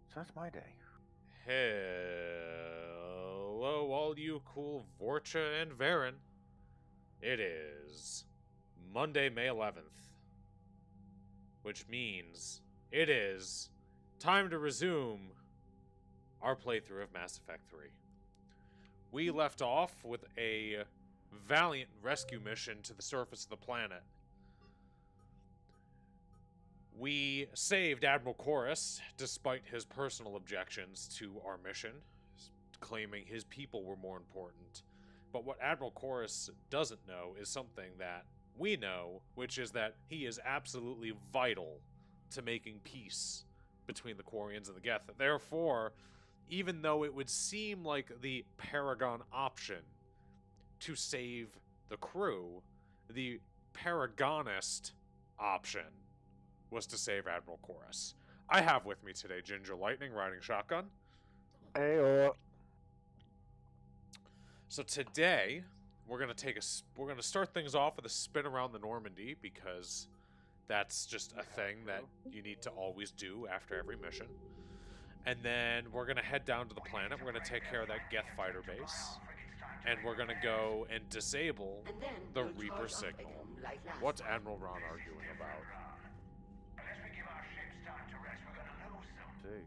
So that's my day. Hello, all you cool Vorcha and Varen. It is Monday, May 11th, which means it is time to resume our playthrough of Mass Effect 3. We left off with a valiant rescue mission to the surface of the planet. We saved Admiral Chorus, despite his personal objections to our mission, claiming his people were more important. But what Admiral Chorus doesn't know is something that we know, which is that he is absolutely vital to making peace between the Quarians and the Geth. Therefore, even though it would seem like the Paragon option to save the crew, the Paragonist option was to save Admiral Chorus. I have with me today Ginger Lightning riding shotgun. Hey, So today we're gonna start things off with a spin around the Normandy because that's just a thing that you need to always do after every mission. And then we're gonna head down to the planet. We're gonna take care of that Geth fighter base, and we're gonna go and disable the Reaper signal. What's Admiral Ron arguing about? Unless we give our ships time to rest, we're gonna lose them. see.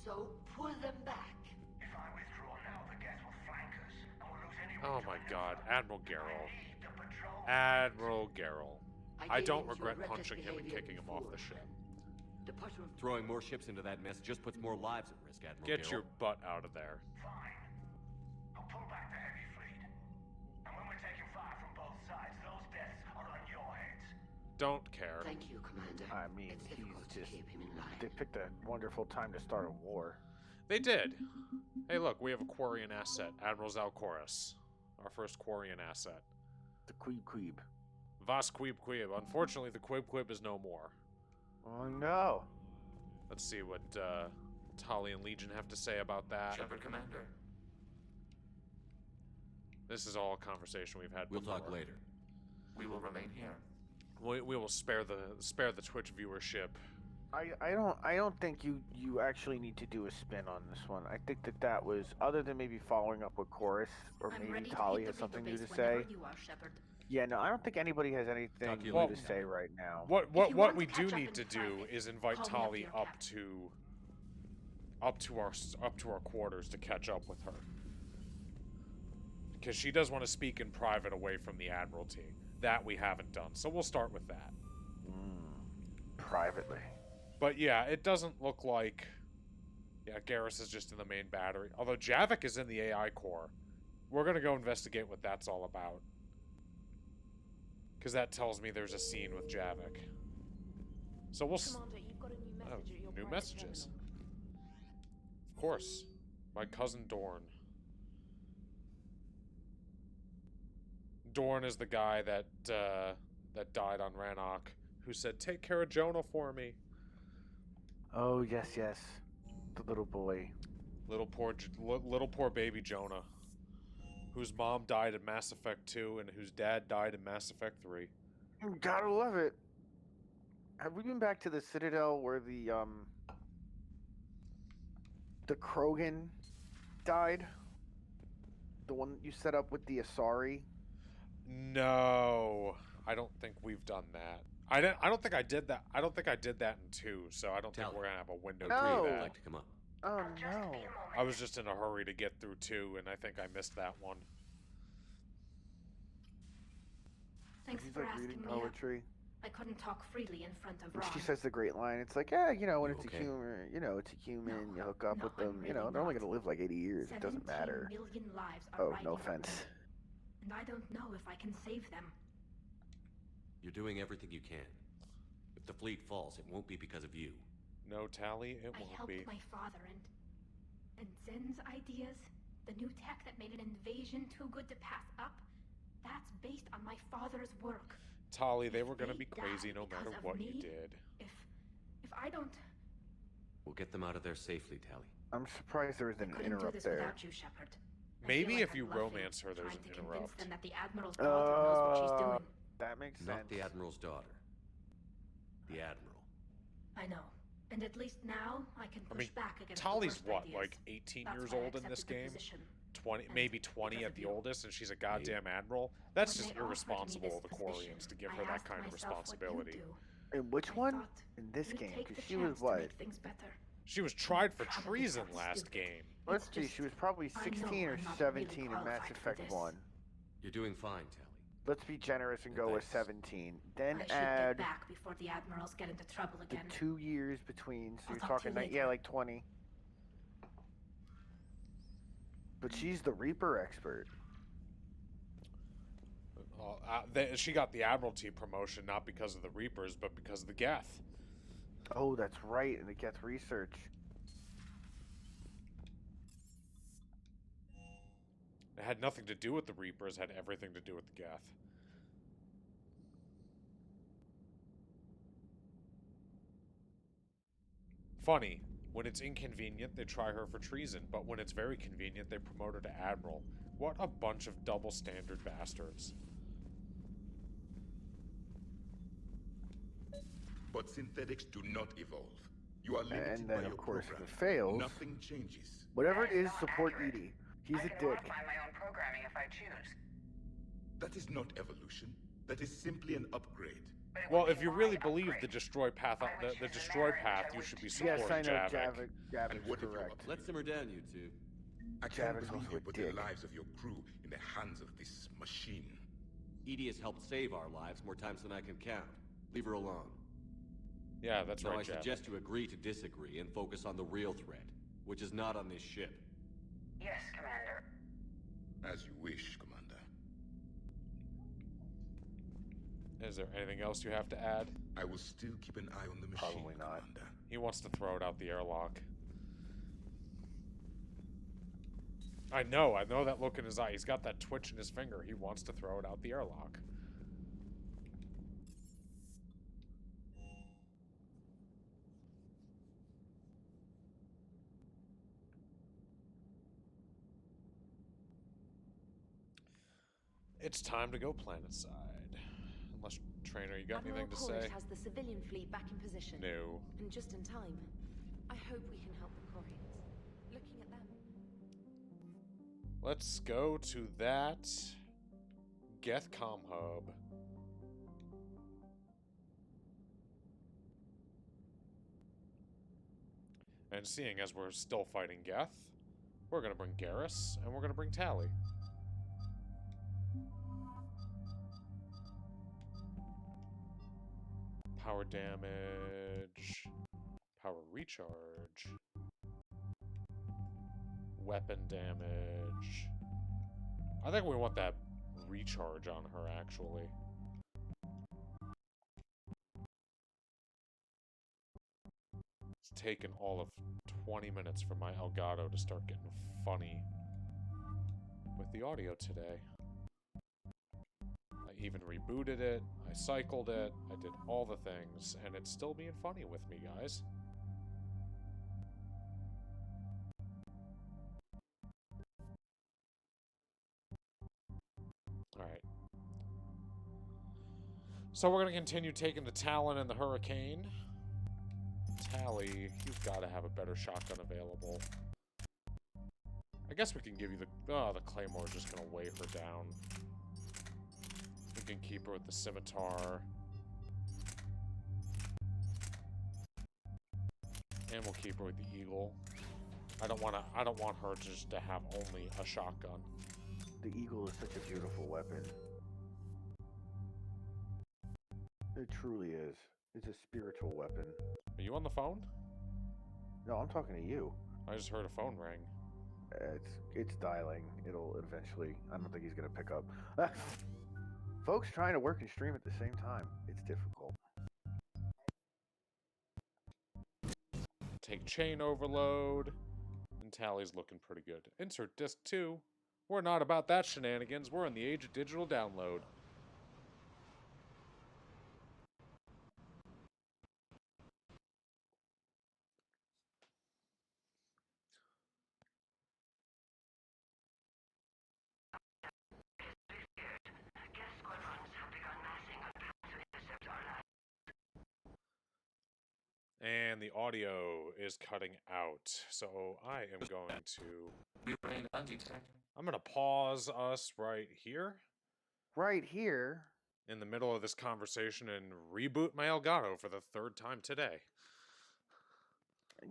So pull them back. If I withdraw now, the Geth will flank us, and we'll lose any Oh my god, Admiral Garrel. need the patrol. Admiral Garrel. I don't Against regret your punching him and reckless kicking him off the behavior ship. Departure. Throwing more ships into that mess just puts more lives at risk, Admiral Get Gale. your butt out of there. Fine. I'll pull back the heavy fleet. And when we're taking fire from both sides, those deaths are on your heads. Don't care. Thank you, Commander. I mean, it's he's difficult to just. keep him in line. They picked a wonderful time to start a war. They did. Hey, look, we have a Quarian asset. Admiral Zalchorus. Our first Quarian asset. The Queeb. Vas Queeb Queeb. Unfortunately, the Queeb Queeb is no more. Oh no. Let's see what Tali and Legion have to say about that. Shepard, Commander. This is all a conversation we've had We'll before. talk later. We will remain here. We will spare the Twitch viewership I don't think you actually need to do a spin on this one. I think that was, other than maybe following up with Chorus, or I'm maybe ready to Tali hit has the something new base to whenever say. you are, Shepard. Yeah, no, I don't think anybody has anything Talk to you new later, to say Captain. right now. What If you what want we to do catch up need in to do private, is invite call me Tali up here, up to our quarters to catch up with her. Because she does want to speak in private away from the Admiralty. That we haven't done. So we'll start with that. Privately. But yeah, it doesn't look like... Yeah, Garrus is just in the main battery. Although Javik is in the AI core. We're going to go investigate what that's all about. Because that tells me there's a scene with Javik. So we'll... Commander, you've got a new message at your new private messages. terminal. Of course. My cousin Dorn. Dorn is the guy that died on Rannoch, who said, "Take care of Jonah for me." Oh yes, yes, the little boy. Little poor baby Jonah, whose mom died in Mass Effect 2 and whose dad died in Mass Effect 3. You gotta love it. Have we been back to the Citadel where the Krogan died? The one you set up with the Asari? No, I don't think we've done that. I don't think I did that. I don't think I did that in 2, so I don't think Tally. we're gonna have a window No. to No. do I'd that. like to come up. Oh no. I was just in a hurry to get through 2, and I think I missed that one. Thanks He's for like asking reading me. poetry. I couldn't talk freely in front of And Ron. she says the great line. It's like, yeah, you know, when You it's okay? a human, you know, it's a human. No, You hook up no, with them. I'm You know, really they're only not. gonna live like 80 years. It doesn't 17 matter. million lives are Oh, riding no on offense. them, and I don't know if I can save them. You're doing everything you can. If the fleet falls, it won't be because of you. No, Tally, it I won't helped be. my father and Zen's ideas, the new tech that made an invasion too good to pass up, that's based on my father's work. Tali, they If were gonna they be crazy die no because matter of what you me, did. If I don't, We'll get them out of there safely, Tally. I'm surprised there I isn't an couldn't do interrupt this there. without you, Shepard. I Maybe feel like if you I'm bluffing, romance her, there's trying an to convince interrupt. them that the Admiral's daughter knows what she's doing. That makes sense. Not the Admiral's daughter. The Admiral. I know. And at least now I can push mean, back against Tali's the worst what, ideas. like 18 That's years why I old in this accepted the game? position. 20, And maybe 20 because at of the you. oldest, and she's a goddamn admiral? That's When just they offered me irresponsible of the this Quarians position, to give I her that asked kind of myself what you'd responsibility. do. In which I one? thought In this you'd game, take because the she was chance to what? make things better. She was tried for Probably treason sounds last stupid. game. Let's It's see. just- She was probably I know 16 or I'm not 17 really in Mass qualified for Effect this. 1. You're doing fine, Tally. Let's be generous and go with Thanks. 17. Then I should add get back before the Admirals get into trouble the again. 2 years between. So I'll you're talk to talking, you yeah, later. like 20. But she's the Reaper expert. She got the Admiralty promotion not because of the Reapers, but because of the Geth. Oh, that's right. And the Geth research. It had nothing to do with the Reapers, it had everything to do with the Geth. Funny, when it's inconvenient, they try her for treason, but when it's very convenient, they promote her to Admiral. What a bunch of double standard bastards. But synthetics do not evolve. You are limited And by then, your of course, if program. it fails, Nothing changes. whatever it That is is, not support accurate. Edie. He's I a can dick. modify my own programming if I choose. That is not evolution. That is simply an upgrade. But it Well, would if be you my really believe the upgrade. destroy path, I would the choose a destroy marriage path, I you would should be choose. Yes, supporting I know. Javik. Javik's And what if you're correct. Let's simmer down, you two. I can't Javik's believe also you a put the dick. lives of your crew in the hands of this machine. Edie has helped save our lives more times than I can count. Leave her alone. Yeah, that's Now I right, Javik. suggest you agree to disagree and focus on the real threat, which is not on this ship. Yes, Commander. As you wish, Commander. Is there anything else you have to add? I will still keep an eye on the machine, Probably not. Commander. He wants to throw it out the airlock. I know that look in his eye. He's got that twitch in his finger. He wants to throw it out the airlock. It's time to go planetside. Unless Trainer, you got Admiral anything to Cornish say? has the civilian fleet back in position. No. And just in time. I hope we can help the Quarians. Looking at them. Let's go to that Gethcom hub. And seeing as we're still fighting Geth, we're going to bring Garrus, and we're going to bring Tally. Power damage. Power recharge. Weapon damage. I think we want that recharge on her, actually. It's taken all of 20 minutes for my Elgato to start getting funny with the audio today. I even rebooted it, I cycled it, I did all the things, and it's still being funny with me, guys. Alright. So we're going to continue taking the Talon and the Hurricane. Tally, you've got to have a better shotgun available. I guess we can give you the... Oh, the Claymore's just going to weigh her down. We can keep her with the Scimitar. And we'll keep her with the Eagle. I don't want her just to have only a shotgun. The Eagle is such a beautiful weapon. It truly is. It's a spiritual weapon. Are you on the phone? No, I'm talking to you. I just heard a phone ring. It's dialing. It'll eventually. I don't think he's gonna pick up. Folks trying to work and stream at the same time. It's difficult. Take chain overload. And Tally's looking pretty good. Insert disc 2. We're not about that shenanigans. We're in the age of digital download. And the audio is cutting out. So I am going to... I'm going to pause us right here. Right here. In the middle of this conversation and reboot my Elgato for the 3rd time today.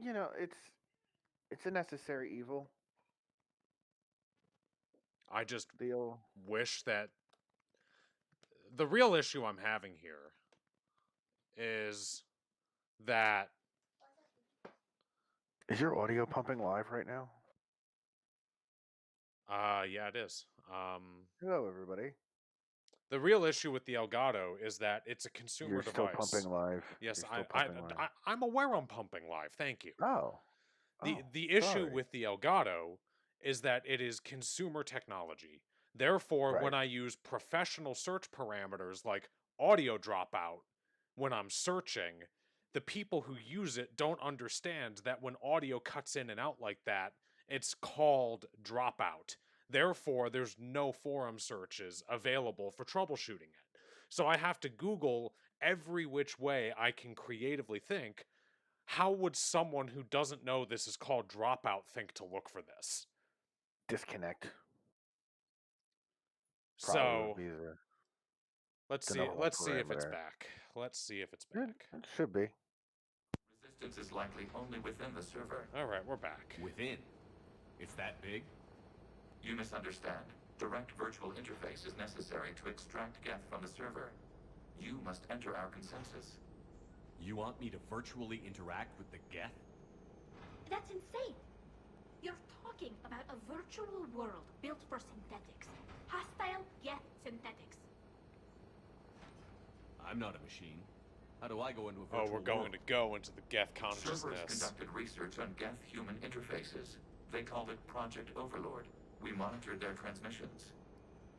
You know, it's a necessary evil. I just wish that... The real issue I'm having here is that... Is your audio pumping live right now? Yeah, it is. Hello, everybody. The real issue with the Elgato is that it's a consumer You're device. still pumping live. Yes, You're still pumping live. I'm aware I'm pumping live. Thank you. Oh. The issue sorry. with the Elgato is that it is consumer technology. Therefore, Right. when I use professional search parameters like audio dropout when I'm searching, the people who use it don't understand that when audio cuts in and out like that, it's called dropout. Therefore, there's no forum searches available for troubleshooting it. So I have to Google every which way I can creatively think, how would someone who doesn't know this is called dropout think to look for this? Disconnect. So let's the see. number one Let's see if it's parameter. back. Let's see if it's It back. should be. Resistance is likely only within the server. All right, we're back. Within? It's that big? You misunderstand. Direct virtual interface is necessary to extract Geth from the server. You must enter our consensus. You want me to virtually interact with the Geth? That's insane. You're talking about a virtual world built for synthetics. Hostile yet synthetics. I'm not a machine. How do I go into a Oh, virtual we're going world? to go into the Geth Servers consciousness. conducted research on Geth human interfaces. They called it Project Overlord. We monitored their transmissions.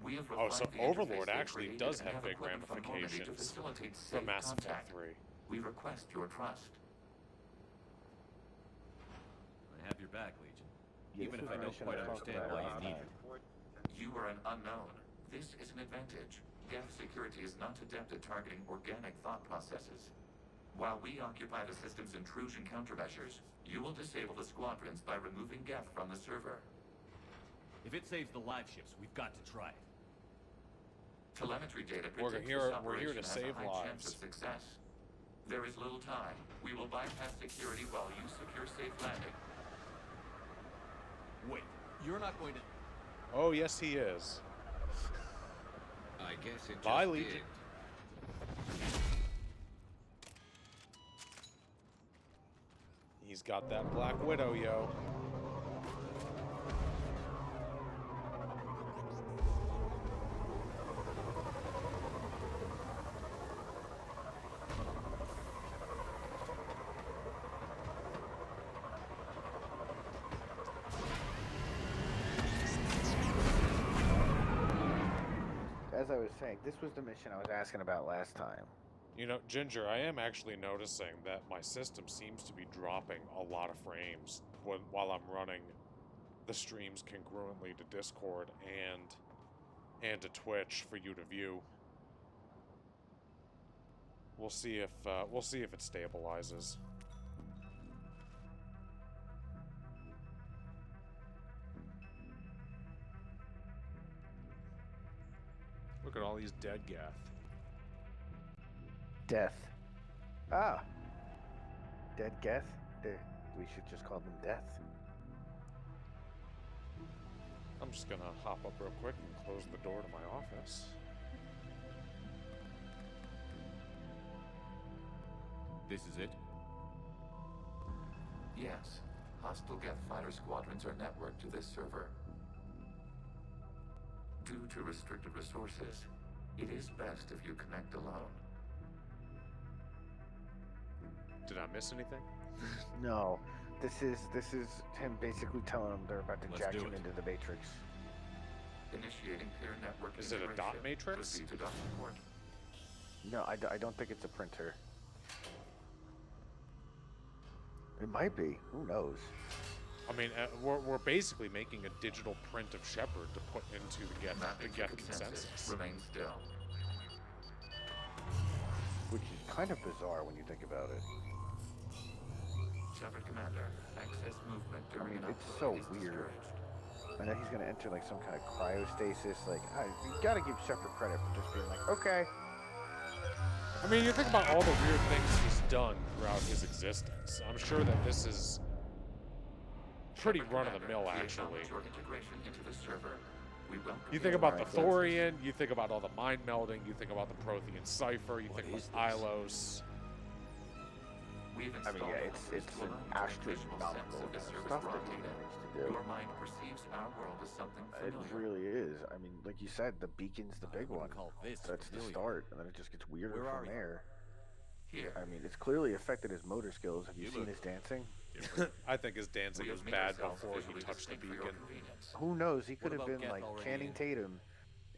We have Oh, so refined the interface Overlord they actually created does and have big equipment from Normandy to ramifications facilitate for safe Mass Effect contact. 3. We request your trust. I have your back, Legion. Yeah, Even this if I is don't what quite I should have understand talked why about you need last it. You are an unknown. This is an advantage. Geth security is not adept at targeting organic thought processes. While we occupy the system's intrusion countermeasures, you will disable the squadrons by removing Geth from the server. If it saves the live ships, we've got to try it. Telemetry data We're predicts here- this we're here operation to has save a high chance lives. of success. There is little time. We will bypass security while you secure safe landing. Wait, you're not going to... Oh, yes, he is. I guess it Bye, just Legion. did. He's got that Black Widow, yo. As I was saying, this was the mission I was asking about last time. You know, Ginger, I am actually noticing that my system seems to be dropping a lot of frames while I'm running the streams congruently to Discord and to Twitch for you to view. We'll see if it stabilizes. Look at all these dead Geth. Death. Ah. Dead Geth? We should just call them Death. I'm just gonna hop up real quick and close the door to my office. This is it? Yes. Hostile Geth fighter squadrons are networked to this server. Due to restricted resources, it is best if you connect alone. Did I miss anything? No. This is him basically telling them they're about to Let's jack do him it. into the Matrix. Initiating peer network Is it a dot integration. matrix? Proceed to docking port. No, I don't think it's a printer. It might be. Who knows? I mean, we're basically making a digital print of Shepard to put into the Mapping to Geth consensus. Remain still. Which is kind of bizarre when you think about it. Shepard Commander, access movement I during mean, an it's upload so is weird. discouraged. I know he's gonna enter like some kind of cryostasis. Like, you gotta give Shepard credit for just being like, okay. I mean, you think about all the weird things he's done throughout his existence. I'm sure that this is pretty Shepard run-of-the-mill, Commander, we actually. acknowledge your integration into the server. We welcome You think your about the Right. Thorian, you think about all the mind melding, you think about the Prothean Cipher, you What think is about this? Ilos. We've I mean, yeah, it's installed an a visual astronomical sense of the amount of server's stuff raw that he data. managed to do. Your mind perceives our world as something It familiar. really is. I mean, like you said, the beacon's the I big one. wouldn't call this That's the familiar. start, and then it just gets weirder Where are from you? there. Here, I mean, it's clearly affected his motor skills. Have you You seen look- his dancing? I think his dancing we was have made bad ourselves before he visually touched the distinct for your beacon. convenience. Who knows? He could have about been Geth like already Channing in? Tatum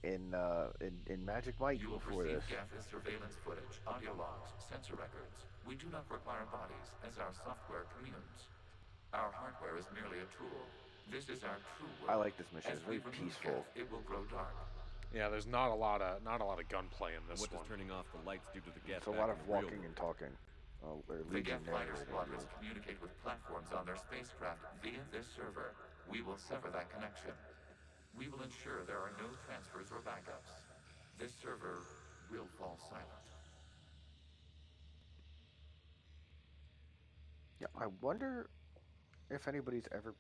in Magic Mike You will before receive this. Geth surveillance footage, audio logs, sensor records. We do not require bodies, as our software communes. Our hardware is merely a tool. This is our true world. I like this mission. As It's very we remove peaceful. Geth, it will grow dark. Yeah, there's not a lot of gunplay in this What does one. turning off the lights do to the Geth It's a back lot in of the real walking world? and talking. Or The Geth fighter narrating. squadrons communicate with platforms on their spacecraft via this server. We will sever that connection. We will ensure there are no transfers or backups. This server will fall silent. Yeah, I wonder if anybody's ever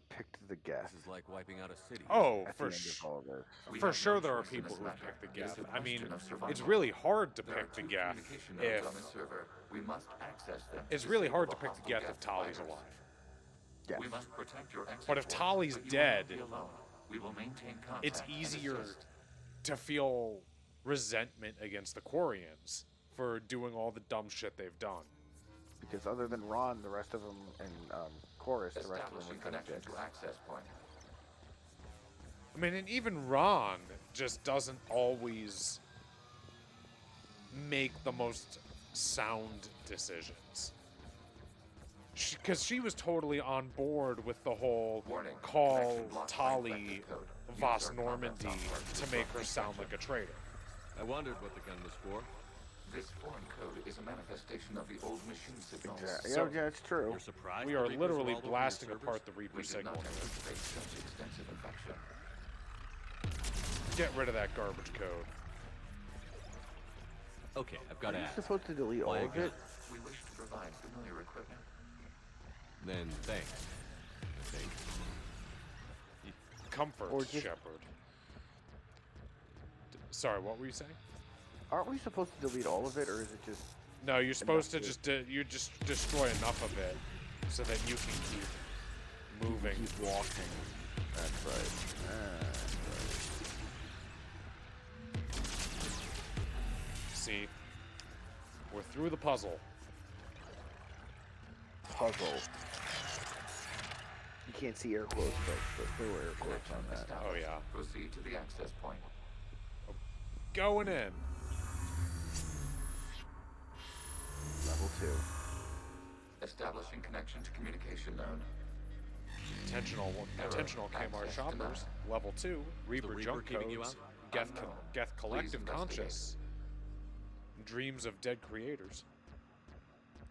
picked the Geth. This is like wiping out a city. Oh, at for the end sh- of all this. We for have sure no there are choice in people this who matter. pick the It is Geth. a I mean, question of survival. it's really hard to There pick are the two Geth communication if nodes on the server. We must access them. it's to really disable hard to the pick the hostile Geth if Tali's fighters. alive. Yes. We must protect your exit But if port, Tali's but you will not dead, be alone. We will maintain contact It's and easier assist. to feel resentment against the Quarians for doing all the dumb shit they've done. Because other than Ron, the rest of them, and Chorus, the rest of them Establishing were kind of connection dicks. to access point. I mean, and even Ron just doesn't always make the most sound decisions. Because she was totally on board with the whole Warning. call Connection blocked by Tali infected code. Voss Use our combat Normandy software to make her disrupt sound like a infection. traitor. I wondered what the gun was for. This foreign code is a manifestation of the old machine signals. Exactly. So- yeah, it's true. You're surprised We the are Reapers literally all over your blasting servers? apart the Reaper We did signal. not anticipate such extensive infection. Get rid of that garbage code. Okay, I've got Are to you ask. supposed to delete all Why a of it? gun? We wish to provide familiar equipment. Then thanks. I think. Comfort, Or just- Shepard. Sorry, what were you saying? Aren't we supposed to delete all of it, or is it just... No, you're supposed to Enough just you just destroy enough of it so that you can keep moving. Keep walking. That's right. That's See, we're through the puzzle. right. Puzzle. You can't see air quotes, but there were air quotes on that. Oh yeah, Proceed to the access point. going in. Level 2. Establishing connection to communication node. Intentional Kmart Access shoppers. denied. Level 2. Reaper Reaper junk keeping you codes. out? Unknown. Geth collective Please investigate. conscious. Dreams of dead creators.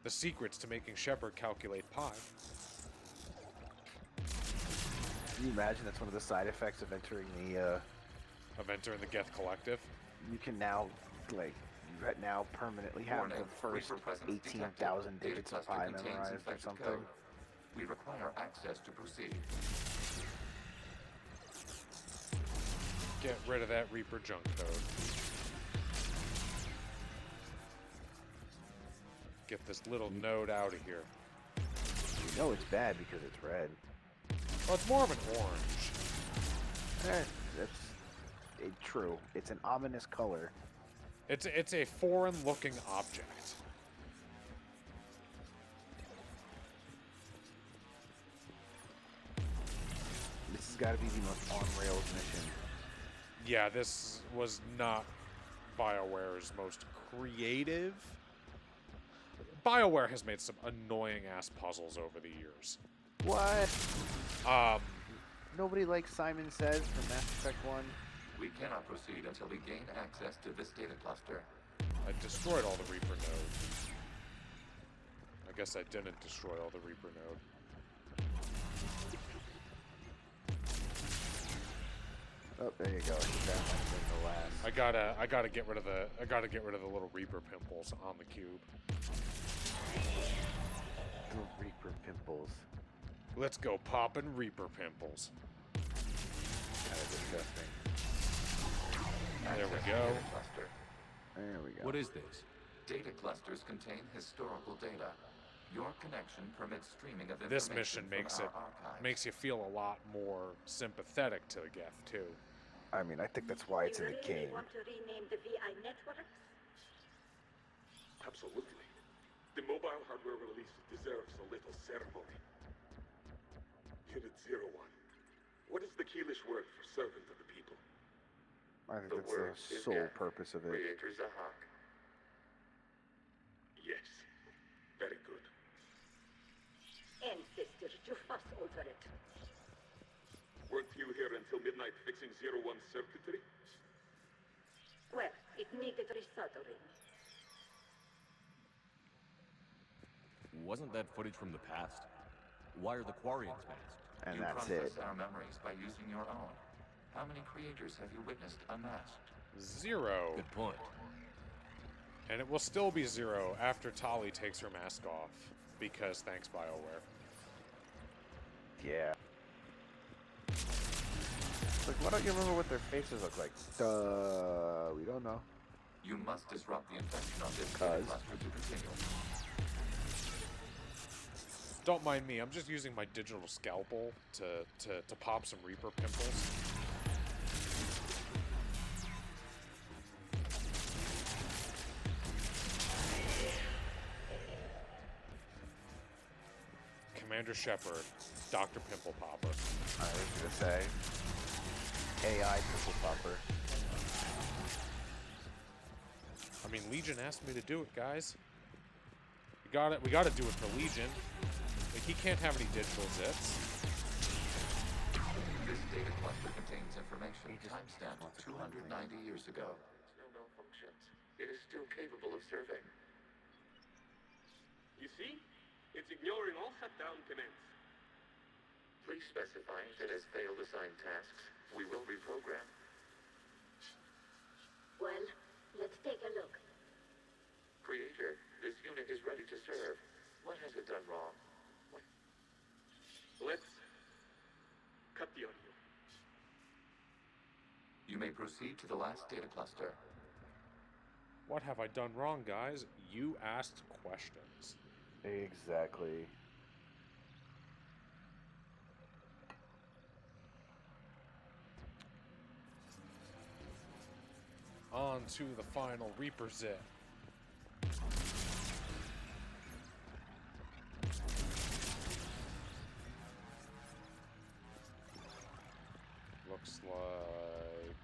The secrets to making Shepard calculate pi. Can you imagine that's one of the side effects of entering the, Of entering the Geth collective. you can now, like, you now permanently have Warning, the first Reaper presence 18,000 detected. digits of Data pi cluster contains memorized or infected something. code. We require access to proceed. Get rid of that Reaper junk code. Get this little node out of here. You know it's bad because it's red. Oh, it's more of an orange. That's true. It's an ominous color. It's a foreign-looking object. This has got to be the most on-rails mission. Yeah, this was not BioWare's most creative. BioWare has made some annoying-ass puzzles over the years. What? Um, Nobody likes Simon Says from Mass Effect 1. We cannot proceed until we gain access to this data cluster. I destroyed all the Reaper nodes. I guess I didn't destroy all the Reaper node. Oh, there you go. That might have been the last. I gotta get rid of the little Reaper pimples on the cube. The Reaper pimples. Let's go poppin' Reaper pimples. Kind of disgusting. There we Access to go. data cluster. There we go. What is this? Data clusters contain historical data. Your connection permits streaming of This information mission from our archives. makes you feel a lot more sympathetic to the Geth too. I mean, I think that's why it's in the game. Want to rename the VI networks? Absolutely. The mobile hardware release deserves a little ceremony. Unit 01. What is the Keelish word for servant of the people? I think The that's word the is sole Geth. purpose of it. Creator Zahak. Yes. Very good. Ancestor to fuss over it. Weren't you here until midnight fixing 01's circuitry? Well, it needed resoldering. Wasn't that footage from the past? Why are the Quarians masked? And You that's process it. our memories by using your own. How many creators have you witnessed unmasked? 0. Good point. And it will still be 0 after Tali takes her mask off. Because thanks, BioWare. Yeah. Like, why don't you remember what their faces look like? We don't know. You must disrupt the infection of this data Cuz. cluster to continue. Don't mind me, I'm just using my digital scalpel to pop some Reaper pimples. Commander Shepard, Dr. Pimple Popper. I was gonna say AI pimple popper. I mean, Legion asked me to do it, guys. We gotta do it for Legion. Like, he can't have any digital zits. This This data cluster contains information timestamped 290 years ago. No malfunctions. It is still capable of serving. You see? It's ignoring all shutdown commands. Please specify if it has failed assigned tasks. We will reprogram. Well, let's take a look. Creator, this unit is ready to serve. What has it done wrong? Let's cut the audio. You may proceed to the last data cluster. What have I done wrong, guys? You asked questions. Exactly. On to the final Reaper Zit. Looks like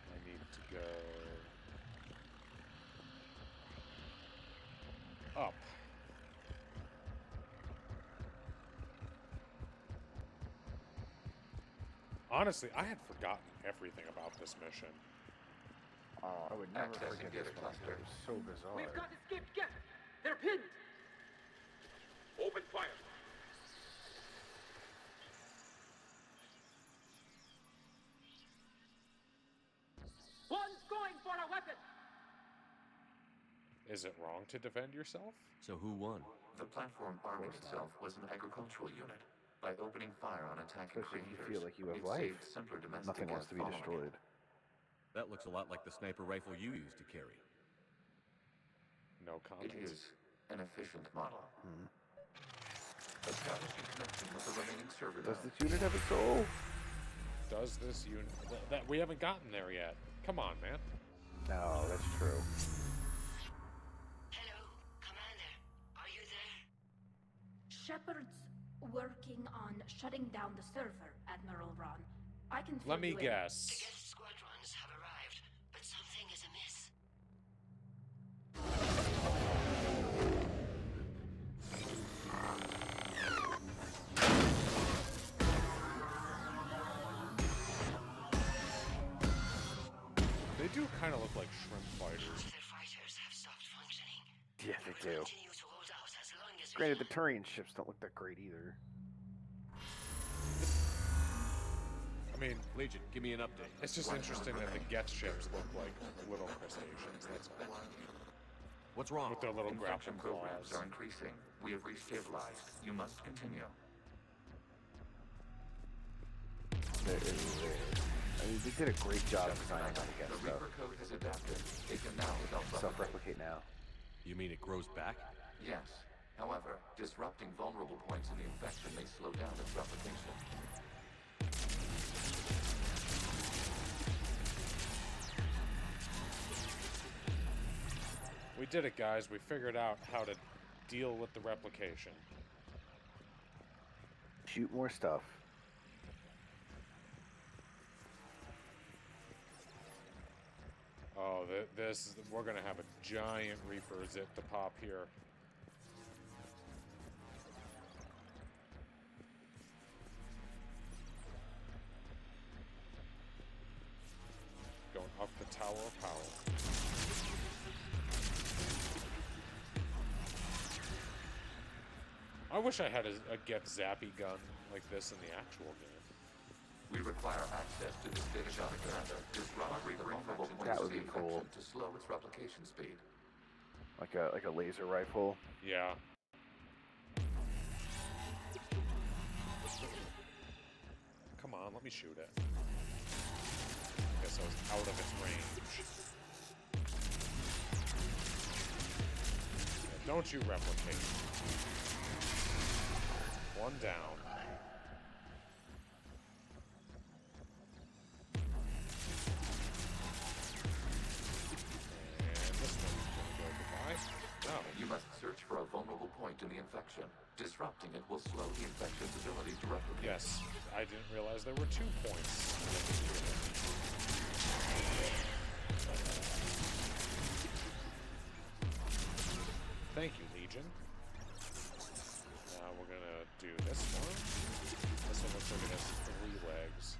I need to go up. Honestly, I had forgotten everything about this mission. Oh, I would never Accessing forget this data one. cluster. It was so bizarre. We've got escaped guests. They're pinned. Open fire. One's going for a weapon. Is it wrong to defend yourself? So who won? The platform arming itself was an agricultural unit. By opening fire on attacking Especially if you creators, feel like you have it life. saved simpler domestic Nothing wants to be following it. destroyed. That looks a lot like the sniper rifle you used to carry. No comment. It is an efficient model. Establishing connection with the remaining server Does node. this unit have a soul? Does this unit... that we haven't gotten there yet. Come on, man. No, that's true. Hello, Commander. Are you there? Shepard's working on shutting down the server, Admiral Ron. I can fill Let me you in. guess. The guest squadrons have arrived, but something is amiss. They do kind of look like shrimp fighters. The fighters have stopped functioning. Yeah, they do. Continue to hold out as long as we Granted, can. the Turian ships don't look that great either. I mean, Legion, give me an update. it's just interesting that the Geth ships look like little crustaceans, that's all. What's wrong? With their little Infection grapple programs claws. are increasing. We have restabilized. You must continue. I mean, they did a great job of designing how to get The stuff. Reaper code has adapted. It can now self-replicate. Self-replicate now. You mean it grows back? Yes. However, disrupting vulnerable points in the infection may slow down its replication. We did it, guys. We figured out how to deal with the replication. Shoot more stuff. Oh, we're gonna have a giant Reaper Zit to pop here. Going up the Tower of Power. I wish I had a Geth Zappy gun like this in the actual game. We require access to this data commander. Disrupt the vulnerable points That of would the be cool. infection to slow its replication speed. Like a laser rifle. Yeah. Come on, let me shoot it. Guess I was out of its range. Yeah, don't you replicate. One down. And this one's gonna go goodbye. No. You must search for a vulnerable point in the infection. Disrupting it will slow the infection's ability to replicate. Yes, I didn't realize there were 2 points. Thank you, Legion. Now we're gonna do this one. This one looks like it has 3 legs.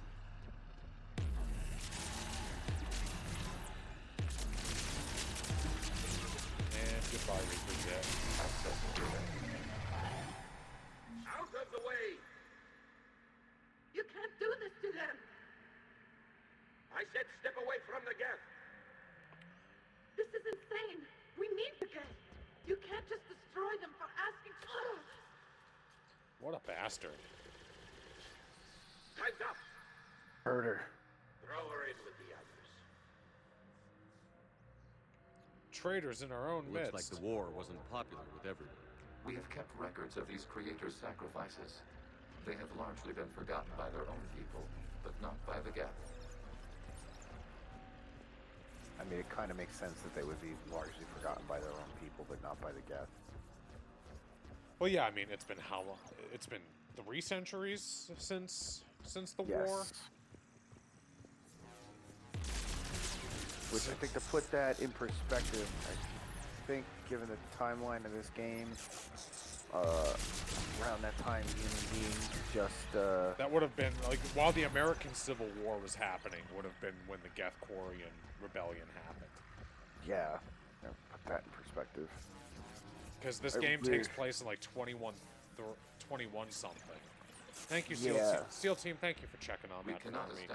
And goodbye, Reaper's Dead. Out of the way! You can't do this to them! I said step away from the gap! This is insane! We need the gas! You can't just destroy them for asking for... What a bastard. Time's up! Murder. Throw her in with the others. Traitors in our own Looks midst. like the war wasn't popular with everyone. We have kept records of these creators' sacrifices. They have largely been forgotten by their own people, but not by the Geth. I mean, it kind of makes sense that they would be largely forgotten by their own people, but not by the Geth. Well, yeah, I mean, it's been how long? It's been 3 centuries since the war? Which I think, to put that in perspective, I think, given the timeline of this game, around that time, human beings just... That would have been, like, while the American Civil War was happening, would have been when the Geth-Quarian Rebellion happened. Yeah, put that in perspective. Because this game takes place in, like, 21 something. Thank you, Steel Team. Thank you for checking on that for me.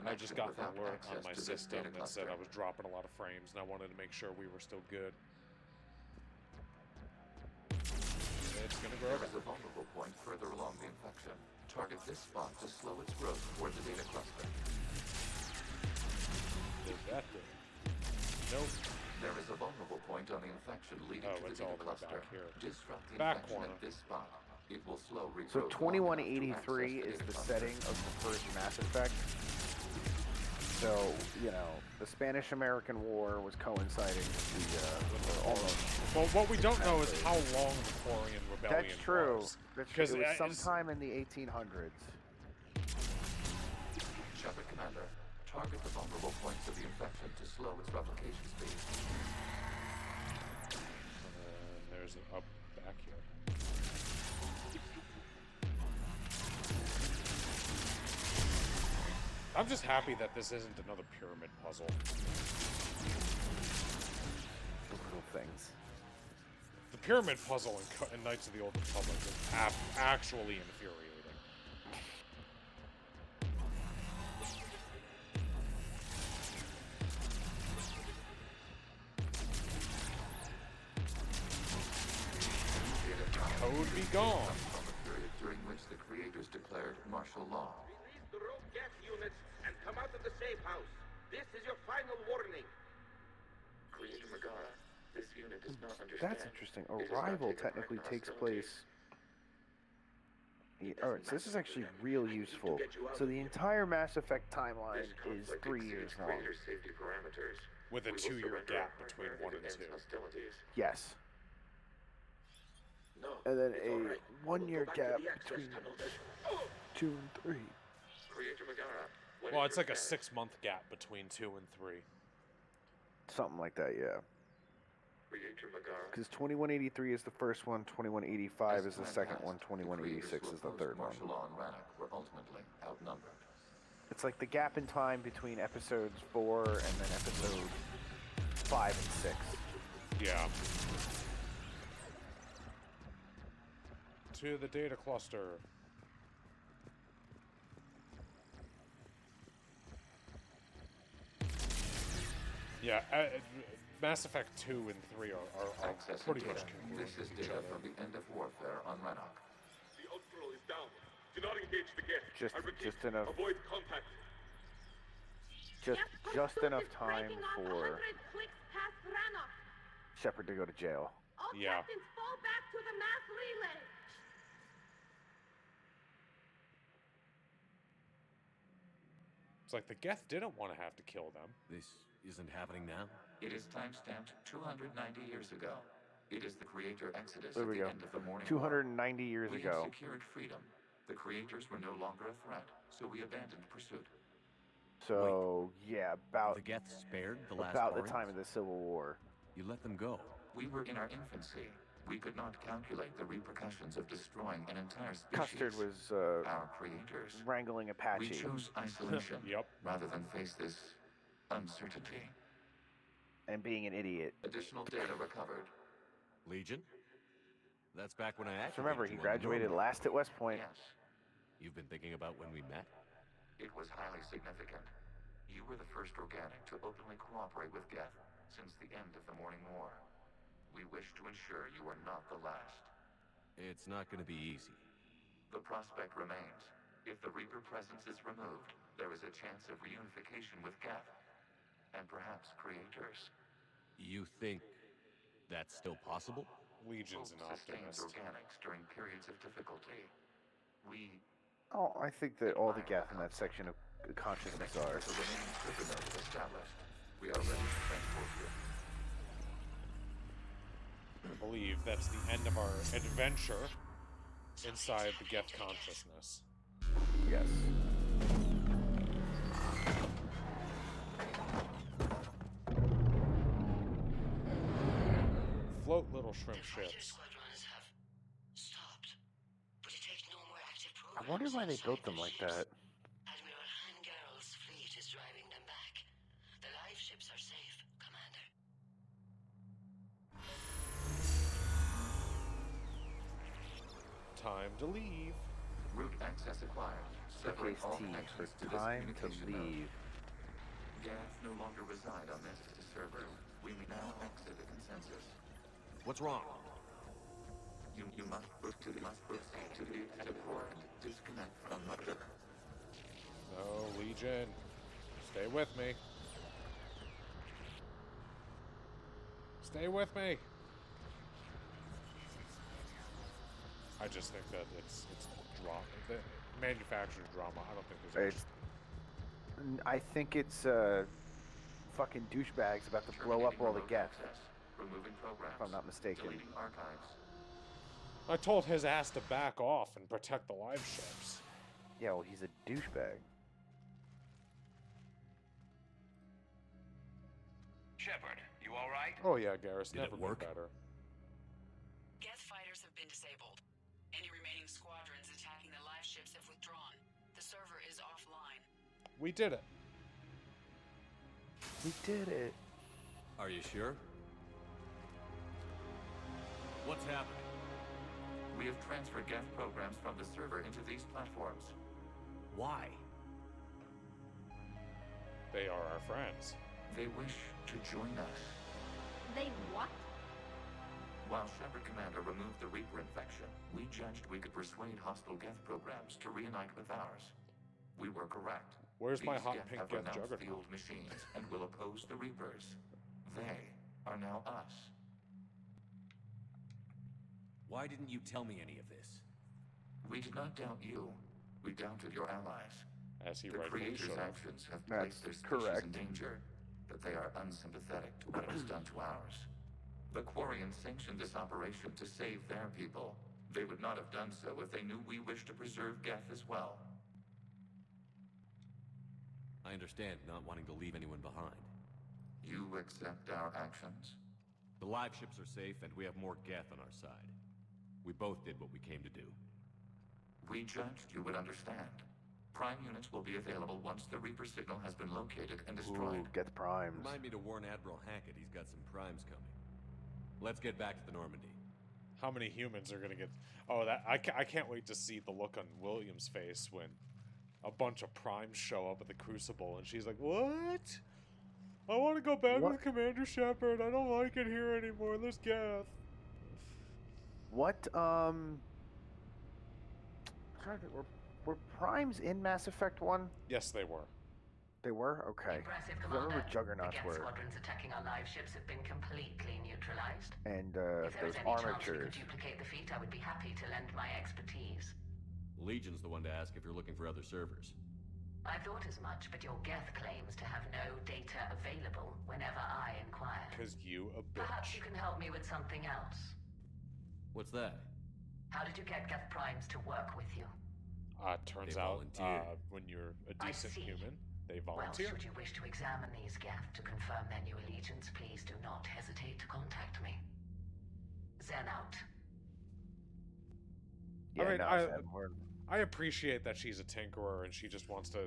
I just got an alert on my system that said I was dropping a lot of frames, and I wanted to make sure we were still good. It's gonna grow. There is a vulnerable point further along the infection. Target this spot to slow its growth toward the data cluster. There's that thing. Nope. There is a vulnerable point on the infection leading to the data cluster. Back here. Disrupt the Back infection corner. at this spot. It will slow regrowth. So 2183 is the setting of the first Mass Effect. So, you know, the Spanish-American War was coinciding with the, almost... Well, what we don't know is how long the Quarian Rebellion That's true. was. That's true. It was sometime in the 1800s. Shepard Commander, target the vulnerable points of the infection to slow its replication speed. There's an up back here. I'm just happy that this isn't another pyramid puzzle. The little things. The pyramid puzzle in Knights of the Old Republic is actually infuriating. Code be gone. From the period during which the creators declared martial law. Release the rogue gas units and come out of the safe house. This is your final warning. Creator Megara, this unit does not understand. That's interesting. Arrival technically takes place... Alright, so this is actually real useful. So the entire Mass Effect timeline is 3 years long. Safety parameters. With a 2-year gap between 1 and 2. Yes. No, And then it's all right. a 1-year We'll go back gap to the access between tunnel. 2 and 3. Creator Megara. what Well, is it's your like a plan? 6-month gap between 2 and 3. Something like that, yeah. Creator Megara. Because 2183 is the first one, 2185 As is the time second passed, one, the 2186 creators is the who third one. opposed martial law in Rannoch were ultimately outnumbered. It's like the gap in time between episodes 4 and then episode 5 and 6. Yeah. To the data cluster. Yeah, Mass Effect 2 and 3 are Access pretty data. much congruent This is with each data other. from the end of warfare on Rannoch. The outflow is down. Do not engage the gate. Just- I repeat, just enough- avoid contact. Just enough time for 100 clicks past Rannoch. Shepard to go to jail. All Yeah. captains fall back to the mass relay. It's like the Geth didn't want to have to kill them. This isn't happening now? It is timestamped 290 years ago. It is the creator exodus There at we the go. end of the morning 290 years war. ago. We have secured freedom. The creators were no longer a threat, so we abandoned pursuit. So, yeah, about The Geth spared the last about the Quarians? time of the Civil War. You let them go. We were in our infancy. We could not calculate the repercussions of destroying an entire species. Custard was our creators. wrangling Apache. We chose isolation Yep. rather than face this uncertainty. And being an idiot. Additional data recovered. Legion? That's back when I Just activated remember, he you on the graduated Normandy. last at West Point. Yes, You've been thinking about when we met? it was highly significant. You were the first organic to openly cooperate with Geth since the end of the Morning War. We wish to ensure you are not the last. It's not going to be easy. The prospect remains. If the Reaper presence is removed, there is a chance of reunification with Geth. And perhaps creators. You think that's still possible? Legion's an Hope sustains optimist. organics during periods of difficulty. We Oh, I think that all the Geth in that section of consciousness are. the remaining trigger node is established. We are ready to transport you. I believe that's the end of our adventure inside the Geth consciousness. Yes. Float, little shrimp The fighter ships. squadrons have stopped, but it takes no more active I programs wonder why they inside built them their like ships. that. Admiral Hangarl's fleet is driving them back. The live ships are safe, Commander. Time to leave. Route access acquired. Severing Case all T for connections to this time to communication node. leave. Geth no longer reside on this server. We may now exit the consensus. What's wrong? You must proceed to the exit port. Disconnect from mother. No, Legion. Stay with me. Stay with me. I just think that it's drama. The manufactured drama. I don't think there's. I think it's fucking douchebags about to blow up all the Geth. Removing programs. If I'm not mistaken. Deleting archives. I told his ass to back off and protect the live ships. Yeah, well, he's a douchebag. Shepard, you all right? Oh yeah, Garrus, Did it never been work? better. Geth fighters have been disabled. Any remaining squadrons attacking the live ships have withdrawn. The server is offline. We did it. We did it. Are you sure? What's happening? We have transferred Geth programs from the server into these platforms. Why? They are our friends. They wish to join us. They what? While Shepard Commander removed the Reaper infection, we judged we could persuade hostile Geth programs to reunite with ours. We were correct. Where's my These hot Geth pink have Geth renounced the juggernaut? old machines and will oppose the Reapers. They are now us. Why didn't you tell me any of this? We did not doubt you. We doubted your allies. As he The rightfully Creator's should have. actions have That's placed their species correct. in danger, but they are unsympathetic to what was done to ours. The Quarians sanctioned this operation to save their people. They would not have done so if they knew we wished to preserve Geth as well. I understand not wanting to leave anyone behind. You accept our actions? The live ships are safe, and we have more Geth on our side. We both did what we came to do. We judged you would understand. Prime units will be available once the Reaper signal has been located and destroyed. Ooh, get the primes. Remind me to warn Admiral Hackett he's got some primes coming. Let's get back to the Normandy. How many humans are gonna get? Oh, that I can't wait to see the look on William's face when a bunch of primes show up at the Crucible, and she's like, "What? I want to go back What? with Commander Shepard. I don't like it here anymore. There's Geth." What, were primes in Mass Effect 1? Yes, they were. They were? Okay. Impressive, 'Cause I remember Commander. Juggernauts the Geth were. squadrons attacking our live ships have been completely neutralized. And, If there those was any chance we armatures. could duplicate the feat, I would be happy to lend my expertise. Legion's the one to ask if you're looking for other servers. I thought as much, but your Geth claims to have no data available whenever I inquire. Because you a Perhaps bitch. you can help me with something else. What's that? How did you get Geth Primes to work with you? Turns They out, volunteered. when you're a I decent see. human, they Well, volunteer. should you wish to examine these Geth to confirm their new allegiance, please do not hesitate to contact me. Zeb Zen out. Yeah, I mean, no, Zen, I appreciate that she's a tinkerer and she just wants to,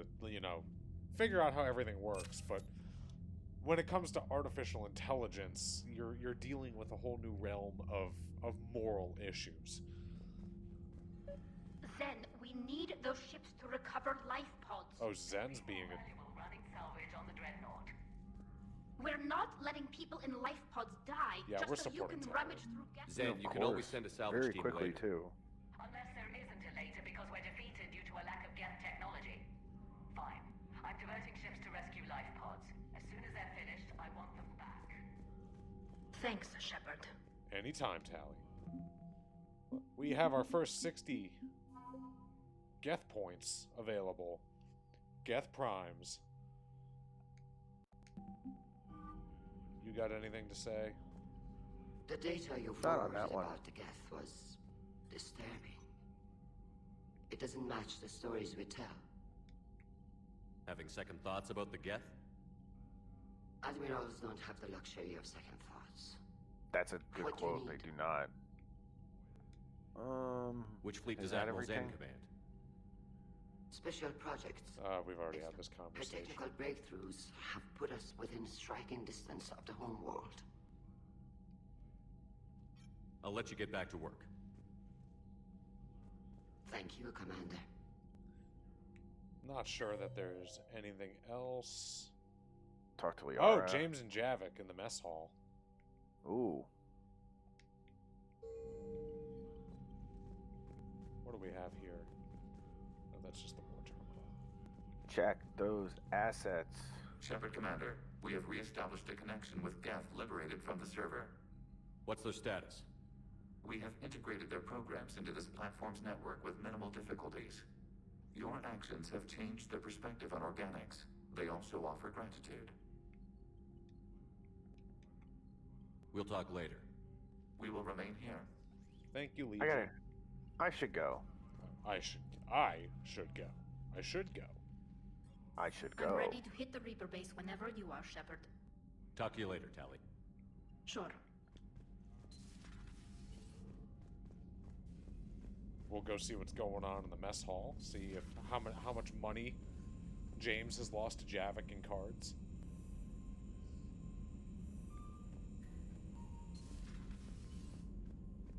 figure out how everything works, but when it comes to artificial intelligence, you're dealing with a whole new realm of moral issues. Zen, we need those ships to recover life pods. Oh, Zen's being a... Running salvage on the Dreadnought. We're not letting people in life pods die Yeah, we're just so you supporting can Tyler. rummage through gas. Zen, you can always send a salvage very team quickly later. too. Unless there isn't a later because we're defeated due to a lack of Geth technology. Fine. I'm diverting ships to rescue life pods. As soon as they're finished, I want them back. Thanks, Shepard. Anytime, Tally. We have our first 60 Geth points available. Geth primes. You got anything to say? The data you Not on forwarded that one. about the Geth was disturbing. It doesn't match the stories we tell. Having second thoughts about the Geth? Admirals don't have the luxury of second thoughts. That's a good What do you quote. They need? do not. Which fleet is does that Admiral Zen everything? command? Special projects. We've already had this Her conversation. technical breakthroughs have put us within striking distance of the home world. I'll let you get back to work. Thank you, Commander. Not sure that there's anything else. Talk to Liara. Oh, James and Javik in the mess hall. Ooh. What do we have here? Oh, that's just the war terminal. Check those assets. Shepard Commander, we have re-established a connection with Geth liberated from the server. What's their status? We have integrated their programs into this platform's network with minimal difficulties. Your actions have changed their perspective on organics. They also offer gratitude. We'll talk later. We will remain here. Thank you, I Legion. gotta. I should go. I should go. I should go. I should I'm go. ready to hit the Reaper base whenever you are, Shepard. Talk to you later, Tally. Sure. We'll go see what's going on in the mess hall. See if how much money James has lost to Javik in cards.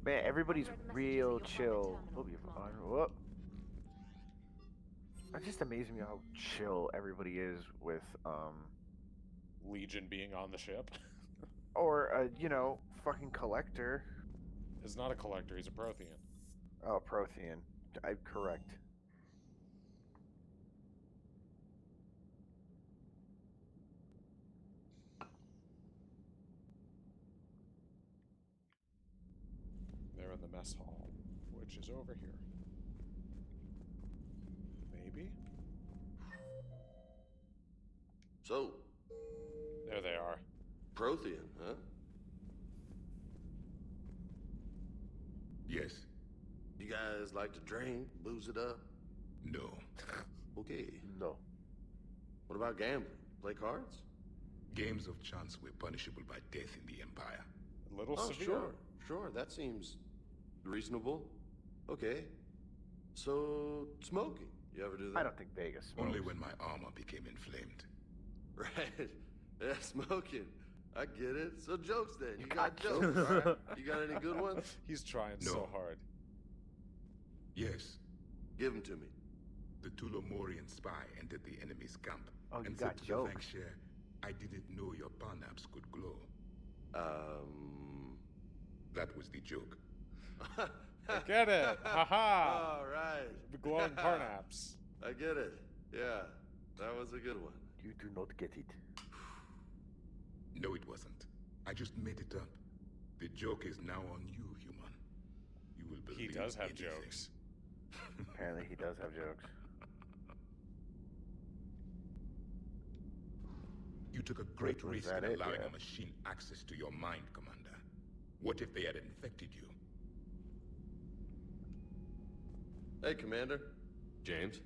Man, everybody's real chill. Whoop. It's just amazing how chill everybody is with, Legion being on the ship. or, fucking collector. Is not a collector, he's a Prothean. Oh, Prothean. I'm correct. They're in the mess hall, which is over here. Maybe? So, There they are. Prothean, huh? Yes. You guys like to drink, booze it up? No. Okay. No. What about gambling? Play cards? Games of chance were punishable by death in the Empire. A little Oh, severe. sure. That seems reasonable. Okay. So, smoking. You ever do that? I don't think Vegas smokes. Only when my armor became inflamed. Right. Yeah, smoking. I get it. So jokes then. You got jokes, all right? You got any good ones? He's trying No. so hard. Yes. Give them to me. The Tulomorian spy entered the enemy's camp Oh, you and got said to jokes. the Lancashire, I didn't know your parnaps could glow. That was the joke. I get it. Haha. All right. The glowing Parnaps. I get it. Yeah, that was a good one. You do not get it. No, it wasn't. I just made it up. The joke is now on you, human. You will He believe does have anything. jokes. Apparently he does have jokes. You took a great Was risk that in it? allowing Yeah. a machine access to your mind, Commander. What if they had infected you? Hey, Commander. James,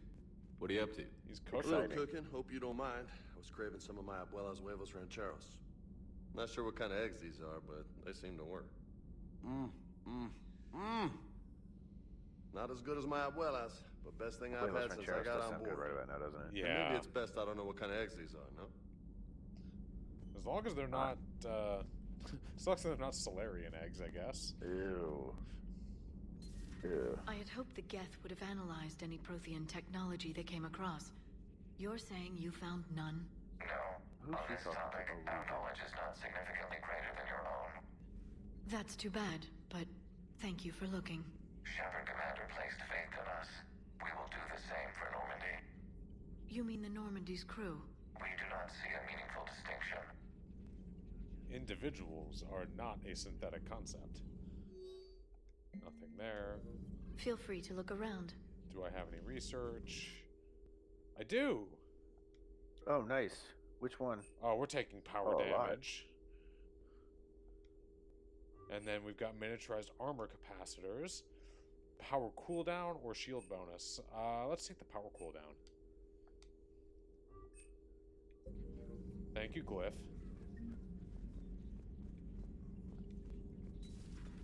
what are you up to? He's A little cooking. cooking. Hope you don't mind. I was craving some of my abuela's huevos rancheros. Not sure what kind of eggs these are, but they seem to work. Not as good as my abuelas, but best thing I've Wait, had Los since I Rancheros got does on sound good board. right about now, doesn't it? And maybe it's best I don't know what kind of eggs these are, no? As long as they're not, as long as they're not Solarian eggs, I guess. Ew. Ew. I had hoped the Geth would have analyzed any Prothean technology they came across. You're saying you found none? No. On this topic, our knowledge is not significantly greater than your own. That's too bad, but thank you for looking. Shepard Commander placed faith in us. We will do the same for Normandy. You mean the Normandy's crew? We do not see a meaningful distinction. Individuals are not a synthetic concept. Nothing there. Feel free to look around. Do I have any research? I do! Oh, nice. Which one? Oh, we're taking power Oh, a lot. damage. And then we've got miniaturized armor capacitors. Power cooldown or shield bonus? Let's take the power cooldown. Thank you, Glyph.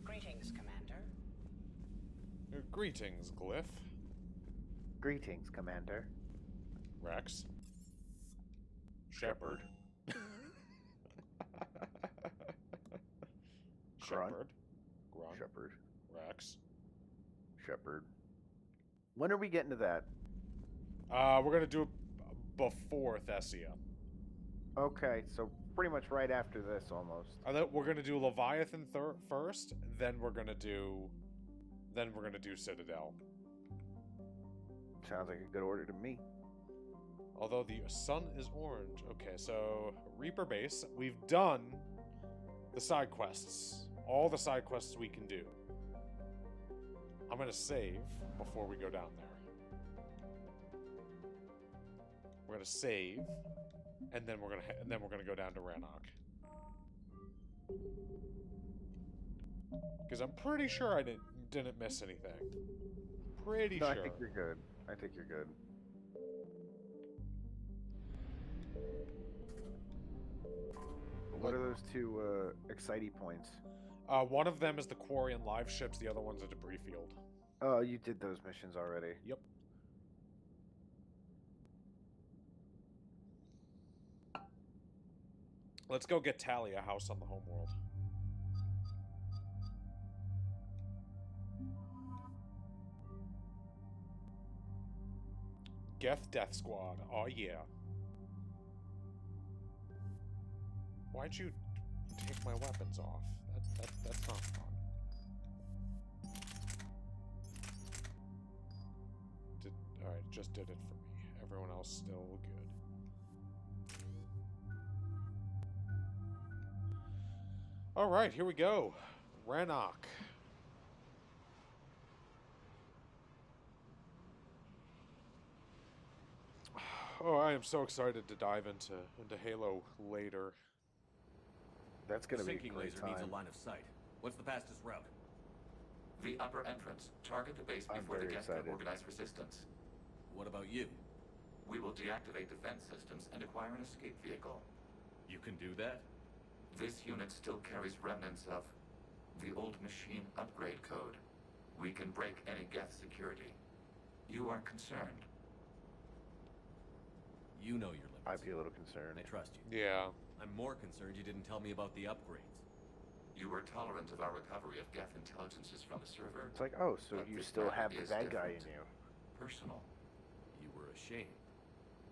Greetings, Commander. Greetings, Glyph. Greetings, Commander. Rex. Shepard. Shepard. Grunt. Shepard. Rex. Shepard. When are we getting to that? We're gonna do it before Thessia. Okay, so pretty much right after this, almost. We're gonna do Leviathan first, then we're gonna do Citadel. Sounds like a good order to me. Although the sun is orange. Okay, so Reaper Base. We've done the side quests. All the side quests we can do. I'm gonna save before we go down there. We're gonna save, and then we're gonna go down to Rannoch. Because I'm pretty sure I didn't miss anything. Pretty No, sure. I think you're good. I think you're good. What are those two exciting points? One of them is the quarry and live ships. The other one's a debris field. Oh, you did those missions already. Yep. Let's go get Tally a house on the homeworld. Geth Death Squad. Oh yeah. Why'd you take my weapons off? That's not fun. Alright, just did it for me. Everyone else still good. Alright, here we go. Rannoch. Oh, I am so excited to dive into Halo later. That's gonna be a sinking great laser time. needs a line of sight. What's the fastest route? The upper entrance. Target the base I'm before the very Geth can excited. organize resistance. What about you? We will deactivate defense systems and acquire an escape vehicle. You can do that? This unit still carries remnants of the old machine upgrade code. We can break any Geth security. You are concerned. You know your limits. I'd be a little concerned. I trust you. Yeah. I'm more concerned you didn't tell me about the upgrades. You were tolerant of our recovery of Geth intelligences from the server. It's like, oh, so But you this still matter have the is bad guy in different. you. Personal. You were ashamed.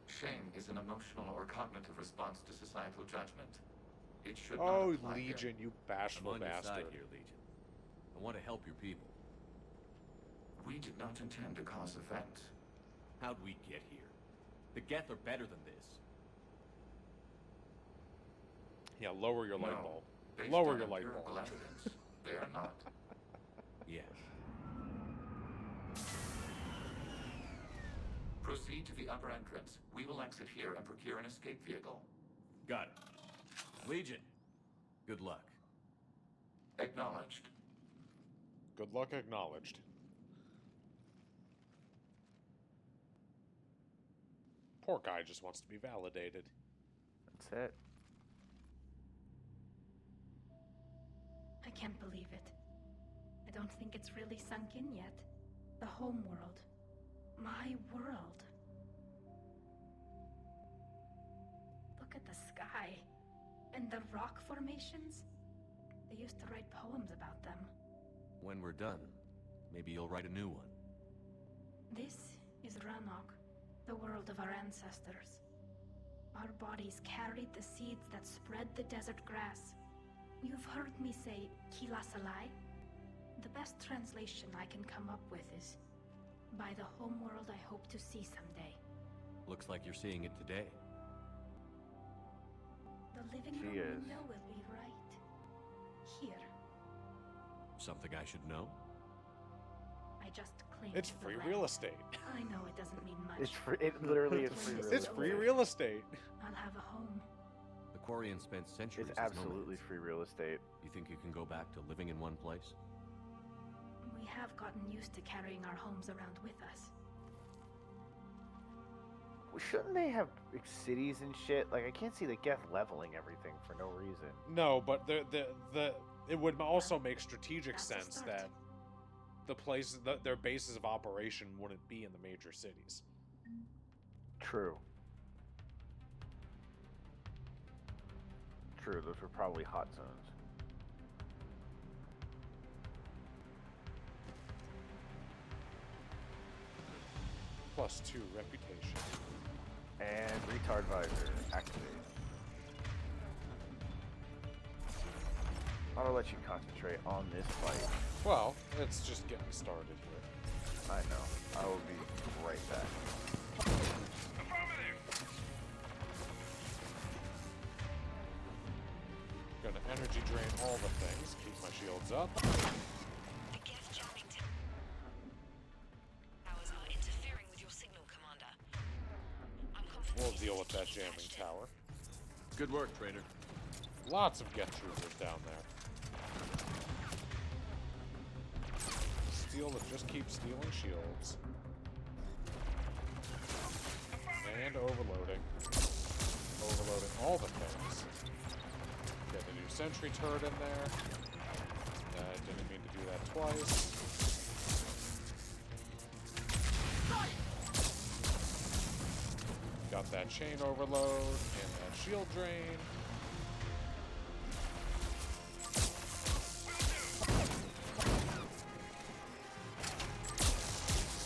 Shame is an emotional or cognitive response to societal judgment. It should Oh, not apply Legion, you I'm bashful on your bastard. side here, Legion. I want to help your people. here. We did not intend to cause offense. How'd we get here? The Geth are better than this. Yeah, lower your light No, bulb. based Lower on your light empirical bulb. evidence, they are not. Yeah. Proceed to the upper entrance. We will exit here and procure an escape vehicle. Got it. Legion, good luck. Acknowledged. Good luck acknowledged. Poor guy just wants to be validated. That's it. I can't believe it. I don't think it's really sunk in yet. The home world. My world. Look at the sky. And the rock formations. They used to write poems about them. When we're done, maybe you'll write a new one. This is Rannoch, the world of our ancestors. Our bodies carried the seeds that spread the desert grass. You've heard me say Kilasalai? The best translation I can come up with is, by the homeworld I hope to see someday. Looks like you're seeing it today. The living room window will be right here. Something I should know? I just cling It's to the free land. real estate. I know it doesn't mean much. It's free. It literally is free. It's free real estate. I'll have a home. The Quarians spent centuries It's as absolutely nomads. free real estate. You think you can go back to living in one place? We have gotten used to carrying our homes around with us. Shouldn't they have cities and shit? Like, I can't see the Geth leveling everything for no reason. No, but it would also make strategic sense that the places, their bases of operation wouldn't be in the major cities. True. True, those were probably hot zones. +2 reputation. And retard visor activate. I'll let you concentrate on this fight. Well, it's just getting started here. I know. I will be right back. Gonna energy drain all the things, keep my shields up. The Geth jamming towers are interfering with your signal, Commander. I'm confident We'll deal with that jamming tower. Good work, Trader. Lots of Geth troopers down there. Steel that just keeps stealing shields. And overloading. Overloading all the things. Get a new sentry turret in there. Didn't mean to do that twice. Got that chain overload and that shield drain.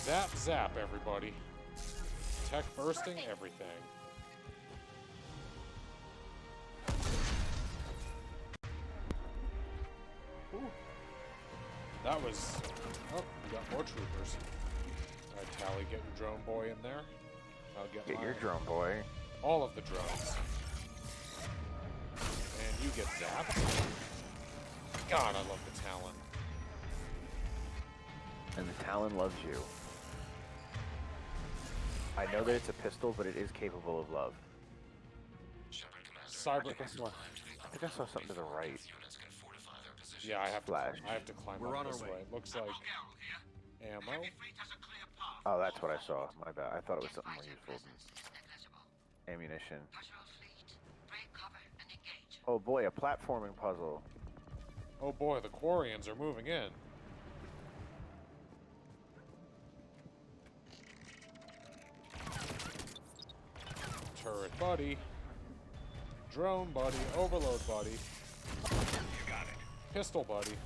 Zap, zap, everybody. Tech bursting, everything. Ooh. That was... Oh, we got more troopers. Alright, Tally, get your drone boy in there. I'll get your drone boy. All of the drones. And you get zapped. God, I love the Talon. And the Talon loves you. I know that it's a pistol, but it is capable of love. Cyber. I think I saw something to the right. Yeah, I have Flash. to climb We're up on our this way. way. Looks like ammo. Oh, that's what I saw. My bad. I thought it was something more useful than ammunition. Oh boy, a platforming puzzle. Oh boy, the Quarians are moving in. Turret buddy. Drone buddy. Overload buddy. You got it. Pistol buddy.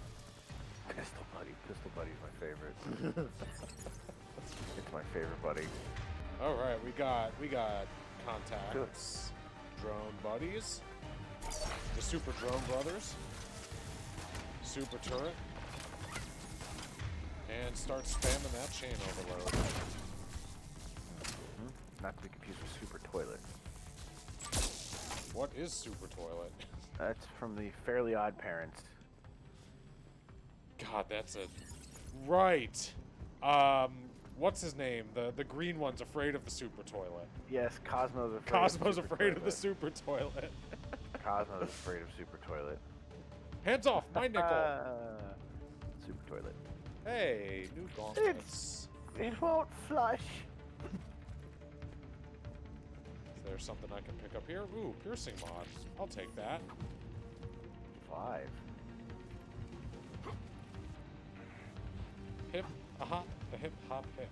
Pistol buddy. Pistol buddy's my favorite. It's my favorite buddy. Alright, we got contacts. Drone buddies. The Super Drone Brothers. Super Turret. And start spamming that chain overload. Not to be confused with Super Toilet. What is Super Toilet? That's from the Fairly Odd Parents. God, that's a... Right! What's his name? The green one's afraid of the Super Toilet. Yes, Cosmo's afraid Cosmo's of the afraid of the Super Toilet. Cosmo's afraid of Super Toilet. Hands off, my nickel! Super Toilet. Hey, new gauntlets. It won't flush. Is there something I can pick up here? Ooh, piercing mod. I'll take that. 5. Hip. Uh-huh. hip hop hip.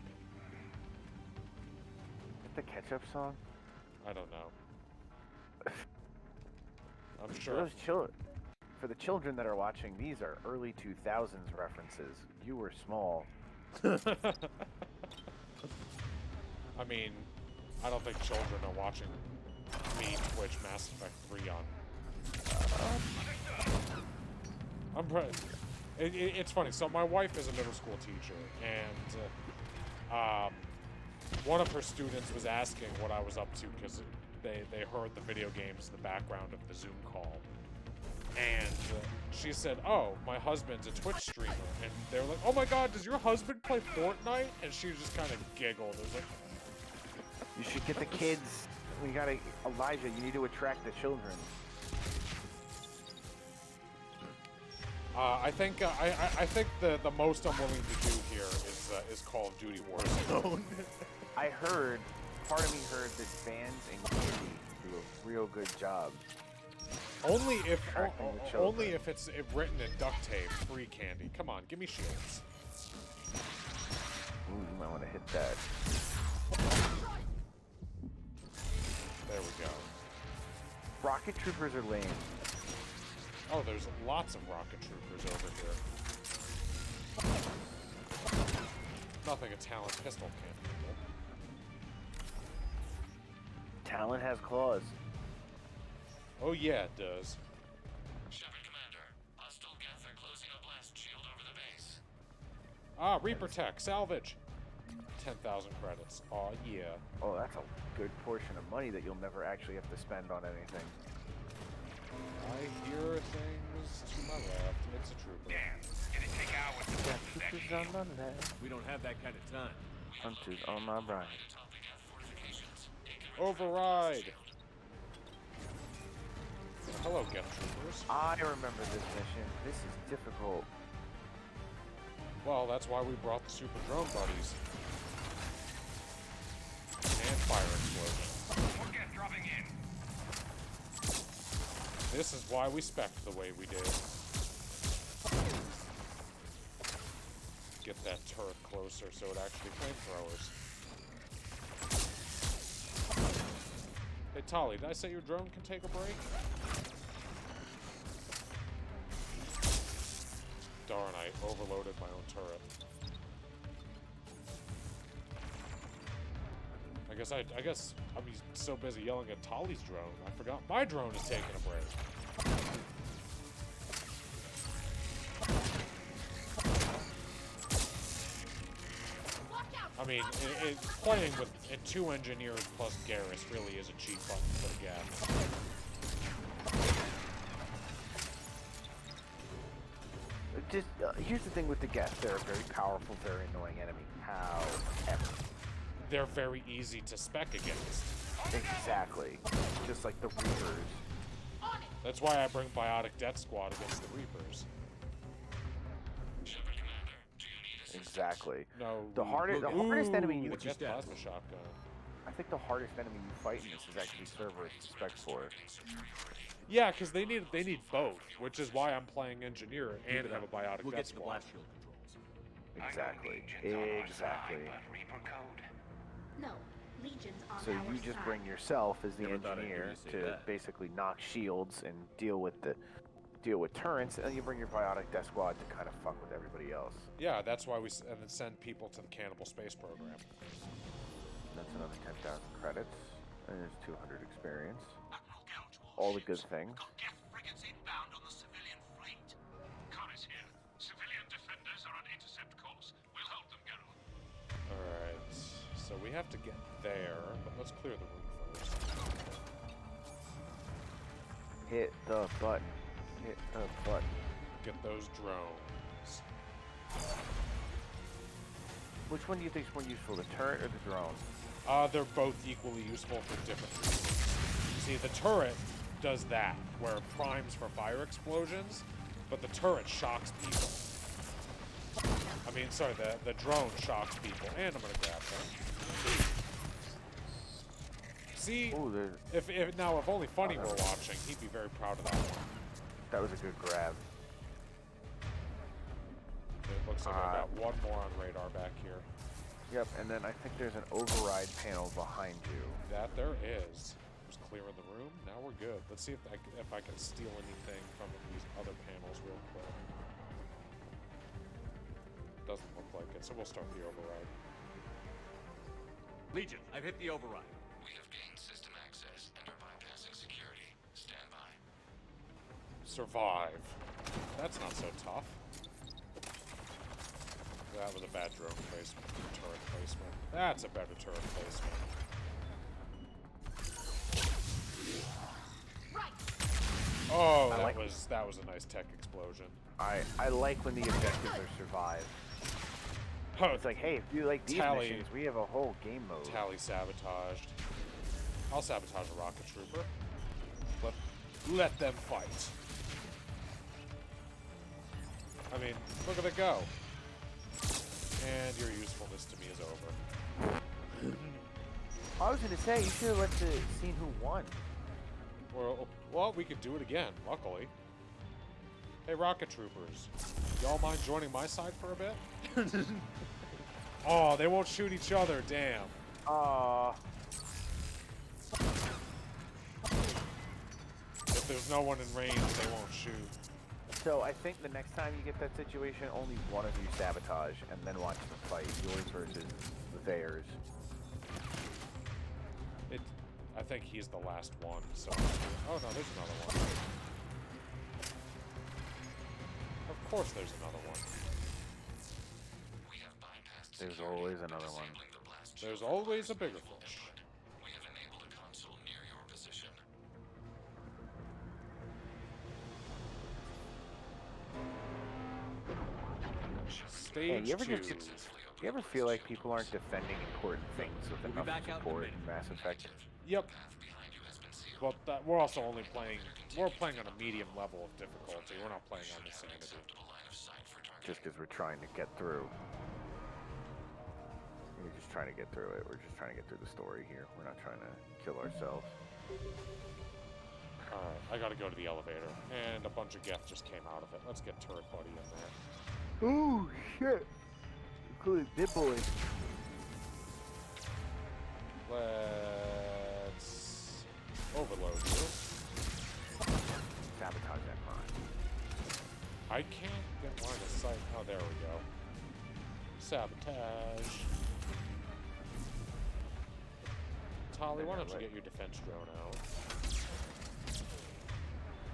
Is that the ketchup song? I don't know. I'm For sure. those for the children that are watching, these are early 2000s references. You were small. I mean, I don't think children are watching me Twitch Mass Effect 3 on. It's funny. So my wife is a middle school teacher, and one of her students was asking what I was up to because they heard the video games in the background of the Zoom call. And she said, "Oh, my husband's a Twitch streamer." And they're like, "Oh my god, does your husband play Fortnite?" And she just kind of giggled. It was like, you should get the kids. We gotta, Elijah, you need to attract the children. I think the most I'm willing to do here is Call of Duty Warzone. I heard, part of me heard that fans and Candy do a real good job. Only if it's written in duct tape, free candy. Come on, give me shields. Ooh, you might want to hit that. There we go. Rocket troopers are lame. Oh, there's lots of rocket troopers over here. Nothing a Talon pistol can't handle. Talon has claws. Oh yeah, it does. Shepard Commander, hostile Geth are closing a blast shield over the base. Ah, Reaper Tech, salvage. 10,000 credits. Aw, yeah. Oh, that's a good portion of money that you'll never actually have to spend on anything. I hear things to my left. It's a trooper. Damn, it'd take hours to Yeah, put this troopers back on my left. We don't have that kind of time. Hunters on my right. Override! Hello, Geth troopers. I remember this mission. This is difficult. Well, that's why we brought the super drone buddies. And fire explosion. More Geth dropping in. This is why we spec'd the way we did. Get that turret closer so it actually flamethrowers. Hey, Tali, did I say your drone can take a break? Darn, I overloaded my own turret. I guess I'm so busy yelling at Tali's drone, I forgot my drone is taking a break. I mean, playing with 2 engineers plus Garrus really is a cheat button for the gap. Just here's the thing with the Geth. They're a very powerful, very annoying enemy. However, they're very easy to spec against. Exactly. Just like the Reapers. That's why I bring Biotic Death Squad against the Reapers. Exactly. No. The hardest enemy you get plasma shotgun. I think the hardest enemy you fight in this is actually Cerberus to spec for. Yeah, because they need both, which is why I'm playing engineer and have a Biotic Death Squad. Exactly. Exactly. No, legions on So our you just side. bring yourself as the Never thought I'd hear engineer you say to that. basically knock shields and deal with turrets, and then you bring your Biotic Death Squad to kind of fuck with everybody else. Yeah, that's why we and then send people to the Cannibal Space Program. That's another 10,000 credits, and there's 200 experience. All the good things. Geth frigates inbound on the civilian fleet. Khan's here. Civilian defenders are on intercept course. We'll help them, Geralt. Alright, so we have to get there, but let's clear the room first. Hit the button. Hit the button. Get those drones. Which one do you think is more useful, the turret or the drone? They're both equally useful for different reasons. See, the turret does that, where it primes for fire explosions, but the turret shocks people. I mean, sorry, the drone shocks people, and I'm gonna grab them. See, Ooh, if only Funny were watching, he'd be very proud of that one. That was a good grab. It looks like I got one more on radar back here. Yep, and then I think there's an override panel behind you. That there is. Just clearing the room. Now we're good. Let's see if I can steal anything from these other panels real quick. Doesn't look like it, so we'll start the override. Legion, I've hit the override. We have gained system access and are bypassing security. Stand by. Survive. That's not so tough. That was a bad drone placement. Turret placement. That's a better turret placement. Oh, that was a nice tech explosion. I like when the objectives are survive. Oh, it's like, hey, if you like these missions, we have a whole game mode. Tally sabotaged. I'll sabotage a rocket trooper. Let them fight. I mean, look at it go. And your usefulness to me is over. I was gonna say, you should have seen who won. Well, we could do it again, luckily. Hey, rocket troopers. Y'all mind joining my side for a bit? Oh, they won't shoot each other, damn. If there's no one in range, they won't shoot. So I think the next time you get that situation, only one of you sabotage, and then watch the fight. Yours versus theirs. I think he's the last one, so... Oh no, there's another one. Of course there's another one. There's always another one. There's always a bigger fish. We have enabled a console near your position. Stage you ever feel like people aren't defending important things with enough support in Mass Effect? Yep. Well, we're also only playing... We're playing on a medium level of difficulty. We're not playing on insanity. Just because we're trying to get through. We're just trying to get through it. We're just trying to get through the story here. We're not trying to kill ourselves. Alright, I gotta go to the elevator. And a bunch of Geth just came out of it. Let's get Turret Buddy in there. Oh, shit! Including Dip Boy. Let's overload you. Sabotage that mine. I can't get line of sight. Oh, there we go. Sabotage. Tali, why don't you get your defense drone out?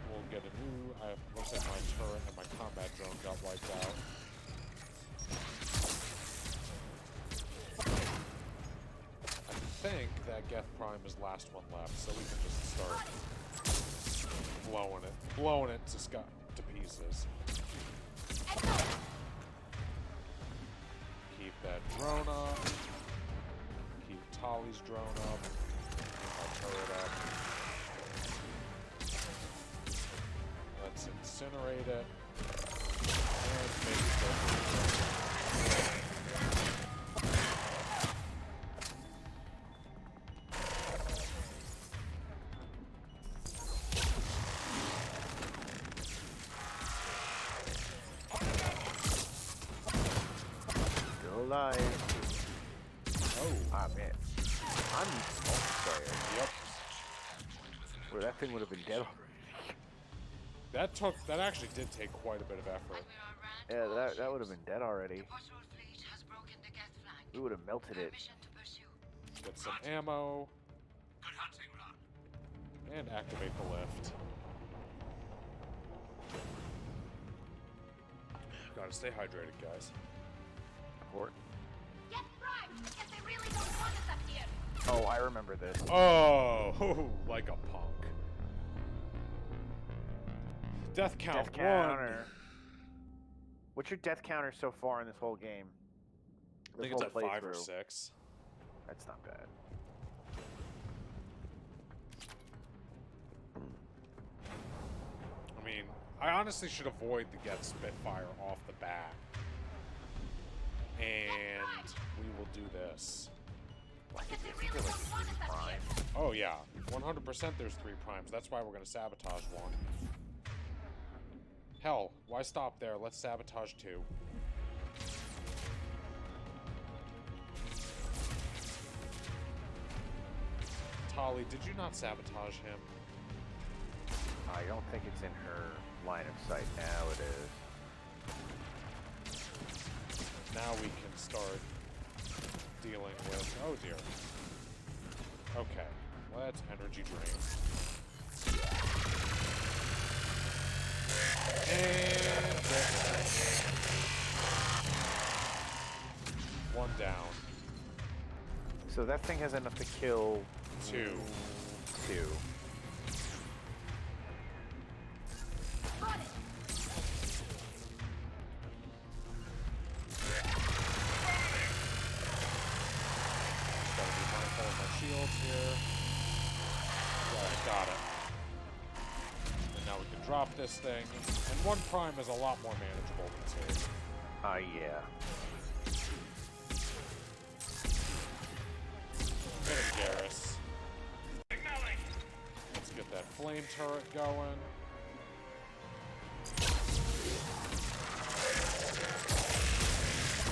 We'll get a new... looks like my turret and my combat drone got wiped out. I think that Geth Prime is last one left, so we can just start blowing it to pieces. Keep that drone up. Keep Tali's drone up. I'll turret up. Let's incinerate it. And maybe go. Alive. Oh, man. I'm using multiplayer. Yep. Where that thing would have been dead already. That actually did take quite a bit of effort. Yeah, that would have been dead already. We would have melted it. Get some ammo. Good hunting, Ron. And activate the lift. Gotta stay hydrated, guys. Get primed! Because they really don't want us up here! Oh, I remember this. Oh, like a punk. Death count death counter. What's your death counter so far in this whole game? I think it's at 5 or 6. That's not bad. I mean, I honestly should avoid the Geth Spitfire off the bat. And we will do this. Oh yeah, 100% there's 3 primes. That's why we're going to sabotage one. Hell, why stop there? Let's sabotage 2. Tali, did you not sabotage him? I don't think it's in her line of sight now. It is. Now we can start dealing with... Oh, dear. Okay. Let's energy drain. And... one down. So that thing has enough to kill... Two. Shields here. Alright, got it. And now we can drop this thing. And one prime is a lot more manageable than two. Yeah. Hit him, Garrus. Let's get that flame turret going.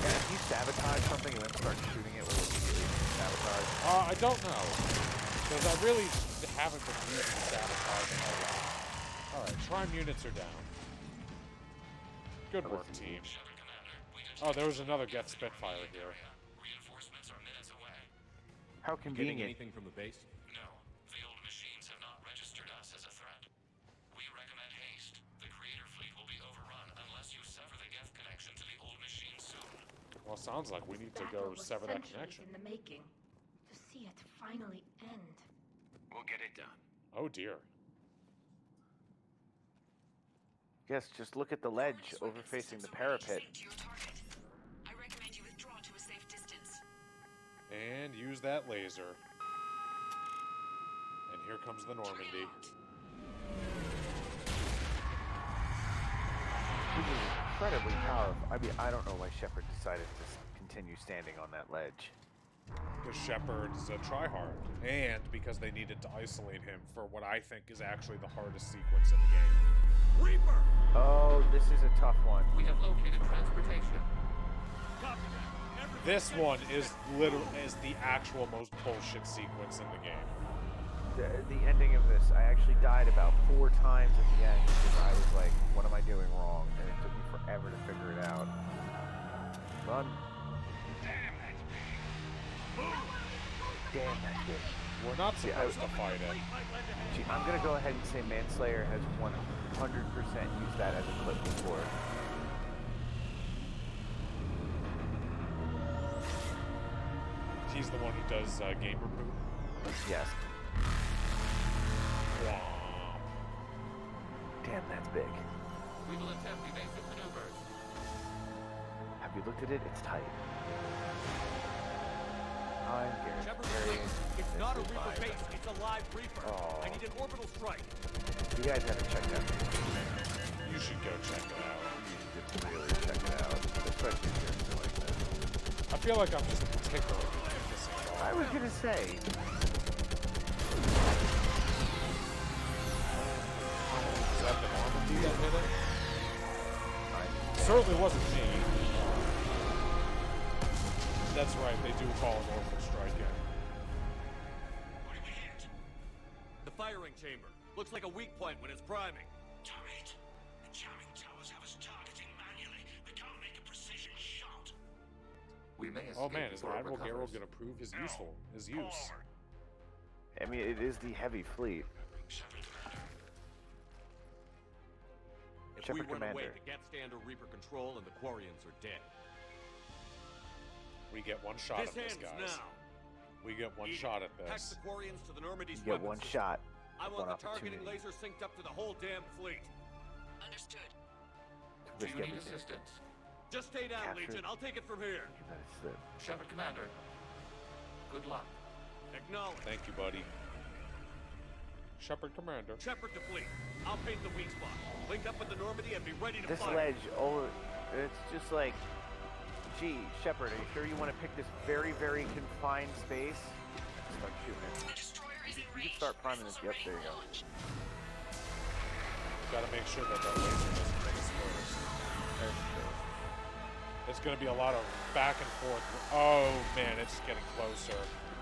And if you sabotage something and then start shooting it, will it immediately sabotage? I don't know. Because I really haven't been using sabotage in a lot. Alright, prime units are down. Good work, team. Oh, there was another Get Spitfire here. Reinforcements are minutes away. How convenient. Getting anything from the base? No, the old machines have not registered us as a threat. We recommend haste. The creator fleet will be overrun unless you sever the Geth connection to the old machine soon. Well, sounds like we need to go sever that connection. In the making, to see it finally end. We'll get it done. Oh dear. Yes, just look at the ledge overfacing the parapet. I recommend you withdraw to a safe distance. And use that laser. And here comes the Normandy. Which is incredibly powerful. I mean, I don't know why Shepard decided to continue standing on that ledge. Because Shepard's a tryhard. And because they needed to isolate him for what I think is actually the hardest sequence in the game. Reaper! Oh, this is a tough one. We have located transportation. This one is the actual most bullshit sequence in the game. The ending of this, I actually died about 4 times at the end because I was like, what am I doing wrong? And it took me forever to figure it out. Run. Damn, that's big. We're not supposed to fight it. Gee, I'm gonna go ahead and say Manslayer has 100% used that as a clip before. He's the one who does gamer poop? Yes. Damn, that's big. We will attempt evasive maneuvers. Have you looked at it? It's tight. I'm Garrus. It's not a Reaper base, it's a live Reaper. Oh. I need an orbital strike. You guys haven't checked out. You should go check it out. You should really check it out, especially if you're into like that. I feel like I'm just tickled. I was gonna say. Is that the Normandy that hit it? Certainly wasn't me. That's right, they do call an orbital strike in. What did we hit? The firing chamber. Looks like a weak point when it's priming. Turret. The jamming towers have us targeting manually. We can't make a precision shot. We may escape. Oh man, is before it Admiral Gerald recovers. gonna prove his use? I mean, it is the heavy fleet. If Shepard we run away, Commander. the Geth stand or Reaper control and the Quarians are dead. We get one shot at this, ends guys. now. We get one shot at Pack this. the Quarians to the Normandy's You get weapons one system. shot, I one want the targeting opportunity. laser synced up to the whole damn fleet. Understood. Do Risk you need everything. assistance? Just stay down, Capture. Legion. I'll take it from here. That's it. Shepard Commander. Good luck. Acknowledge. Thank you, buddy. Shepard Commander. Shepard to fleet. I'll paint the weak spot. Link up with the Normandy and be ready to This fire. ledge, it's just like, gee, Shepard, are you sure you want to pick this very, very confined space? Start shooting it. You can start priming this. Yep, there you go. Gotta make sure that that laser doesn't hit us first. That's true. It's gonna be a lot of back and forth. Oh man, it's getting closer.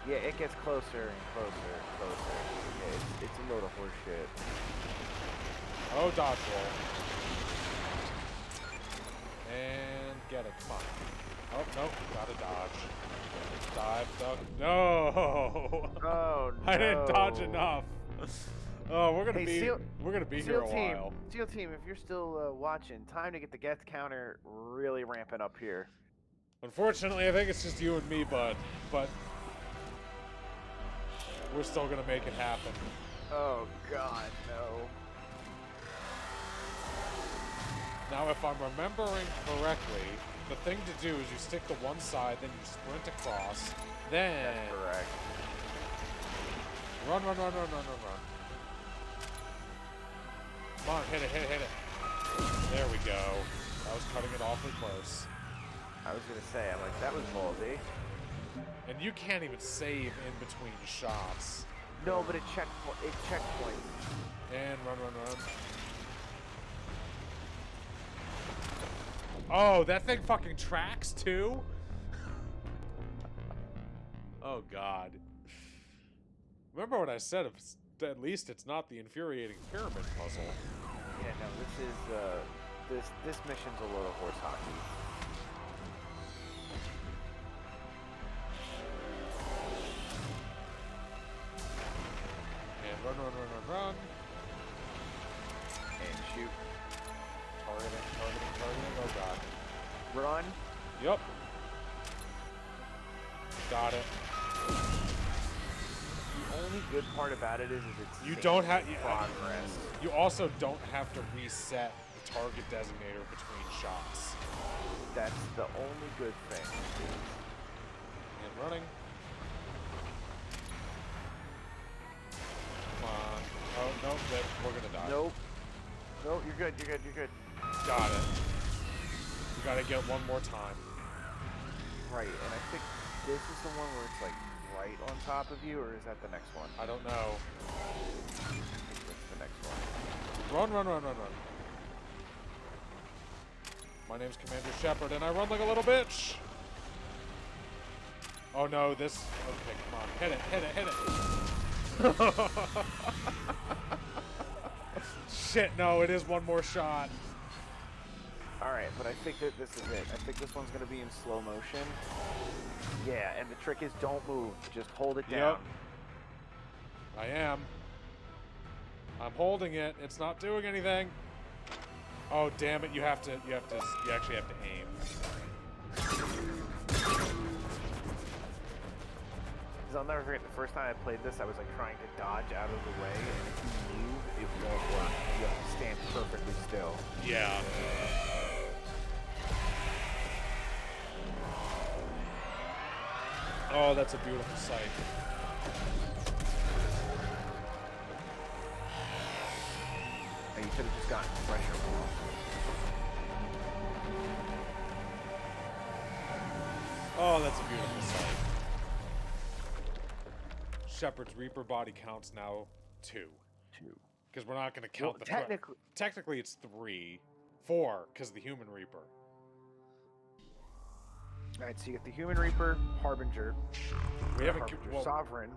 Yeah, it gets closer and closer and closer. Yeah, it's a load of horse shit. Oh, dodge roll. And get it. Come on. Oh, nope. Gotta dodge. Dive, duck. No! Oh, no. I didn't dodge enough. Oh, we're gonna Hey, be SEAL here a team, while. SEAL team, if you're still watching, time to get the get counter really ramping up here. Unfortunately, I think it's just you and me, bud. But we're still gonna make it happen. Oh God, no. Now, if I'm remembering correctly, the thing to do is you stick to one side, then you sprint across, then... That's correct. Run. Come on, hit it. There we go. That was cutting it awfully close. I was gonna say, I'm like, that was ballsy. And you can't even save in between shots. No, but it checkpoints. And run. Oh, that thing fucking tracks too? Oh God. Remember what I said, at least it's not the infuriating pyramid puzzle. Yeah, no, this mission's a load of horse hockey. And run. And shoot. Targeting. Oh God. Run. Yep. Got it. The only good part about it is it's you don't have progress. You also don't have to reset the target designator between shots. That's the only good thing. And running. Come on. Oh no, we're gonna die. Nope, you're good. Got it. You gotta get one more time. Right, and I think this is the one where it's like right on top of you, or is that the next one? I don't know. I think that's the next one. Run. My name's Commander Shepard, and I run like a little bitch. Oh no, this... Okay, come on. Hit it. Shit, no, it is one more shot. Alright, but I think that this is it. I think this one's going to be in slow motion. Yeah, and the trick is don't move. Just hold it down. Yep. I am. I'm holding it. It's not doing anything. Oh, damn it. You actually have to aim. Because I'll never forget the first time I played this, I was like trying to dodge out of the way, and if you move, it won't work. You have to stand perfectly still. Yeah. Oh, that's a beautiful sight. And you could have just gotten pressure off. Oh, that's a beautiful sight. Shepard's Reaper body counts now 2. Because we're not going to count the technically. Technically, it's 3. 4, because of the Human Reaper. Alright, so you get the Human Reaper, Harbinger. We haven't... Harbinger Sovereign.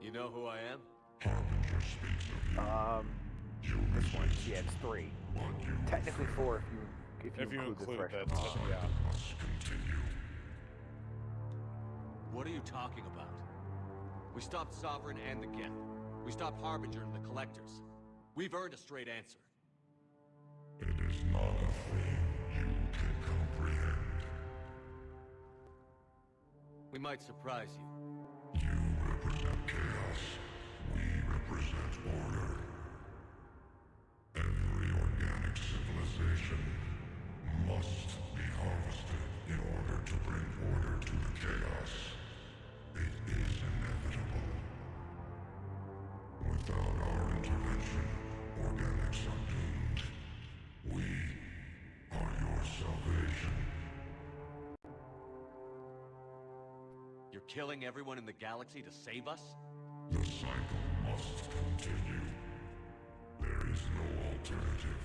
You know who I am? This one. Yeah, it's 3. Technically 4 if you include the threshold. Yeah. What are you talking about? We stopped Sovereign and the Geth. We stopped Harbinger and the Collectors. We've earned a straight answer. It is not a thing you can comprehend. We might surprise you. You represent chaos. We represent order. Every organic civilization must be harvested in order to bring order to the chaos. It is inevitable. Without our intervention, organics are doomed. We are your salvation. You're killing everyone in the galaxy to save us? The cycle must continue. There is no alternative.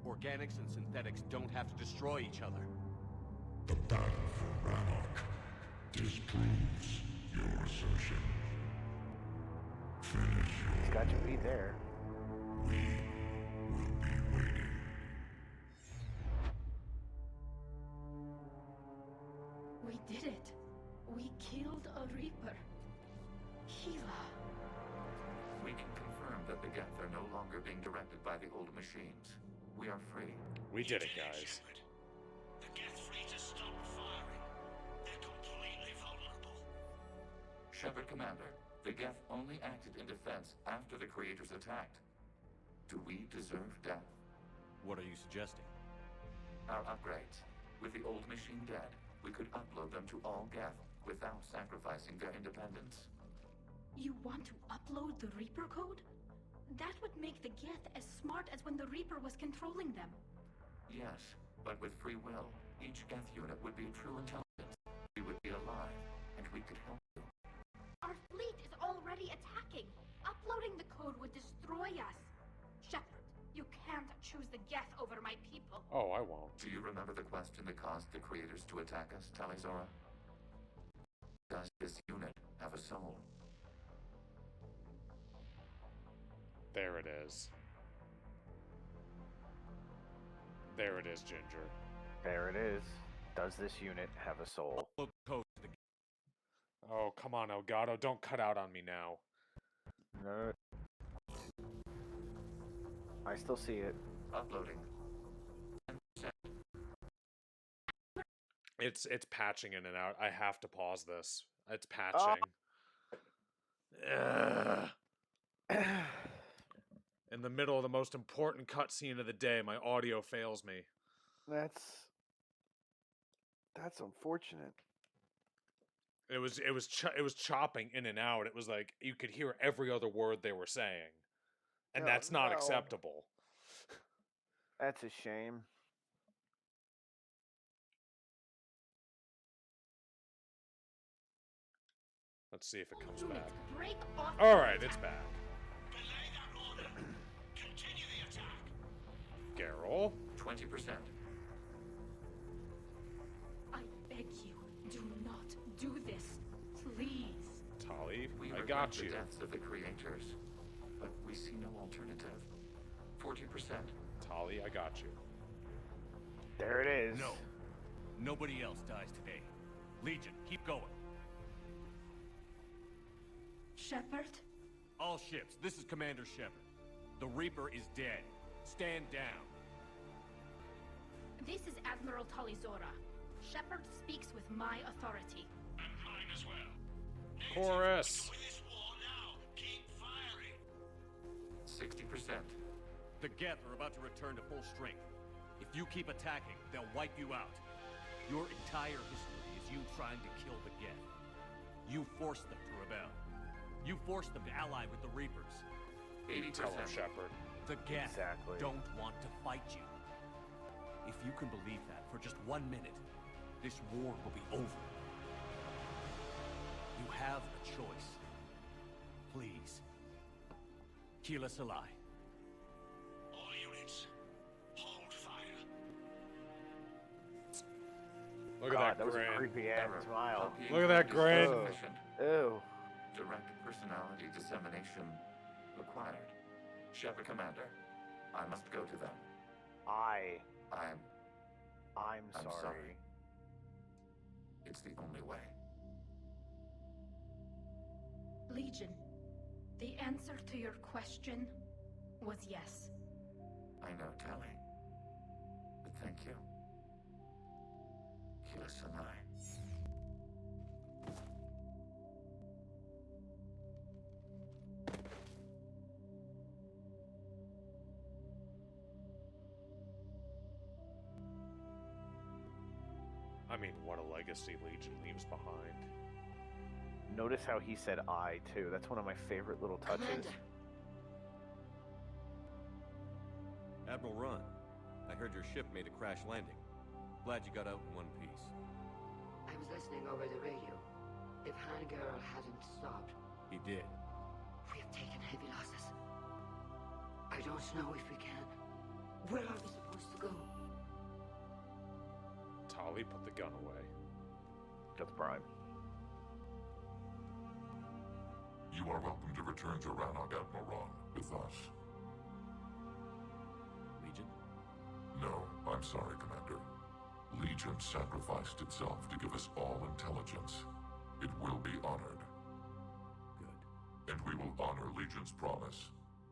Organics and synthetics don't have to destroy each other. The battle for Rannoch disproves your assertion. Finish your It's got to be there. We will be waiting. We did it. We killed a Reaper. Hila. We can confirm that the Geth are no longer being directed by the old machines. We are free. We did it, guys. The Geth fleet has stopped firing. They're completely vulnerable. Shepard Commander, the Geth only acted in defense after the Creators attacked. Do we deserve death? What are you suggesting? Our upgrades. With the old machine dead, we could upload them to all Geth without sacrificing their independence. You want to upload the Reaper code? That would make the Geth as smart as when the Reaper was controlling them. Yes, but with free will, each Geth unit would be true intelligence. We would be alive, and we could help you. Our fleet is already attacking. Uploading the code would destroy us. Shepard, you can't choose the Geth over my people. Oh, I won't. Do you remember the question that caused the Creators to attack us, Talizora? Does this unit have a soul? There it is. There it is, Ginger. There it is. Does this unit have a soul? Oh, come on, Elgato. Don't cut out on me now. No. I still see it. Uploading. It's patching in and out. I have to pause this. It's patching. In the middle of the most important cutscene of the day, my audio fails me. That's unfortunate. It was chopping in and out. It was like you could hear every other word they were saying, and that's not acceptable. That's a shame. Let's see if it comes back. Break off. All right, it's back. Belay that order. Continue the attack. Garrel? 20%. I beg you, do not do this. Please. Tali, We I regret got the you. deaths of the Creators, but we see no alternative. 40%. Tali, I got you. There it is. No. Nobody else dies today. Legion, keep going. Shepard? All ships, this is Commander Shepard. The Reaper is dead. Stand down. This is Admiral Talizora. Shepard speaks with my authority. And mine as well. Chorus. Win this war now. Keep firing. 60%. The Geth are about to return to full strength. If you keep attacking, they'll wipe you out. Your entire history is you trying to kill the Geth. You forced them to rebel. You forced them to ally with the Reapers. 80%. Tell him, Shepard. The Geth Exactly. don't want to fight you. If you can believe that for just 1 minute, this war will be over. You have a choice. Please. Keep us alive. All units, hold fire. Look at God, that that was a grin. creepy ass smile. Look at that grin. Ew. Direct personality dissemination required. Shepard Commander, I must go to them. I'm I'm sorry. sorry. It's the only way. Legion, the answer to your question was yes. I know, Tali. But thank you. Kilasanai. I mean, what a legacy Legion leaves behind. Notice how he said I, too. That's one of my favorite little touches. Commander. Admiral Run, I heard your ship made a crash landing. Glad you got out in one piece. I was listening over the radio. If Hangirl hadn't stopped, He did. we have taken heavy losses. I don't know if we can. Where are we supposed to go? Tali put the gun away. That's Prime. You are welcome to return to Rannoch, Admiral with us. Legion? No, I'm sorry, Commander. Legion sacrificed itself to give us all intelligence. It will be honored. Good. And we will honor Legion's promise.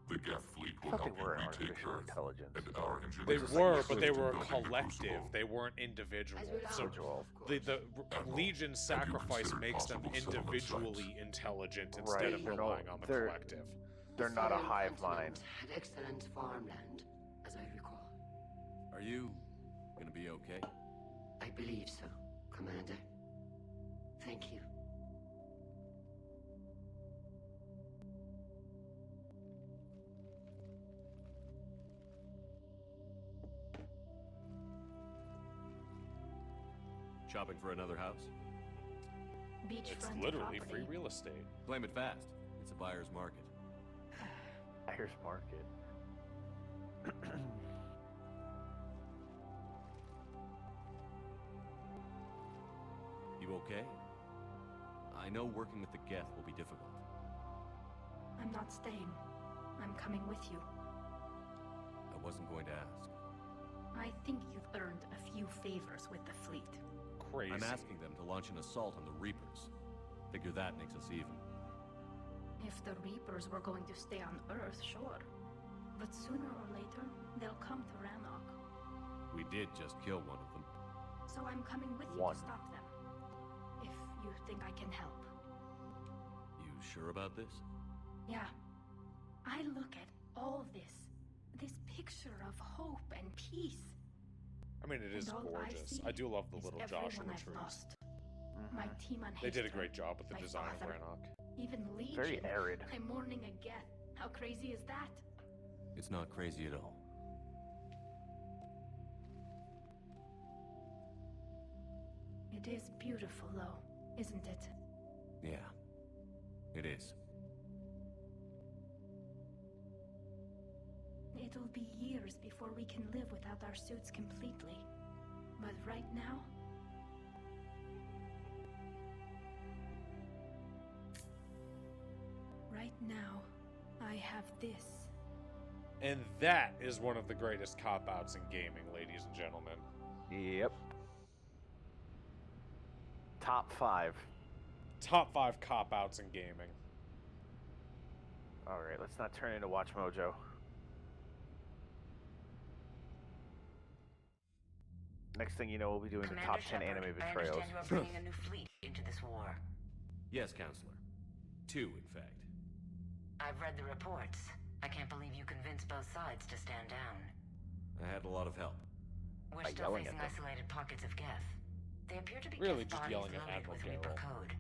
The Geth fleet will help you retake Earth, and our They engineers were, but assist they in were a building the collective. Crucible. They weren't individual. So Individual. the Legion sacrifice considered makes them possible settlement individually intelligent instead of They're relying not- on the they're- collective. They're not a hive mind. Had excellent farmland, as I recall. Are you gonna be okay? I believe so, Commander. Thank you. Shopping for another house? It's Beachfront literally property. free real estate. Claim it fast. It's a buyer's market. Buyer's market. You okay? I know working with the Geth will be difficult. I'm not staying. I'm coming with you. I wasn't going to ask. I think you've earned a few favors with the fleet. Crazy. I'm asking them to launch an assault on the Reapers. Figure that makes us even. If the Reapers were going to stay on Earth, sure. But sooner or later, they'll come to Rannoch. We did just kill one of them. So I'm coming with you One. to stop them. If you think I can help. You sure about this? Yeah. I look at all this. This picture of hope and peace. I mean, it is And all I gorgeous. see I do love the is little everyone Joshua I've trees. lost. My team on They did a Hastert, great job with the my design of father, Rannoch. Even Legion. Very arid. I'm mourning a Geth. How crazy is that? It's not crazy at all. It is beautiful, though, isn't it? Yeah. It is. It'll be years before we can live without our suits completely. But right now... Right now, I have this. And that is one of the greatest cop-outs in gaming, ladies and gentlemen. Yep. Top 5. Top 5 cop-outs in gaming. Alright, let's not turn into Watch Mojo. Next thing you know, we'll be doing the top 10 anime betrayals. I understand you are bringing a new fleet into this war. Yes, Counselor. 2, in fact. I've read the reports. I can't believe you convinced both sides to stand down. I had a lot of help. We're By still yelling at facing them. isolated pockets of Geth. They appear to be Really Geth just bodies yelling at loaded Admiral with Reaper Gale. code.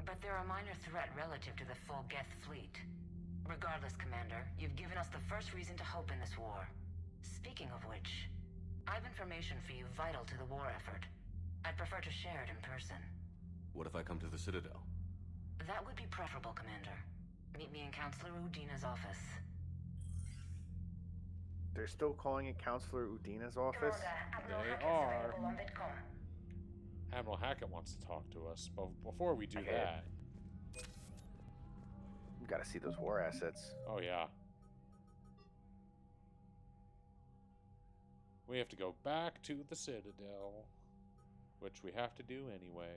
But they're a minor threat relative to the full Geth fleet. Regardless, Commander, you've given us the first reason to hope in this war. Speaking of which, I've information for you vital to the war effort. I'd prefer to share it in person. What if I come to the Citadel? That would be preferable, Commander. Meet me in Counselor Udina's office. They're still calling it Counselor Udina's office? They are. Admiral Hackett wants to talk to us, but before we do Okay. that... You gotta see those war assets. Oh, yeah. We have to go back to the Citadel, which we have to do anyway.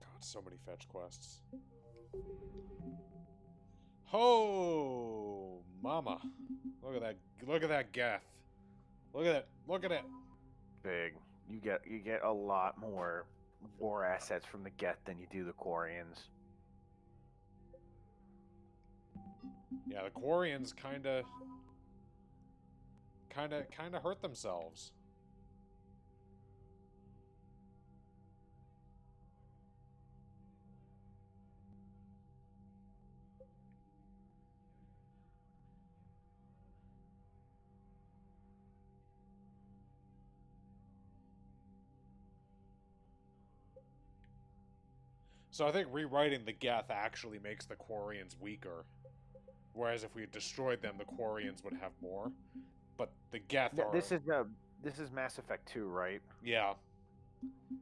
God, so many fetch quests. Ho, mama! Look at that! Look at that Geth! Look at it! Look at it! Big. You get a lot more war assets from the Geth than you do the Quarians. Yeah, the Quarians kind of hurt themselves. So I think rewriting the Geth actually makes the Quarians weaker. Whereas if we had destroyed them, the Quarians would have more. But the Geth are... This is Mass Effect 2, right? Yeah.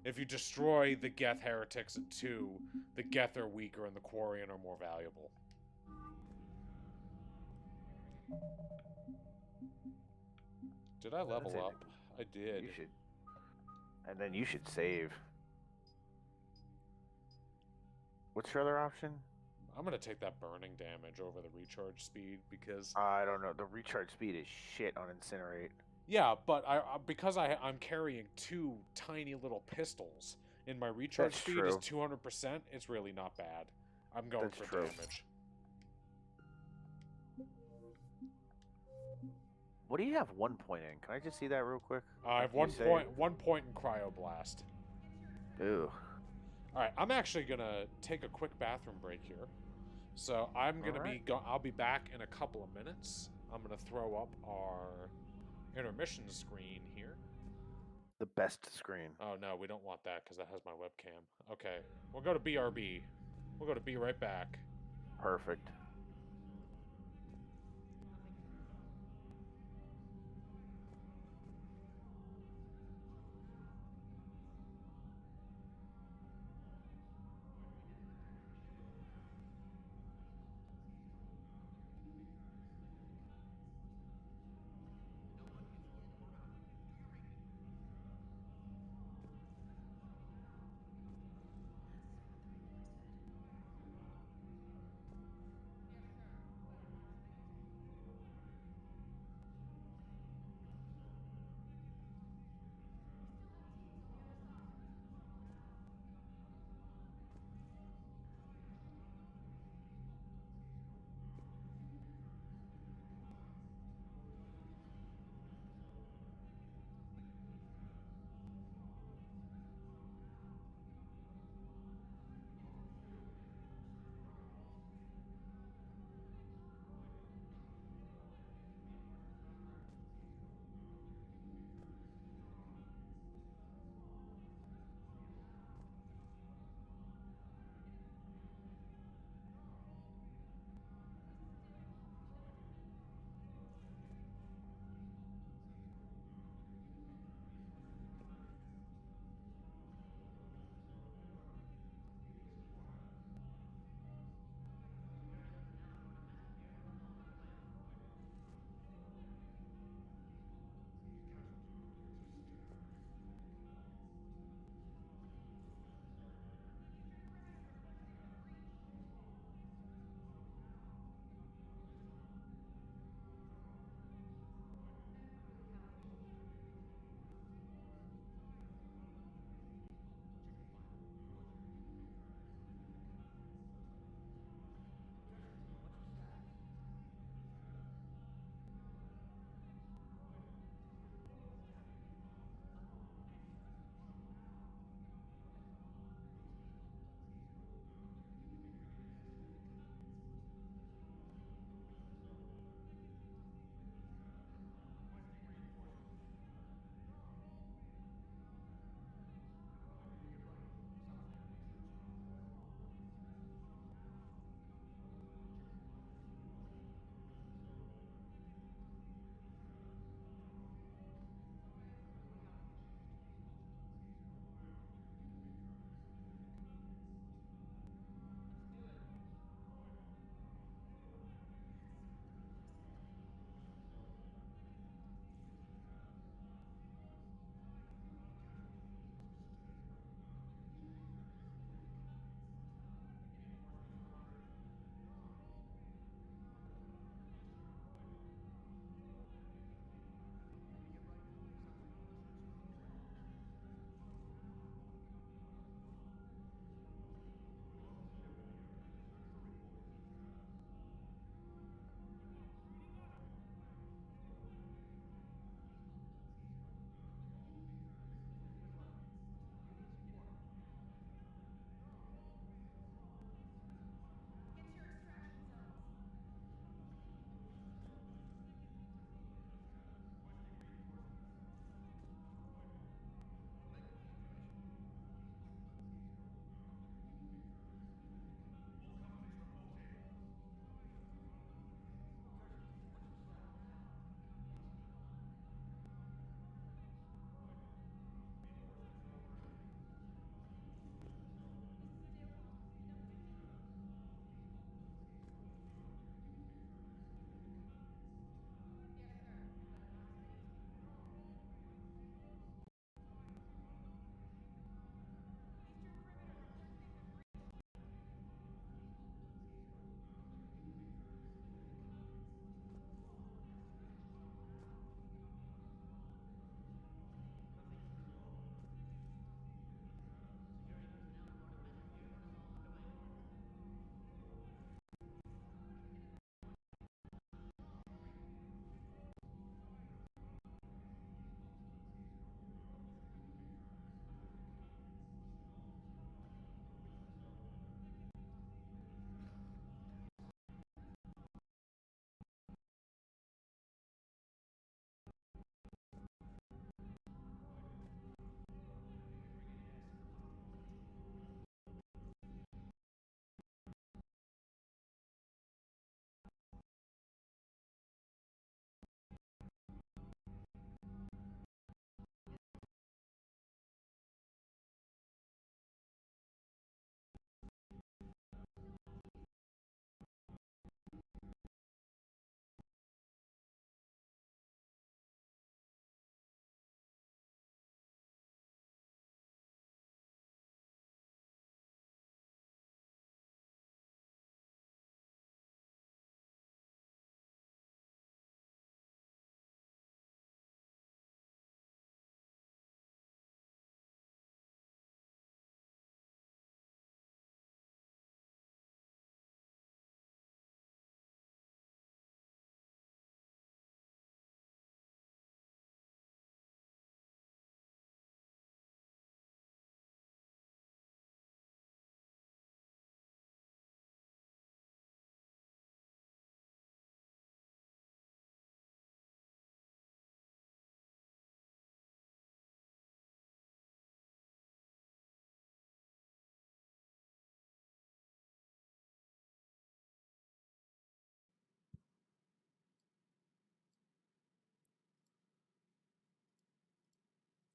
If you destroy the Geth heretics at 2, the Geth are weaker and the Quarian are more valuable. Did I level up? I did. You should. And then you should save. What's your other option? I'm gonna take that burning damage over the recharge speed because I don't know. The recharge speed is shit on Incinerate. yeah, but because I'm carrying 2 tiny little pistols and my recharge That's speed is true. 200%, it's really not bad. I'm going That's for true. damage. What do you have 1 point in? Can I just see that real quick? I have After you 1 point in Cryoblast. Ew. Alright, I'm actually gonna take a quick bathroom break here. So I'm gonna I'll be back in a couple of minutes. I'm gonna throw up our intermission screen here. The best screen. Oh no, we don't want that because that has my webcam. Okay, we'll go to BRB. We'll go to B right back. Perfect.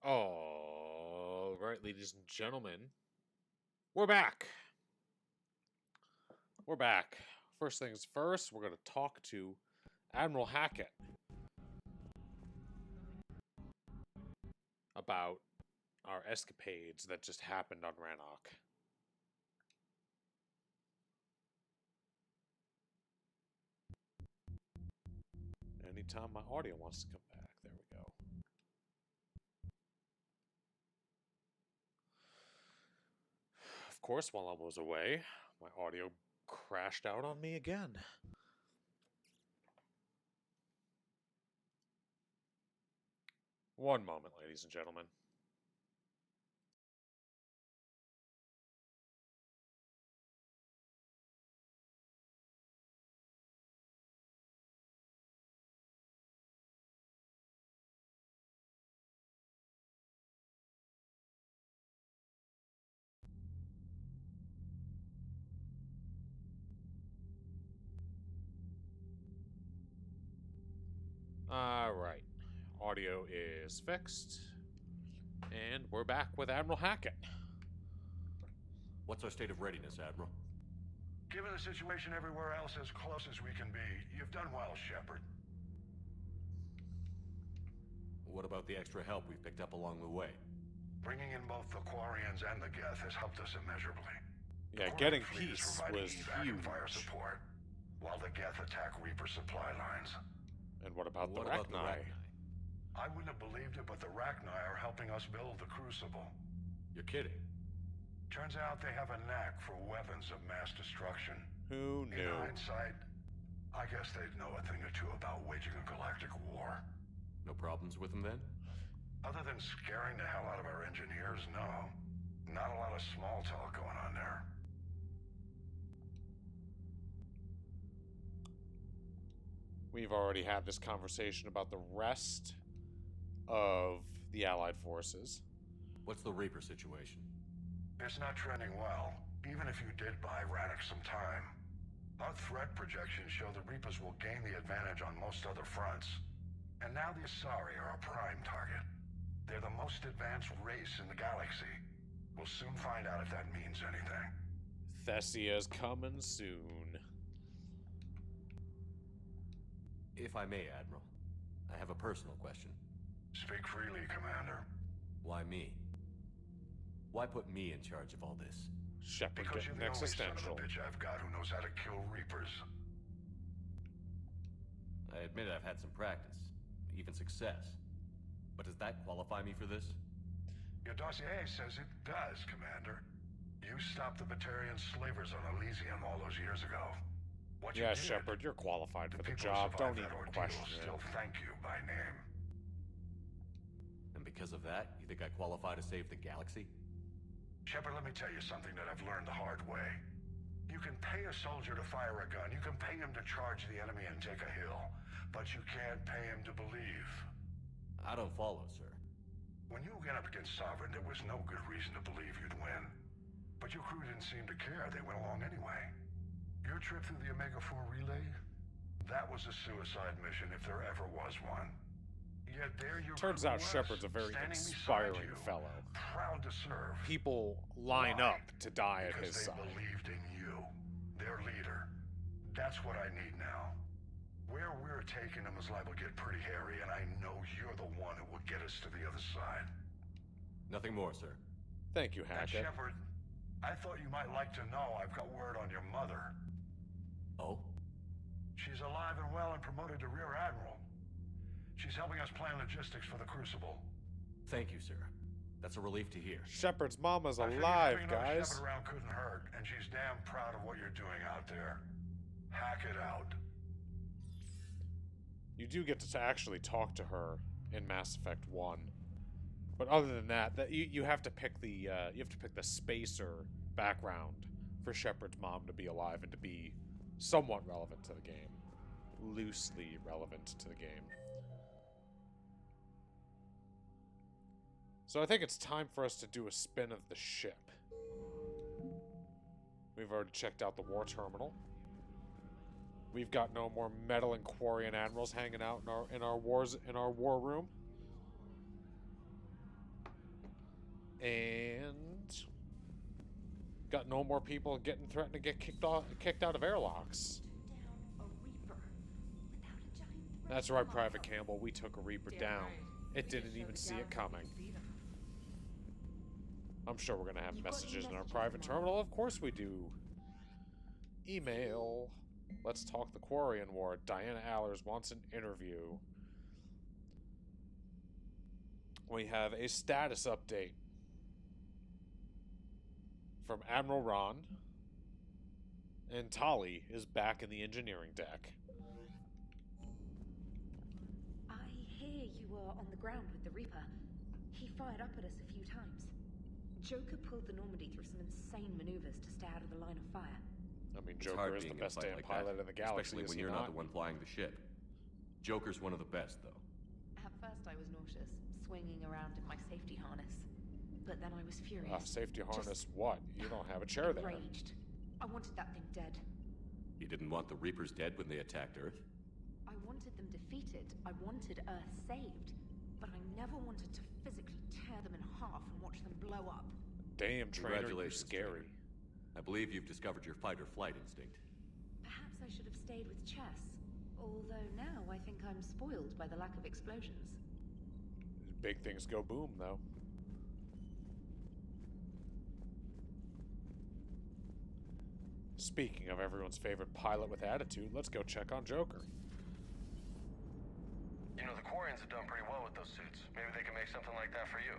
All right, ladies and gentlemen, we're back. We're back. First things first, we're going to talk to Admiral Hackett about our escapades that just happened on Rannoch. Anytime my audio wants to come back, there we go. Of course, while I was away, my audio crashed out on me again. One moment, ladies and gentlemen. Alright. Audio is fixed. And we're back with Admiral Hackett. What's our state of readiness, Admiral? Given the situation everywhere else as close as we can be, you've done well, Shepard. What about the extra help we've picked up along the way? Bringing in both the Quarians and the Geth has helped us immeasurably. Yeah, getting peace was huge. Fire support, while the Geth attack Reaper supply lines. And what about the Rachni? I wouldn't have believed it, but the Rachni are helping us build the Crucible. You're kidding. Turns out they have a knack for weapons of mass destruction. Who knew? In hindsight, I guess they'd know a thing or two about waging a galactic war. No problems with them then? Other than scaring the hell out of our engineers, no. Not a lot of small talk going on there. We've already had this conversation about the rest of the Allied forces. What's the Reaper situation? It's not trending well, even if you did buy Rannoch some time. Our threat projections show the Reapers will gain the advantage on most other fronts. And now the Asari are a prime target. They're the most advanced race in the galaxy. We'll soon find out if that means anything. Thessia's coming soon. If I may, Admiral, I have a personal question. Speak freely, Commander. Why me? Why put me in charge of all this? Shepard because you're getting the only existential. son of a bitch I've got who knows how to kill Reapers. I admit I've had some practice, even success. But does that qualify me for this? Your dossier says it does, Commander. You stopped the Batarian slavers on Elysium all those years ago. What you Yeah, did, Shepard, you're qualified for the people who job. Don't survived even that ordeal question still it. thank you by name. And because of that, you think I qualify to save the galaxy? Shepard, let me tell you something that I've learned the hard way. You can pay a soldier to fire a gun, you can pay him to charge the enemy and take a hill, but you can't pay him to believe. I don't follow, sir. When you went up against Sovereign, there was no good reason to believe you'd win. But your crew didn't seem to care, they went along anyway. Your trip through the Omega-4 relay? That was a suicide mission if there ever was one. Yet there your Turns crew out was, Shepard's a very standing beside inspiring you, fellow. proud to serve. People line Why? up to die at Because his they side. believed in you, their leader. That's what I need now. Where we're taking them is liable to get pretty hairy, and I know you're the one who will get us to the other side. Nothing more, sir. Thank you, And Hackett. Shepard, I thought you might like to know I've got word on your mother. Oh? She's alive and well and promoted to Rear Admiral. She's helping us plan logistics for the Crucible. Thank you, sir. That's a relief to hear. Shepard's mama's I figured alive, having another guys. Shepard around couldn't hurt, and she's damn proud of what you're doing out there. Hack it out. You do get to actually talk to her in Mass Effect 1. But other than that, you have to pick the spacer background for Shepard's mom to be alive and to be somewhat relevant to the game. Loosely relevant to the game. So I think it's time for us to do a spin of the ship. We've already checked out the war terminal. We've got no more meddling Quarian admirals hanging out in our war room. And got no more people getting threatened to get kicked out of airlocks. A Reaper without a giant threat. That's right, Private Campbell. We took a Reaper Damn down. right. It We didn't just even showed see the it galaxy coming. we can see them. I'm sure we're gonna have You got any messages in our messages private tomorrow? terminal. Of course we do. Email. Let's talk the Quarian War. Diana Allers wants an interview. We have a status update from Admiral Ron. And Tali is back in the engineering deck. I hear you were on the ground with the Reaper. He fired up at us a few times. Joker pulled the Normandy through some insane maneuvers to stay out of the line of fire. I mean, It's Joker hard is the being in a best fight damn like pilot that, in the galaxy, especially is when he you're not? not the one flying the ship. Joker's one of the best, though. At first I was nauseous, swinging around in my safety harness. But then I was furious. Safety harness, Just what? You don't have a chair there. enraged. I wanted that thing dead. You didn't want the Reapers dead when they attacked Earth? I wanted them defeated. I wanted Earth saved. But I never wanted to physically tear them in half and watch them blow up. Damn, Trainer, you're Congratulations, scary. Trainer. I believe you've discovered your fight-or-flight instinct. Perhaps I should have stayed with chess. Although now I think I'm spoiled by the lack of explosions. Big things go boom, though. Speaking of everyone's favorite pilot with attitude, let's go check on Joker. You know, the Quarians have done pretty well with those suits. Maybe they can make something like that for you.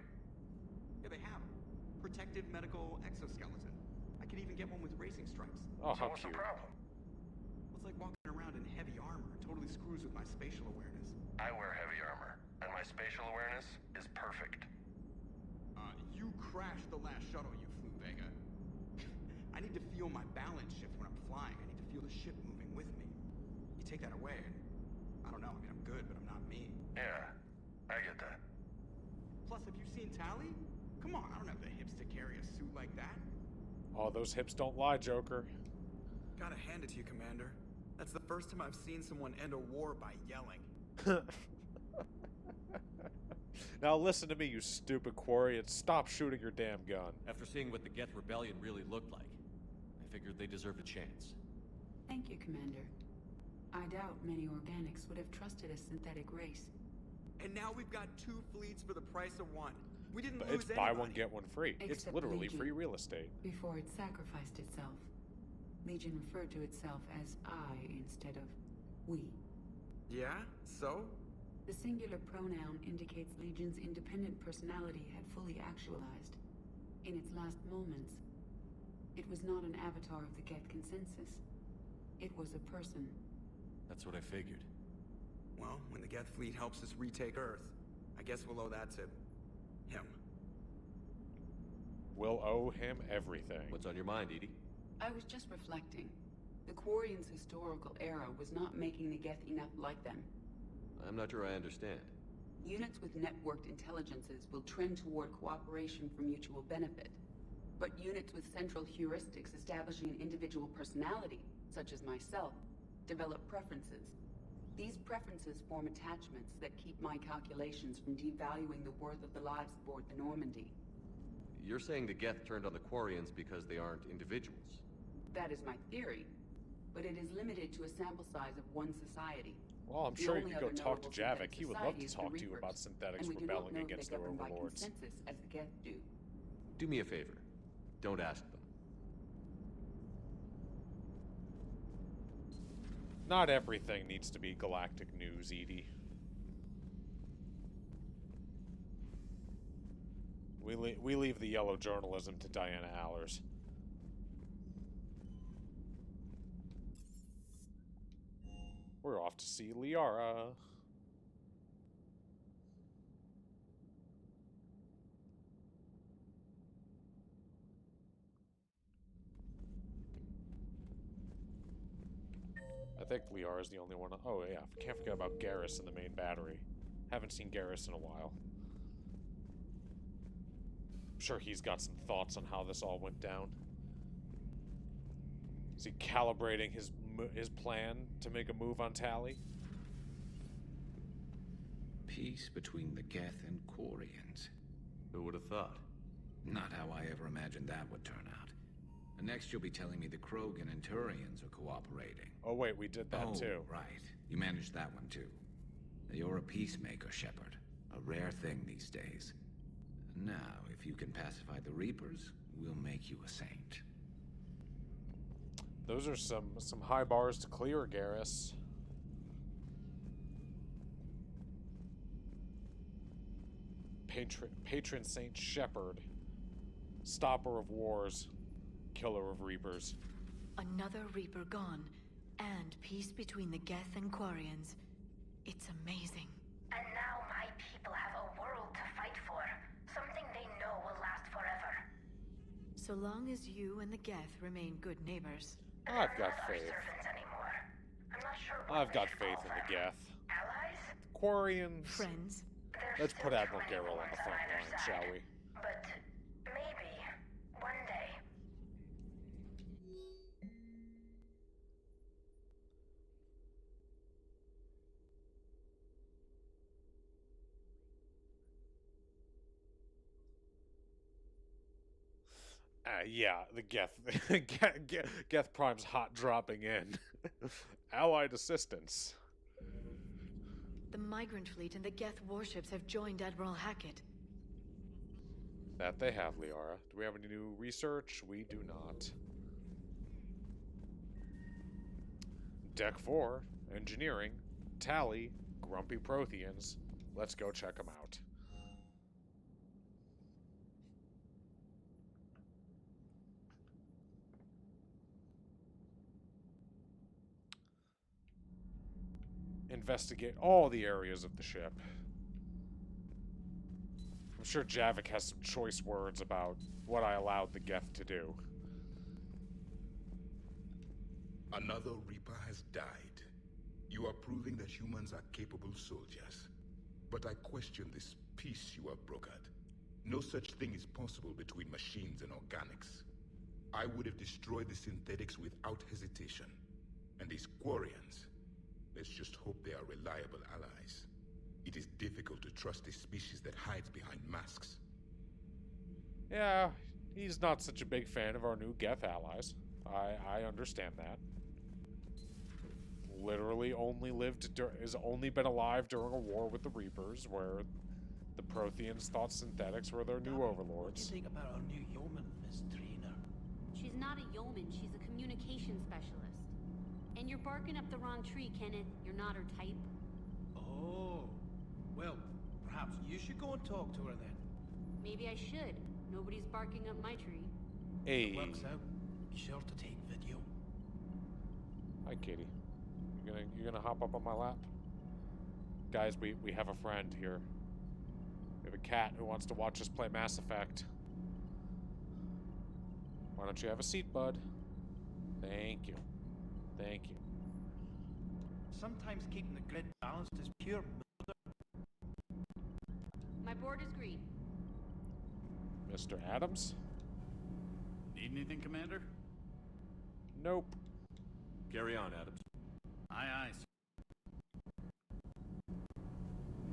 Yeah, they have. Protective medical exoskeleton. I could even get one with racing stripes. Oh, So how what's the cute. problem? Well, it's like walking around in heavy armor. It totally screws with my spatial awareness. I wear heavy armor, and my spatial awareness is perfect. You crashed the last shuttle you flew, Vega. I need to feel my balance shift when I'm flying. I need to feel the ship moving with me. You take that away, and I don't know. I mean, I'm good, but I'm not me. Yeah, I get that. Plus, have you seen Tali? Come on, I don't have the hips to carry a suit like that. Oh, those hips don't lie, Joker. Gotta hand it to you, Commander. That's the first time I've seen someone end a war by yelling. Now listen to me, you stupid Quarian. Stop shooting your damn gun. After seeing what the Geth Rebellion really looked like, I figured they deserved a chance. Thank you, Commander. I doubt many organics would have trusted a synthetic race. And now we've got 2 fleets for the price of 1. We didn't But lose it's buy anybody. one, get one free. It's Except literally Legion. free real estate. Before it sacrificed itself. Legion referred to itself as I instead of we. Yeah? So? The singular pronoun indicates Legion's independent personality had fully actualized. In its last moments, it was not an avatar of the Geth consensus. It was a person. That's what I figured. Well, when the Geth fleet helps us retake Earth, I guess we'll owe that to him. We'll owe him everything. What's on your mind, Edie? I was just reflecting. The Quarians' historical era was not making the Geth enough like them. I'm not sure I understand. Units with networked intelligences will trend toward cooperation for mutual benefit. But units with central heuristics establishing an individual personality, such as myself, develop preferences. These preferences form attachments that keep my calculations from devaluing the worth of the lives aboard the Normandy. You're saying the Geth turned on the Quarians because they aren't individuals. That is my theory, but it is limited to a sample size of one society. Well, I'm The sure you only could go other talk to notable synthetic Javik. He would love society to is the talk to you Reapers, about synthetics and we do not rebelling know against they their govern by overlords. consensus as the Geth do. Do me a favor. Don't ask them. Not everything needs to be galactic news, Edie. We leave the yellow journalism to Diana Allers. We're off to see Liara. I think Liara's the only one. Oh yeah, can't forget about Garrus in the main battery. Haven't seen Garrus in a while. I'm sure he's got some thoughts on how this all went down. Is he calibrating his plan to make a move on Tali? Peace between the Geth and Quarians. Who would have thought? Not how I ever imagined that would turn out. And next you'll be telling me the Krogan and Turians are cooperating. Oh wait, we did that too. Right. You managed that one too. You're a peacemaker, Shepard. A rare thing these days. Now, if you can pacify the Reapers, we'll make you a saint. Those are some high bars to clear, Garrus. Patron Saint Shepard, stopper of wars, killer of Reapers. Another Reaper gone, and peace between the Geth and Quarians. It's amazing. And now my people have a world to fight for. Something they know will last forever. So long as you and the Geth remain good neighbors. I've got faith. Servants anymore. I'm not sure I've got faith in the Geth. Allies? Quarians. Friends. Let's put Admiral Garrel on the front line, shall we? But maybe one day. Yeah, the Geth Prime's hot dropping in. Allied assistance. The migrant fleet and the Geth warships have joined Admiral Hackett. That they have, Liara. Do we have any new research? We do not. Deck 4, Engineering, Tally, Grumpy Protheans. Let's go check them out. Investigate all the areas of the ship. I'm sure Javik has some choice words about what I allowed the Geth to do. Another Reaper has died. You are proving that humans are capable soldiers. But I question this peace you have brokered. No such thing is possible between machines and organics. I would have destroyed the synthetics without hesitation. And these Quarians, let's just hope they are reliable allies. It is difficult to trust a species that hides behind masks. Yeah, he's not such a big fan of our new Geth allies. I understand that. Literally has only been alive during a war with the Reapers, where the Protheans thought synthetics were their new overlords. What do you think about our new yeoman, Miss Trainer? She's not a yeoman, she's a communication specialist. And you're barking up the wrong tree, Kenneth. You're not her type. Oh, well, perhaps you should go and talk to her then. Maybe I should. Nobody's barking up my tree. Hey. If it works out, be sure to take video. Hi, Katie. You gonna hop up on my lap? Guys, we have a friend here. We have a cat who wants to watch us play Mass Effect. Why don't you have a seat, bud? Thank you. Thank you. Sometimes keeping the grid balanced is pure murder. My board is green. Mr. Adams? Need anything, Commander? Nope. Carry on, Adams. Aye, aye, sir.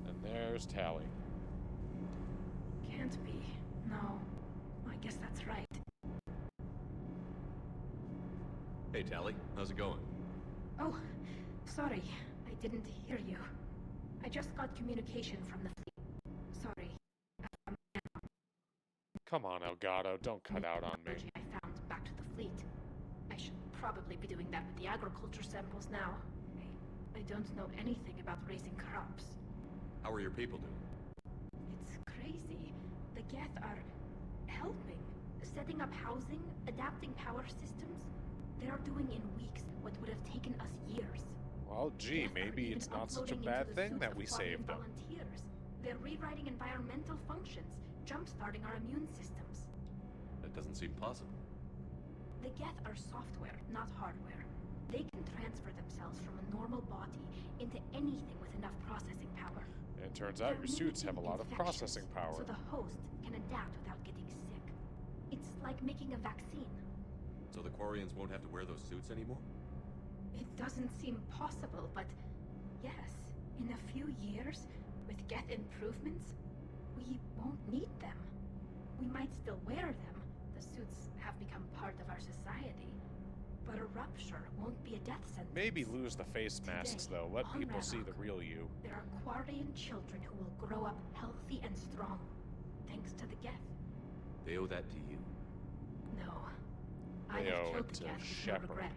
And there's Tally. Can't be. No. I guess that's right. Hey, Tally. How's it going? Oh, sorry. I didn't hear you. I just got communication from the fleet. Sorry. Come on, Elgato. Don't cut out on me. I found back to the fleet. I should probably be doing that with the agriculture samples now. I don't know anything about raising crops. How are your people doing? It's crazy. The Geth are helping. Setting up housing, adapting power systems. They are doing in weeks what would have taken us years. Well, gee, maybe it's not such a bad thing that we saved them. Volunteers. They're rewriting environmental functions, jump-starting our immune systems. That doesn't seem possible. The Geth are software, not hardware. They can transfer themselves from a normal body into anything with enough processing power. And it turns out your suits have a lot of processing power. So the host can adapt without getting sick. It's like making a vaccine. So the Quarians won't have to wear those suits anymore? It doesn't seem possible, but yes, in a few years, with Geth improvements, we won't need them. We might might still wear them. The suits have become part of our society. But a rupture won't be a death sentence. Maybe lose the face masks, Today, though. Let on people see Rannoch, the real you. There are Quarian children who will grow up healthy and strong, thanks to the Geth. They owe that to you. No. I'd They have owe killed it the to Geth with no Shepard. regrets.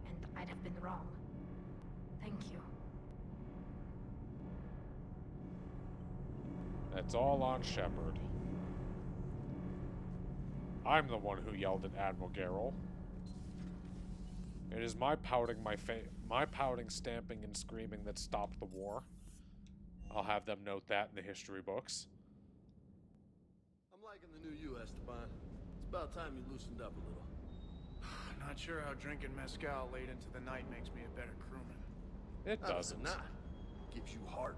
And I'd have been wrong. Thank you. That's all on Shepard. I'm the one who yelled at Admiral Garrel. It is my pouting, my pouting, stamping, and screaming that stopped the war. I'll have them note that in the history books. I'm liking the new you, Esteban. It's about time you loosened up a little. Not sure how drinking mezcal late into the night makes me a better crewman. It doesn't. Not. Gives you heart.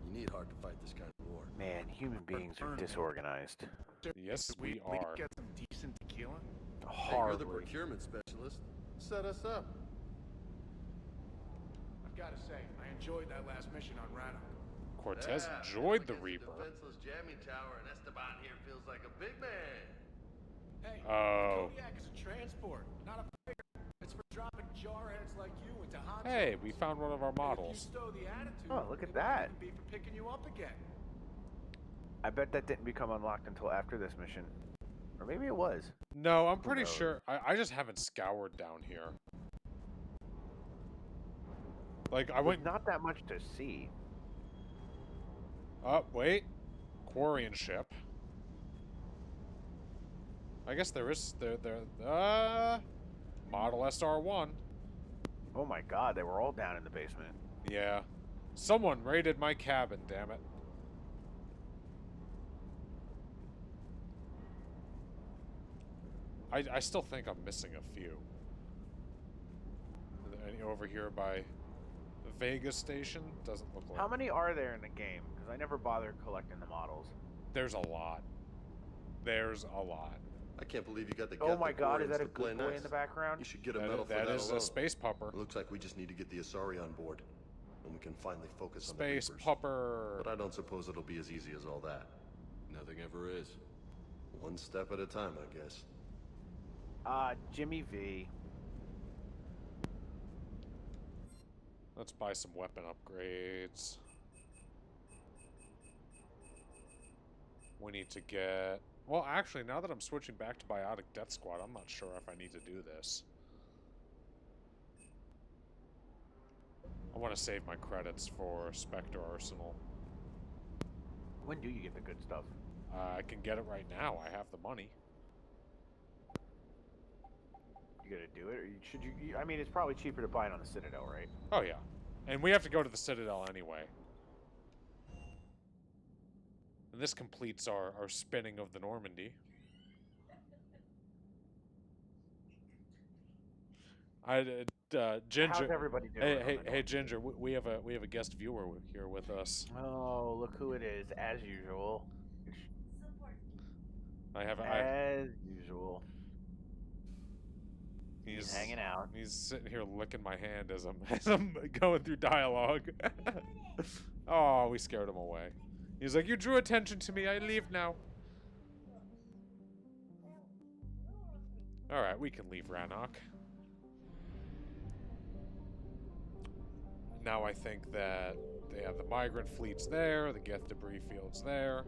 You need heart to fight this kind of war. Man, human beings are disorganized. Yes, we We are. get some decent tequila? Hey, you're the Hardly. procurement specialist. Set us up. I've got to say, I enjoyed that last mission on Rannoch. Cortez enjoyed the Reaper. Defenseless jamming tower, and Esteban here feels like a big man. Hey, Oh. Kodiak is a transport, not a freighter. It's for dropping jarheads like you into hot Hey, zones. we found one of our And if you models. stow the attitude, Oh, look at it might that. even be for picking you up again. I bet that didn't become unlocked until after this mission. Or maybe it was. No, I'm pretty knows? sure. I just haven't scoured down here. Like, I went... Not that much to see. Oh, wait. Quarian ship. I guess there is... Model SR-1. Oh my god, they were all down in the basement. Yeah. Someone raided my cabin, damn it. I still think I'm missing a few. Are there any over here by the Vegas station? Doesn't look like... How many are there in the game? Because I never bothered collecting the models. There's a lot. There's a lot. I can't believe you got the Oh my Geth god, is Aquarians that a to play good boy nice. in the background? You should get a That- medal for that that is alone. a space pupper. It looks like we just need to get the Asari on board. And we can finally focus on Space the Reapers. pupper. But I don't suppose it'll be as easy as all that. Nothing ever is. One step at a time, I guess. Jimmy V. Let's buy some weapon upgrades. We need to get... Well, actually, now that I'm switching back to Biotic Death Squad, I'm not sure if I need to do this. I want to save my credits for Spectre Arsenal. When do you get the good stuff? I can get it right now. I have the money. You gonna do it, or should you? I mean, it's probably cheaper to buy it on the Citadel, right? Oh, yeah. And we have to go to the Citadel anyway. And this completes our spinning of the Normandy. Ginger. How's everybody doing? Hey, Ginger. We have a guest viewer here with us. Oh, look who it is, as usual. As usual. He's hanging out. He's sitting here licking my hand as I'm going through dialogue. Oh, we scared him away. He's like, "You drew attention to me. I leave now." All right, we can leave Rannoch. Now I think that they have the migrant fleets there, the Geth debris fields there.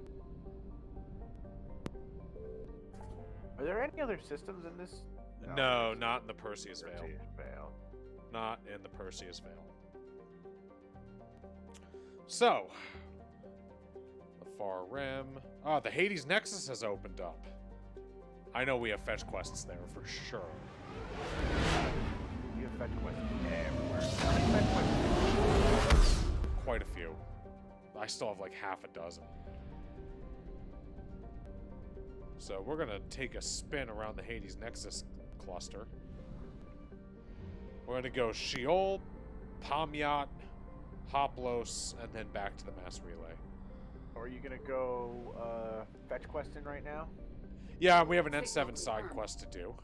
Are there any other systems in this? No, not in the Perseus Vale. Perseus Vale. Not in the Perseus Vale. So, the Far Rim. Ah, the Hades Nexus has opened up. I know we have fetch quests there for sure. You have fetch quests everywhere. How many fetch quests? Quite a few. I still have like half a dozen. So we're gonna take a spin around the Hades Nexus cluster. We're gonna go Sheol, Pamyat, Hoplos, and then back to the mass relay. Are you gonna go fetch questing right now? Yeah, we have an N7 side quest to do.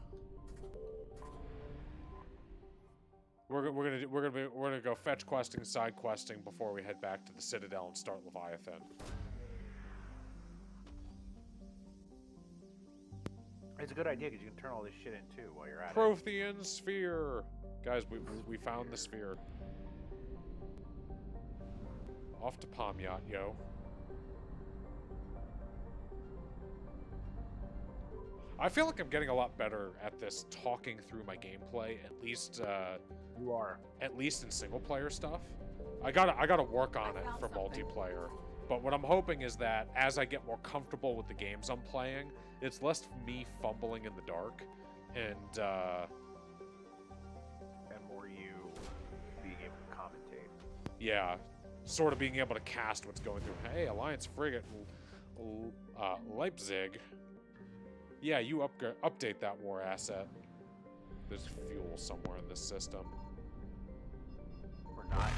We're gonna go fetch questing, side questing before we head back to the Citadel and start Leviathan. It's a good idea because you can turn all this shit in too while you're at it. Prothean sphere! Guys, we found the sphere. Off to Pomyat, yo. I feel like I'm getting a lot better at this talking through my gameplay, at least you are. At least in single player stuff. I gotta work on it for multiplayer. But what I'm hoping is that as I get more comfortable with the games I'm playing, it's less me fumbling in the dark and more you being able to commentate. Yeah, sort of being able to cast what's going through. Hey, Alliance frigate, Leipzig. Yeah, you update that war asset. There's fuel somewhere in this system. We're not.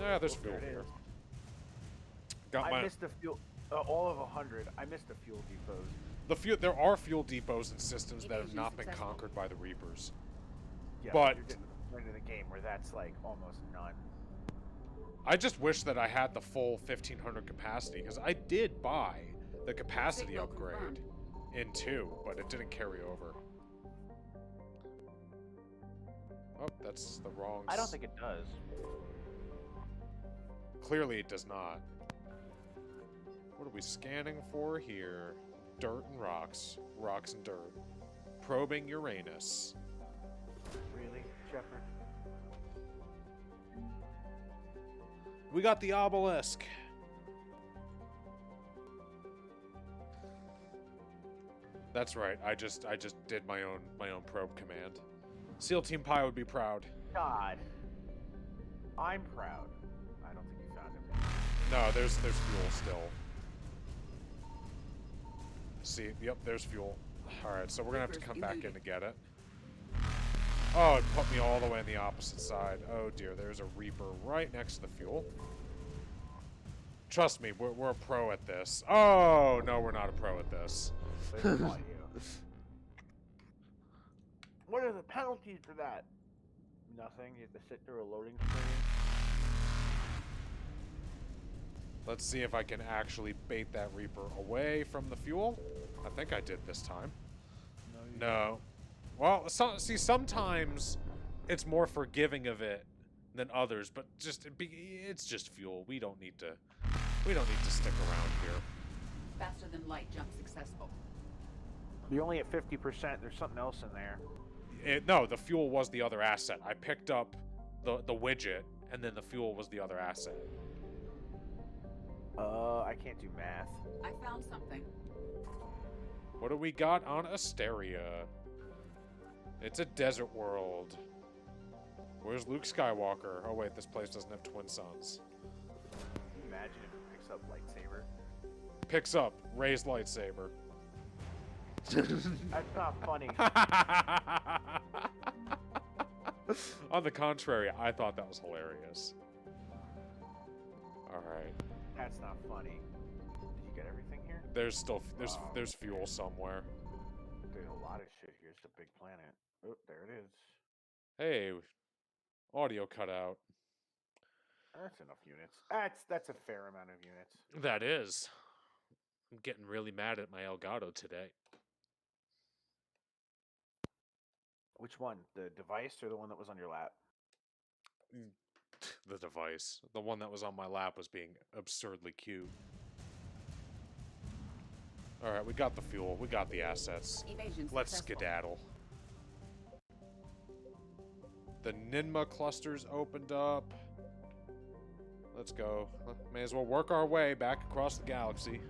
Yeah, there's fuel here. I missed the fuel. All of 100. I missed the fuel depots. There are fuel depots and systems that have not been conquered by the Reapers. Yeah, but you're getting to the point of the game where that's like almost none. I just wish that I had the full 1500 capacity because I did buy the capacity upgrade in 2, but it didn't carry over. Oh, that's the wrong... I don't think it does. Clearly it does not. What are we scanning for here? Dirt and rocks. Rocks and dirt. Probing Uranus. Really, Shepard? We got the obelisk. That's right. I just did my own probe command. SEAL Team Pi would be proud. God. I'm proud. I don't think you found him. No, there's fuel still. See, yep, there's fuel. Alright, so we're gonna have to come back in to get it. Oh, it put me all the way on the opposite side. Oh dear, there's a Reaper right next to the fuel. Trust me, we're a pro at this. Oh, no, we're not a pro at this. What are the penalties for that? Nothing. You have to sit through a loading screen. Let's see if I can actually bait that Reaper away from the fuel. I think I did this time. No. Well, see, sometimes it's more forgiving of it than others, but it's just fuel. We don't need to stick around here. Faster than light jump successful. You're only at 50%. There's something else in there. No, the fuel was the other asset. I picked up the widget, and then the fuel was the other asset. I can't do math. I found something. What do we got on Asteria? It's a desert world. Where's Luke Skywalker? Oh wait, this place doesn't have twin suns. Can you imagine if it picks up lightsaber? Picks up raised lightsaber. That's not funny. On the contrary, I thought that was hilarious. Alright. That's not funny. Did you get everything here? There's still there's fuel somewhere. There's a lot of shit here. It's a big planet. Oh, there it is. Hey, audio cutout. That's enough units. That's a fair amount of units. That is. I'm getting really mad at my Elgato today. Which one? The device or the one that was on your lap? The device. The one that was on my lap was being absurdly cute. Alright, we got the fuel. We got the assets. Let's skedaddle. The Ninma clusters opened up. Let's go. May as well work our way back across the galaxy.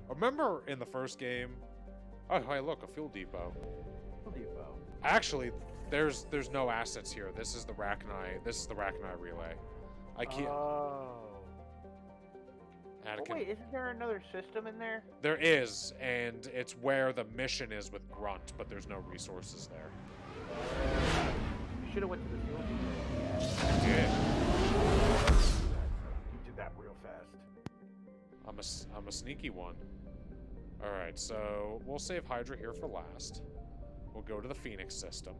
Remember in the first game? Oh, hey, look, a fuel depot. Fuel depot. Actually, there's no assets here. This is the Rachni. This is the Rachni relay. I can't. Oh. Anakin. Oh, wait, isn't there another system in there? There is, and it's where the mission is with Grunt, but there's no resources there. You should have went to the fuel depot. I did. You did that real fast. I'm a sneaky one. Alright, so we'll save Hydra here for last. We'll go to the Phoenix system.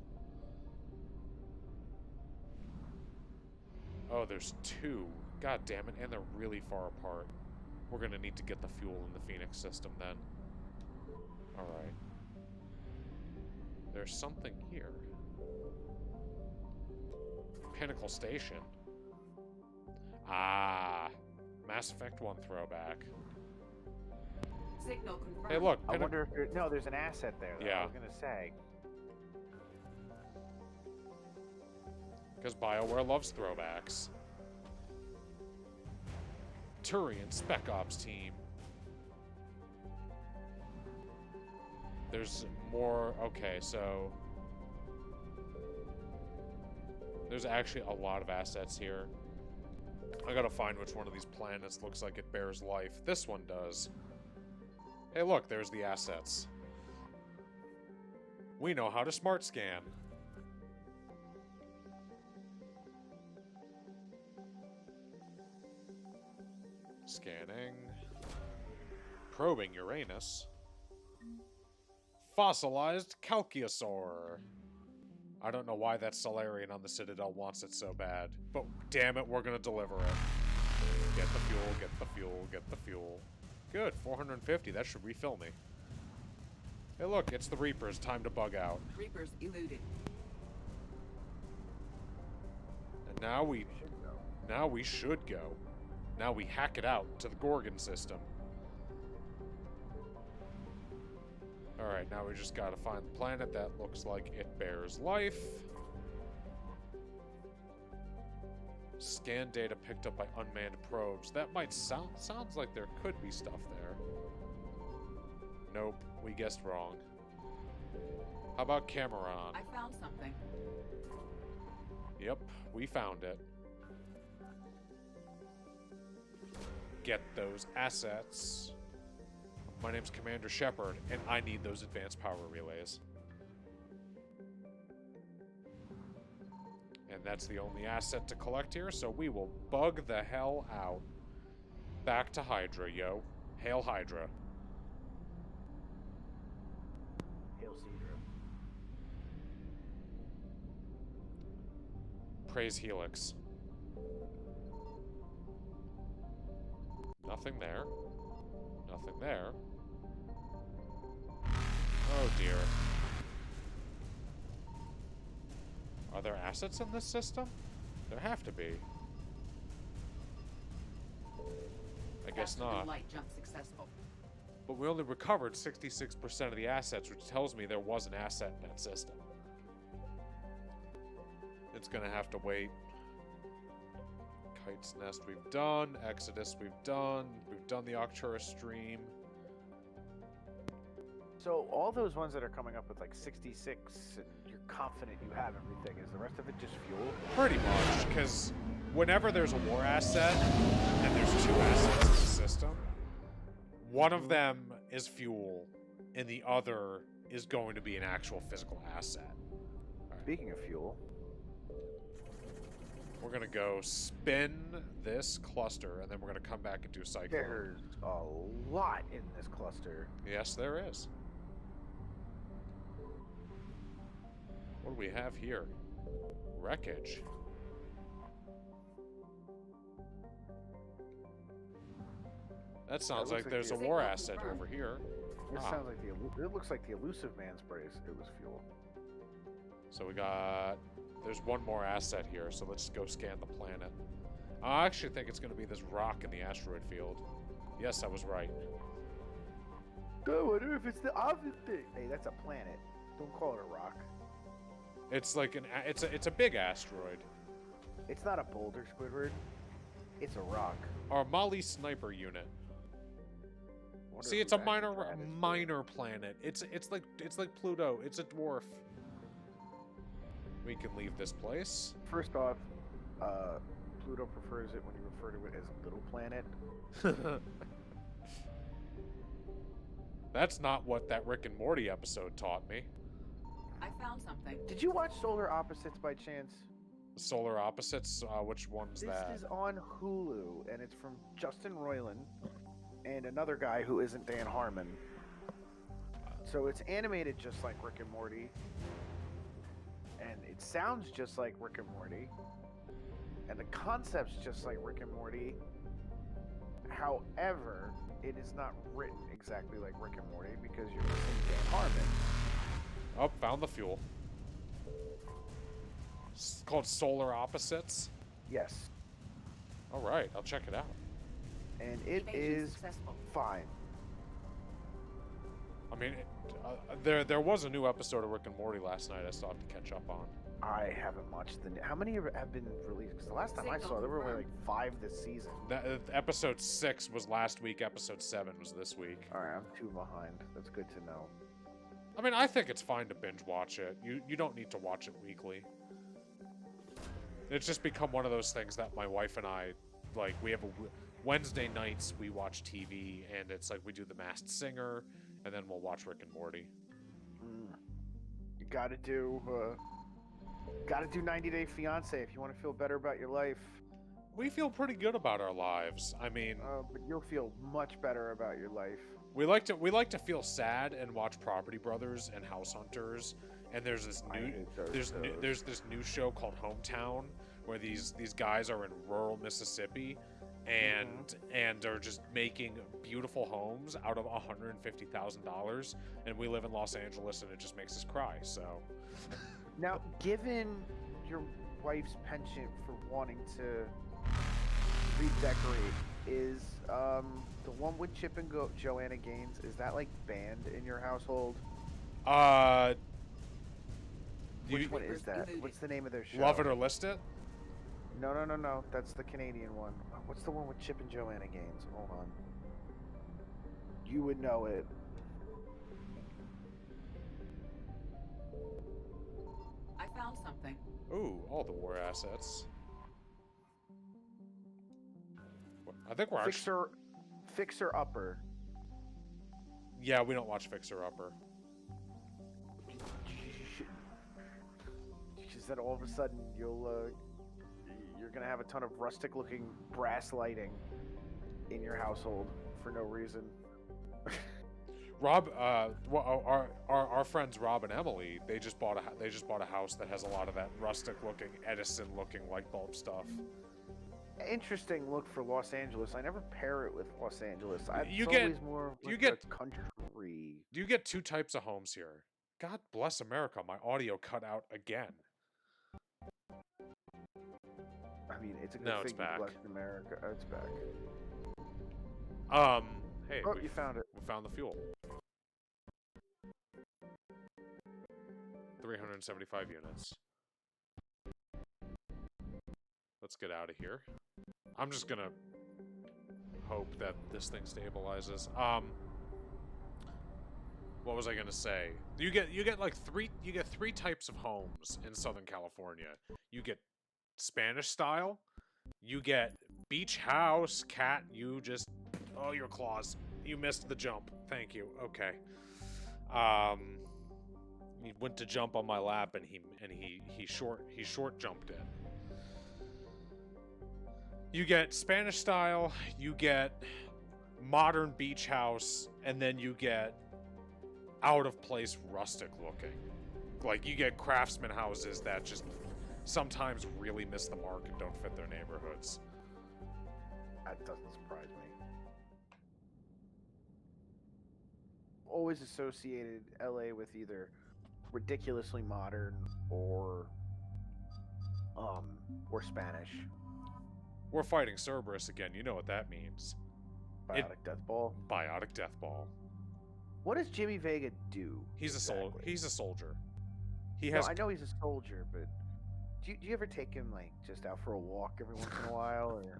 Oh, there's two. God damn it, and they're really far apart. We're gonna need to get the fuel in the Phoenix system then. Alright. There's something here. Pinnacle Station. Ah. Mass Effect 1 throwback. Signal confirmed. Hey, look. I wonder if no, there's an asset there, though. Yeah. I was going to say. Because BioWare loves throwbacks. Turian Spec Ops team. There's more. Okay, so there's actually a lot of assets here. I gotta find which one of these planets looks like it bears life. This one does. Hey, look, there's the assets. We know how to smart scan. Scanning. Probing Uranus. Fossilized Calciusaur. I don't know why that Solarian on the Citadel wants it so bad, but damn it, we're gonna deliver it. Get the fuel, get the fuel, get the fuel. Good, 450, that should refill me. Hey look, it's the Reapers, time to bug out. Reapers eluded. And now we should go. Now we hack it out to the Gorgon system. Alright, now we just gotta find the planet that looks like it bears life. Scan data picked up by unmanned probes. That might sounds like there could be stuff there. Nope, we guessed wrong. How about Cameron? I found something. Yep, we found it. Get those assets. My name's Commander Shepard, and I need those advanced power relays. And that's the only asset to collect here, so we will bug the hell out. Back to Hydra, yo. Hail Hydra. Hail Cedra. Praise Helix. Nothing there. Nothing there. Oh dear. Are there assets in this system? There have to be. I guess not. Light jump successful. But we only recovered 66% of the assets, which tells me there was an asset in that system. It's gonna have to wait. Kite's Nest we've done. Exodus we've done. We've done the Arcturus stream. So all those ones that are coming up with like 66, and you're confident you have everything, is the rest of it just fuel? Pretty much, because whenever there's a war asset, and there's two assets in the system, one of them is fuel, and the other is going to be an actual physical asset. Right. Speaking of fuel, we're going to go spin this cluster, and then we're going to come back and do Cyclone. There's a lot in this cluster. Yes, there is. What do we have here? Wreckage. That sounds like there's a war asset over here. It sounds like it looks like the elusive man's brace. It was fuel. So we got... There's one more asset here, so let's go scan the planet. I actually think it's going to be this rock in the asteroid field. Yes, I was right. I wonder if it's the obvious thing. Hey, that's a planet. Don't call it a rock. It's like an... It's a big asteroid. It's not a boulder, Squidward. It's a rock. Our Mali sniper unit. See, it's a minor planet. It's like Pluto. It's a dwarf. We can leave this place. First off, Pluto prefers it when you refer to it as a little planet. That's not what that Rick and Morty episode taught me. I found something. Did you watch Solar Opposites by chance? Solar Opposites? Which one's that? This is on Hulu, and it's from Justin Roiland and another guy who isn't Dan Harmon. So it's animated just like Rick and Morty. And it sounds just like Rick and Morty. And the concept's just like Rick and Morty. However, it is not written exactly like Rick and Morty because you're missing Dan Harmon. Oh, found the fuel. It's called Solar Opposites. Yes. All right, I'll check it out. And it is fine. I mean, there was a new episode of Rick and Morty last night I still have to catch up on. I haven't watched how many have been released? Because the last time I saw, there were only like 5 this season. Episode 6 was last week. Episode 7 was this week. All right, I'm 2 behind. That's good to know. I mean, I think it's fine to binge watch it. You don't need to watch it weekly. It's just become one of those things that my wife and I, like, we have Wednesday nights we watch TV, and it's like we do The Masked Singer, and then we'll watch Rick and Morty. You gotta do 90 Day Fiance if you want to feel better about your life. We feel pretty good about our lives. I mean, but you'll feel much better about your life. We like to feel sad and watch Property Brothers and House Hunters. And there's this this new show called Hometown where these guys are in rural Mississippi and are just making beautiful homes out of $150,000, and we live in Los Angeles and it just makes us cry. So now, given your wife's penchant for wanting to redecorate, is the one with Chip and Joanna Gaines, is that like banned in your household? Which one is that? What's the name of their show? Love It or List It? No. That's the Canadian one. What's the one with Chip and Joanna Gaines? Hold on. You would know it. I found something. Ooh, all the war assets. I think we're Fixer Upper. Yeah, we don't watch Fixer Upper. Because then all of a sudden you're gonna have a ton of rustic-looking brass lighting in your household for no reason. Rob, our friends Rob and Emily, they just bought a house that has a lot of that rustic-looking, Edison-looking light bulb stuff. Interesting look for Los Angeles. I never pair it with Los Angeles. You always more like a country. Do you get 2 types of homes here? God bless America. My audio cut out again. I mean, it's a good No, thing it's back. you blessed America. Oh, it's back. Hey, you found it. We found the fuel. 375 units. Let's get out of here. I'm just gonna hope that this thing stabilizes. What was I gonna say? You get like 3 types of homes in Southern California. You get Spanish style. You get beach house. Cat, you just your claws. You missed the jump. Thank you. Okay. He went to jump on my lap and he short jumped in. You get Spanish style, you get modern beach house, and then you get out of place rustic looking. Like you get craftsman houses that just sometimes really miss the mark and don't fit their neighborhoods. That doesn't surprise me. Always associated LA with either ridiculously modern or Spanish. We're fighting Cerberus again. You know what that means. Biotic Death Ball. Biotic Death Ball. What does Jimmy Vega do? He's exactly? He's a soldier. I know he's a soldier, but do you ever take him like just out for a walk every once in a while, or?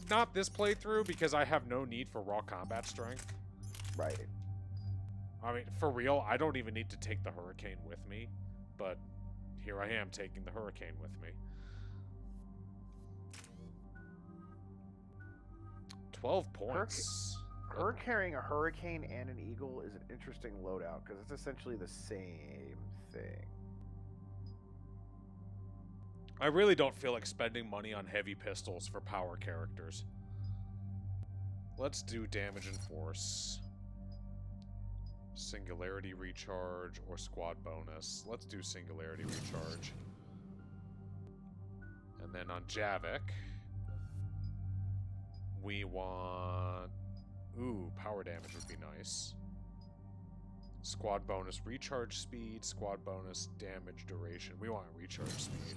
Not this playthrough because I have no need for raw combat strength. Right. I mean, for real, I don't even need to take the Hurricane with me, but here I am taking the Hurricane with me. 12 points. Her carrying a Hurricane and an Eagle is an interesting loadout because it's essentially the same thing. I really don't feel like spending money on heavy pistols for power characters. Let's do damage and force. Singularity recharge or squad bonus. Let's do singularity recharge. And then on Javik, we want... Ooh, power damage would be nice. Squad bonus recharge speed, squad bonus damage duration. We want recharge speed.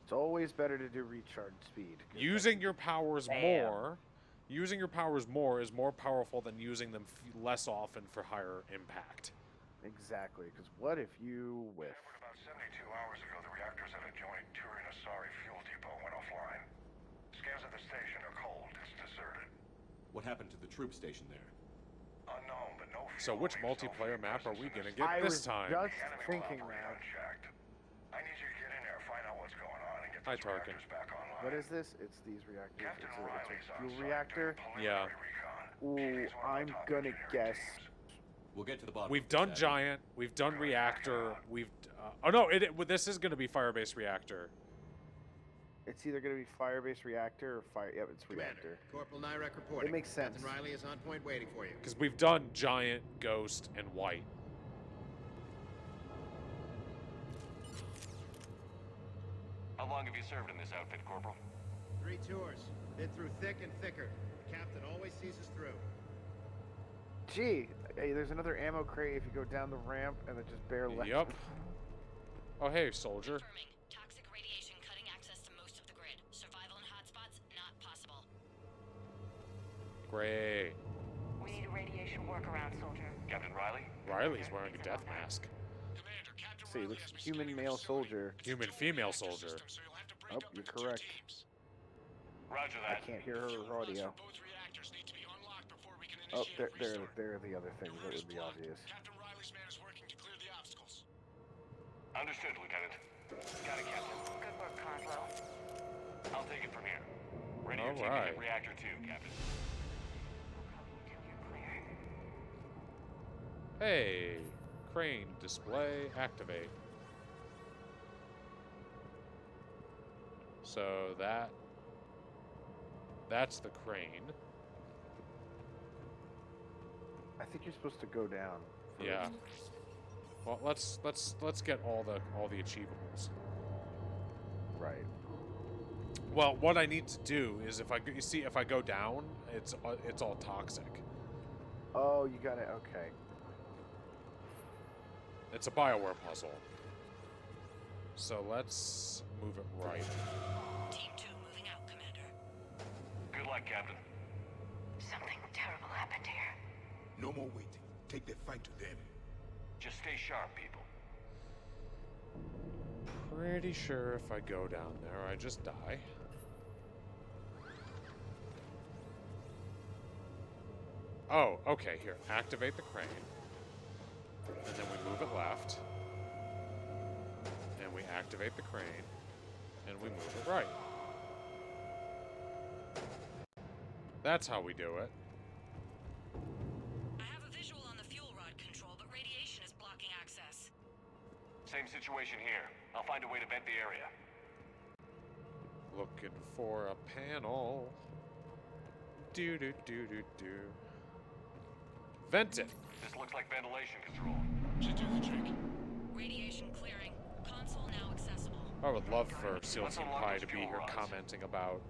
It's always better to do recharge speed. Using your powers more... Using your powers more is more powerful than using them less often for higher impact. Exactly, because what if you whiff? About 72 hours ago, the reactors at adjoining Turin Asari fuel depot went offline. Scans of the station are cold. It's deserted. What happened to the troop station there? Unknown, but no So which multiplayer map are we gonna get I this was time? just thinking that. I need you to get in there, find out what's going on, and get Hi, these Tarkin. reactors back online. What is this? It's these reactors. It's a fuel reactor. Yeah. Ooh, I'm gonna guess. We'll get to the bottom. We've done Giant. We've done Reactor. We've... oh, no. This is going to be Fire-based Reactor. It's either gonna be fire-based reactor or fire. Yep, it's reactor. Corporal Nyrek reporting. It makes sense. Captain Riley is on point waiting for you. Because we've done Giant, Ghost, and White. How long have you served in this outfit, Corporal? 3 tours. Been through thick and thicker. The captain always sees us through. Gee, hey, there's another ammo crate if you go down the ramp and then just bare left. Yep. Oh, hey, soldier. Toxic radiation cutting access to most of the grid. Survival in hotspots not possible. Great. We need a radiation workaround, soldier. Captain Riley? Riley's wearing a death mask. See, looks human male soldier. Human female soldier. Oh, you're correct. Roger I that. can't hear her audio. Oh, they're the other things that would be obvious. Understood, Lieutenant. Got it, Captain. Good work, Conslow. I'll take it from here. Radio All team right. to hit reactor 2, Captain. Hey, crane display activate. So that's the crane. I think you're supposed to go down. First. Yeah. Well, let's get all the achievables. Right. Well, what I need to do is if I go down, it's all toxic. Oh, you got it. Okay. It's a BioWare puzzle. So let's move it right. Team 2 moving out, Commander. Good luck, Captain. Something terrible happened here. No more waiting. Take the fight to them. Just stay sharp, people. Pretty sure if I go down there, I just die. Oh, okay, here. Activate the crane. And then we move it left. And we activate the crane. And we move it right. That's how we do it. I have a visual on the fuel rod control, but radiation is blocking access. Same situation here. I'll find a way to vent the area. Looking for a panel. Do do do do do. Vent it. This looks like ventilation control. Should do the trick. Radiation clearing. Console now accessible. I would love for Seal Team Pi to be here commenting about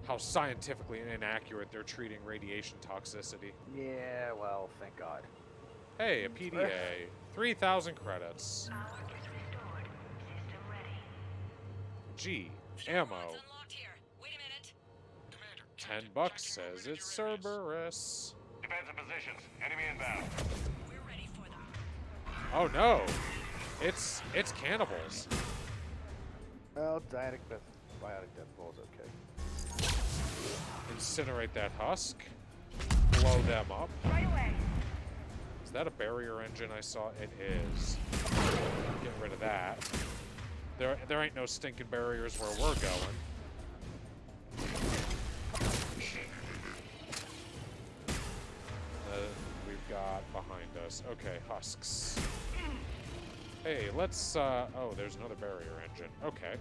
how scientifically inaccurate they're treating radiation toxicity. Yeah, well, thank God. Hey, a PDA. 3,000 credits. Gee, ammo. $10 says it's Cerberus. Defensive positions. Enemy inbound. Oh no! It's cannibals. Well, biotic death ball's okay. Incinerate that husk. Blow them up. Right away. Is that a barrier engine I saw? It is. Get rid of that. There ain't no stinking barriers where we're going. We've got behind us. Okay, husks. Hey, let's, oh, there's another barrier engine. Okay.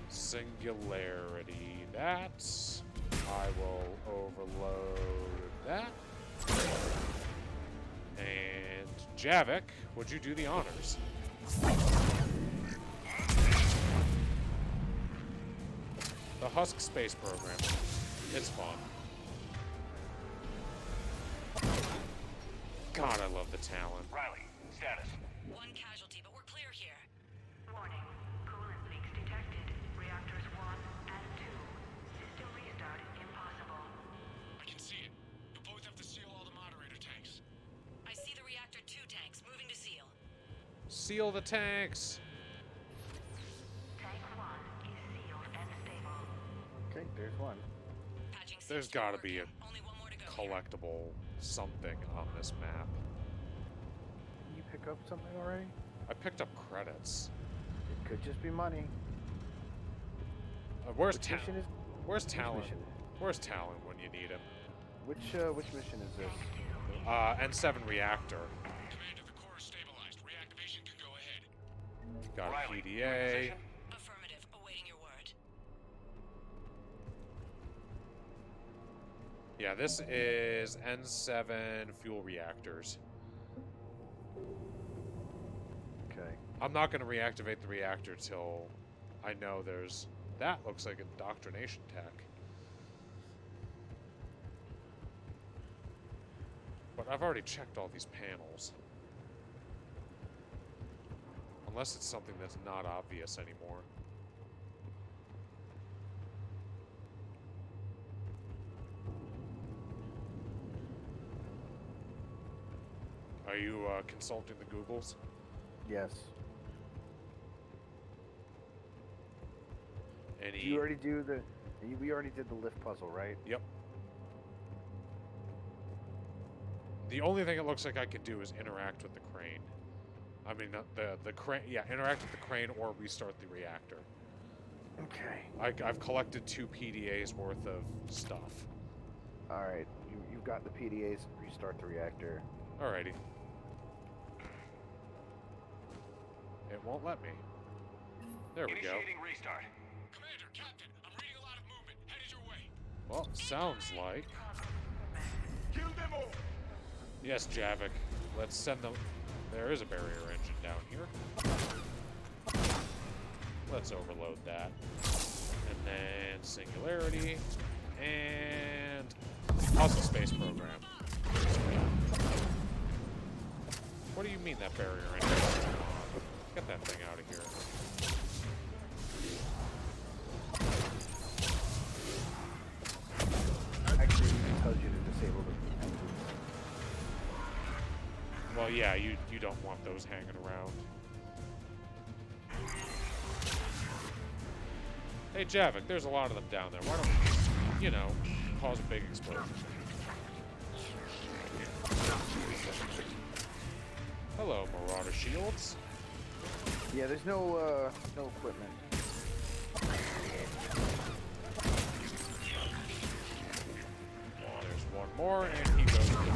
Singularity that. I will overload that. And Javik, would you do the honors? The Husk space program. It's fun. God, I love the Talon. Riley, status. One casualty, but we're clear here. Warning. Coolant leaks detected. Reactors 1 and 2. System restart impossible. I can see it. You'll both have to seal all the moderator tanks. I see the reactor 2 tanks moving to seal. Seal the tanks! Tank 1 is sealed and stable. Okay, there's one. There's gotta be a collectible something on this map. You pick up something already? I picked up credits. It could just be money. Where's Which Talon? mission is- Where's which Talon? mission? Where's Talon when you need him? Which mission is this? N7 reactor. Commander, the core is stabilized. Reactivation can go ahead. Got Riley, PDA. Affirmative. Awaiting your word. Yeah, this is N7 fuel reactors. Okay. I'm not going to reactivate the reactor till I know there's... That looks like indoctrination tech. But I've already checked all these panels. Unless it's something that's not obvious anymore. Are you consulting the Googles? Yes. Any... You already do the... We already did the lift puzzle, right? Yep. The only thing it looks like I can do is interact with the crane. I mean, the crane... Yeah, interact with the crane or restart the reactor. Okay. I've collected 2 PDAs worth of stuff. Alright, you've got the PDAs. Restart the reactor. Alrighty. It won't let me. There we go. Initiating restart. Commander, Captain, I'm reading a lot of movement. Headed your way. Well, sounds like... Kill them all! Yes, Javik. Let's send them... There is a barrier engine down here. Let's overload that. And then Singularity. And... Hostile Space Program. What do you mean that barrier engine? Get that thing out of here. Actually, it tells you to disable the engines. Well, yeah, you don't want those hanging around. Hey, Javik, there's a lot of them down there. Why don't we, you know, cause a big explosion? Hello, Marauder Shields. Yeah, there's no equipment. There's one more, and he goes to the moon.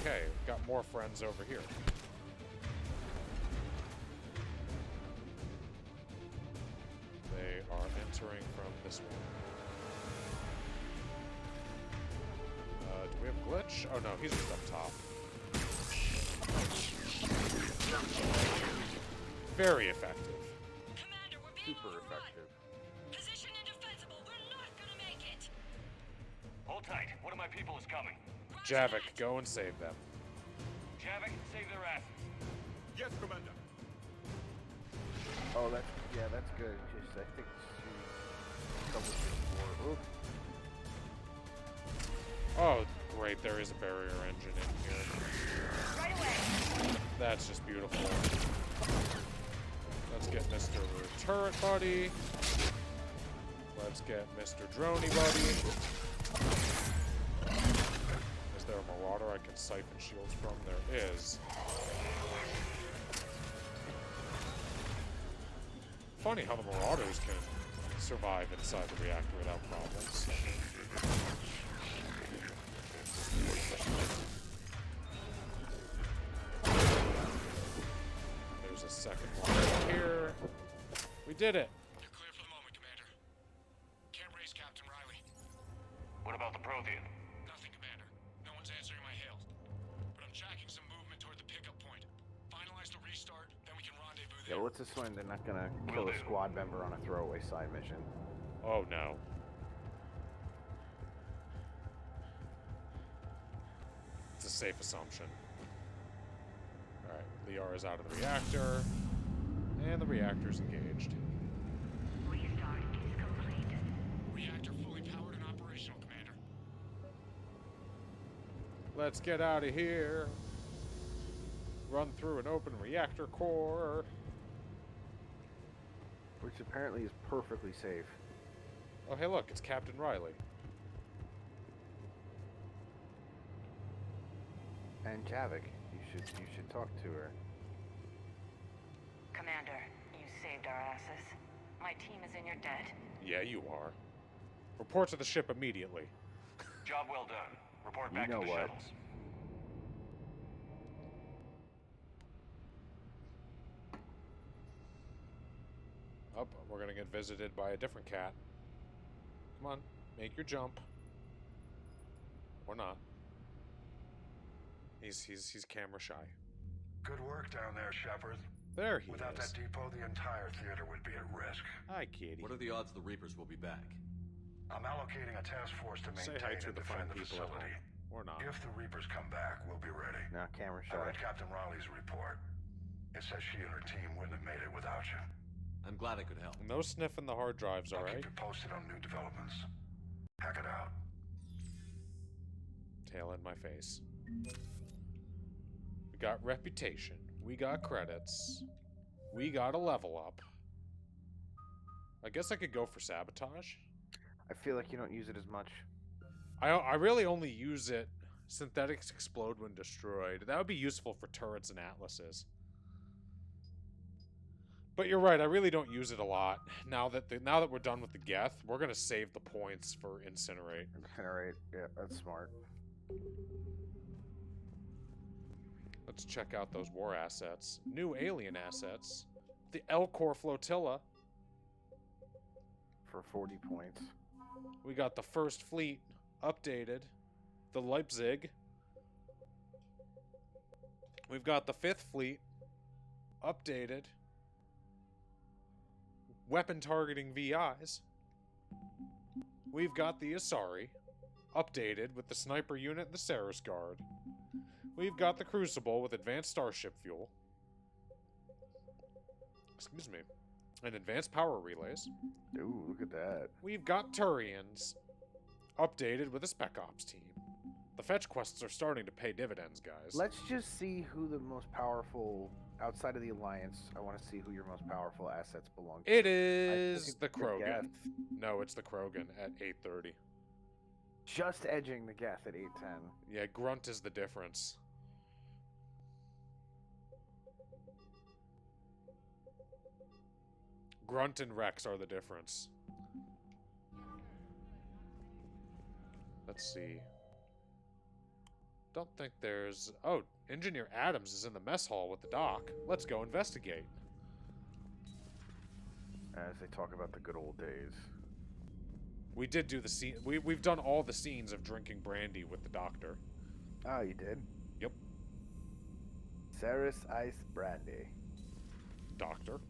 Okay, we've got more friends over here. They are entering from this one. Do we have a glitch? Oh no, he's just up top. Very effective. Super effective. Position indefensible. We're not gonna make it. Hold tight. One of my people is coming. Javik, go and save them. Javik, save their asses. Yes, Commander. Oh, that's good. Just I think she troubleshoot more. Ooh. Oh, great, there is a barrier engine in here. Right away. That's just beautiful. Let's get Mr. Turret Buddy. Let's get Mr. Droney Buddy. Is there a Marauder I can siphon shields from? There is. Funny how the Marauders can survive inside the reactor without problems. There's a second one right here. We did it. You're clear for the moment, Commander. Can't raise Captain Riley. What about the Prothean? Nothing, Commander. No one's answering my hails. But I'm tracking some movement toward the pickup point. Finalize the restart, then we can rendezvous there. Yeah, let's assume they're not gonna kill a squad member on a throwaway side mission. Oh no. It's a safe assumption. Alright, Liara is out of the reactor. And the reactor's engaged. Restart is complete. Reactor fully powered and operational, Commander. Let's get out of here. Run through an open reactor core. Which apparently is perfectly safe. Oh, hey, look, it's Captain Riley. And Javik, you should talk to her. Commander, you saved our asses. My team is in your debt. Yeah, you are. Report to the ship immediately. Job well done. Report You back know to the what? shuttles. Oh, we're gonna get visited by a different cat. Come on, make your jump. Or not. He's camera shy. Good work down there, Shepard. There he Without is. that depot, the entire theater would be at risk. Hi, kitty. What are the odds the Reapers will be back? I'm allocating a task force to Say maintain hi to and the fine defend the people at facility. home. Or not. If the Reapers come back, we'll be ready. Now, camera I shy. read Captain Raleigh's report. It says she and her team wouldn't have made it without you. I'm glad I could help. No sniffing the hard drives, I'll alright? keep you posted on new developments. Hack it out. Tail in my face. We got reputation. We got credits. We got a level up. I guess I could go for sabotage. I feel like you don't use it as much. I really only use it. Synthetics explode when destroyed. That would be useful for turrets and atlases. But you're right, I really don't use it a lot. Now that we're done with the Geth, we're gonna save the points for Incinerate. Incinerate, yeah, that's smart. Let's check out those war assets. New alien assets. The Elcor Flotilla. For 40 points. We got the First Fleet updated. The Leipzig. We've got the Fifth Fleet updated. Weapon targeting VIs. We've got the Asari updated with the sniper unit and the Saris Guard. We've got the Crucible with advanced starship fuel. Excuse me. And advanced power relays. Ooh, look at that. We've got Turians updated with a Spec Ops team. The fetch quests are starting to pay dividends, guys. Let's just see who the most powerful, outside of the Alliance, I want to see who your most powerful assets belong to. It is the the Krogan. Geth. No, it's the Krogan at 8:30. Just edging the Geth at 8:10. Yeah, Grunt is the difference. Grunt and Rex are the difference. Let's see. Don't think there's... Oh, Engineer Adams is in the mess hall with the doc. Let's go investigate. As they talk about the good old days. We did do the scene... We've done all the scenes of drinking brandy with the doctor. Oh, you did? Yep. Saris Ice Brandy. Doctor?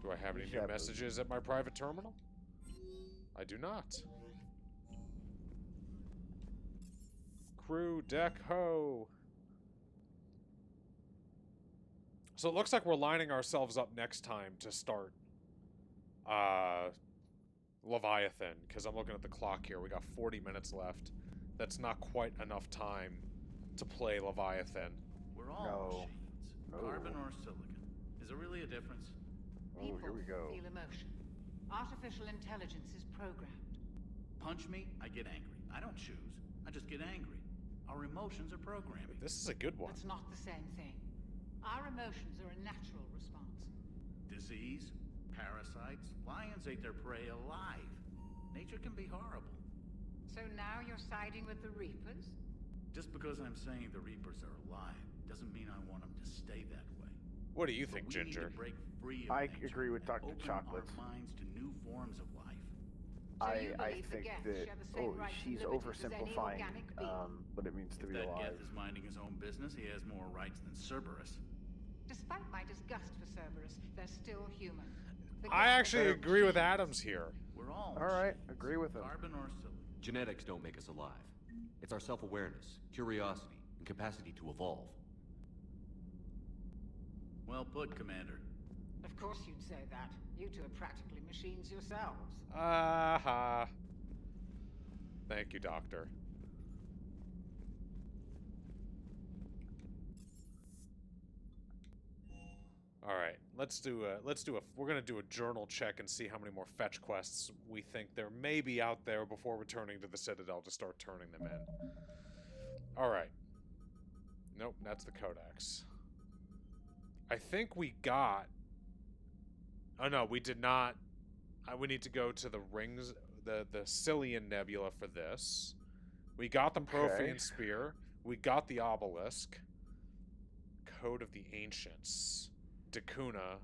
Do I have any new Shepard. messages at my private terminal? I do not. Crew deck ho! So it looks like we're lining ourselves up next time to start Leviathan, because I'm looking at the clock here. We got 40 minutes left. That's not quite enough time to play Leviathan. We're all machines. Carbon or silicon. Is there really a difference? Oh, here we go. Feel emotion. Artificial intelligence is programmed. Punch me, I get angry. I don't choose. I just get angry. Our emotions are programming. This is a good one. That's not the same thing. Our emotions are a natural response. Disease, parasites, lions ate their prey alive. Nature can be horrible. So now you're siding with the Reapers? Just because I'm saying the Reapers are alive doesn't mean I want them to stay that way. What do you But think, we need Ginger? to break free of I nature agree with and Dr. open Chocolates. our minds to new forms of life. you I believe the think Geth that, share the same rights and she's liberties as any oversimplifying organic being? what it means to If be that alive. Geth is minding his own business, he has more rights than Cerberus. Despite my disgust for Cerberus, they're still human. The I Geth actually are agree with machines. Adams here. We're all Alright, machines. agree with him. Carbon or silicon. Genetics don't make us alive. It's our self-awareness, curiosity, and capacity to evolve. Well put, Commander. Of course you'd say that. You two are practically machines yourselves. Aha. Thank you, Doctor. All right, we're gonna do a journal check and see how many more fetch quests we think there may be out there before returning to the Citadel to start turning them in. All right. Nope, that's the Codex. I think we got. Oh no, we did not. We need to go to the rings, the Cillian Nebula for this. We got the Prothean Spear. We got the Obelisk. Code of the Ancients. Dacuna.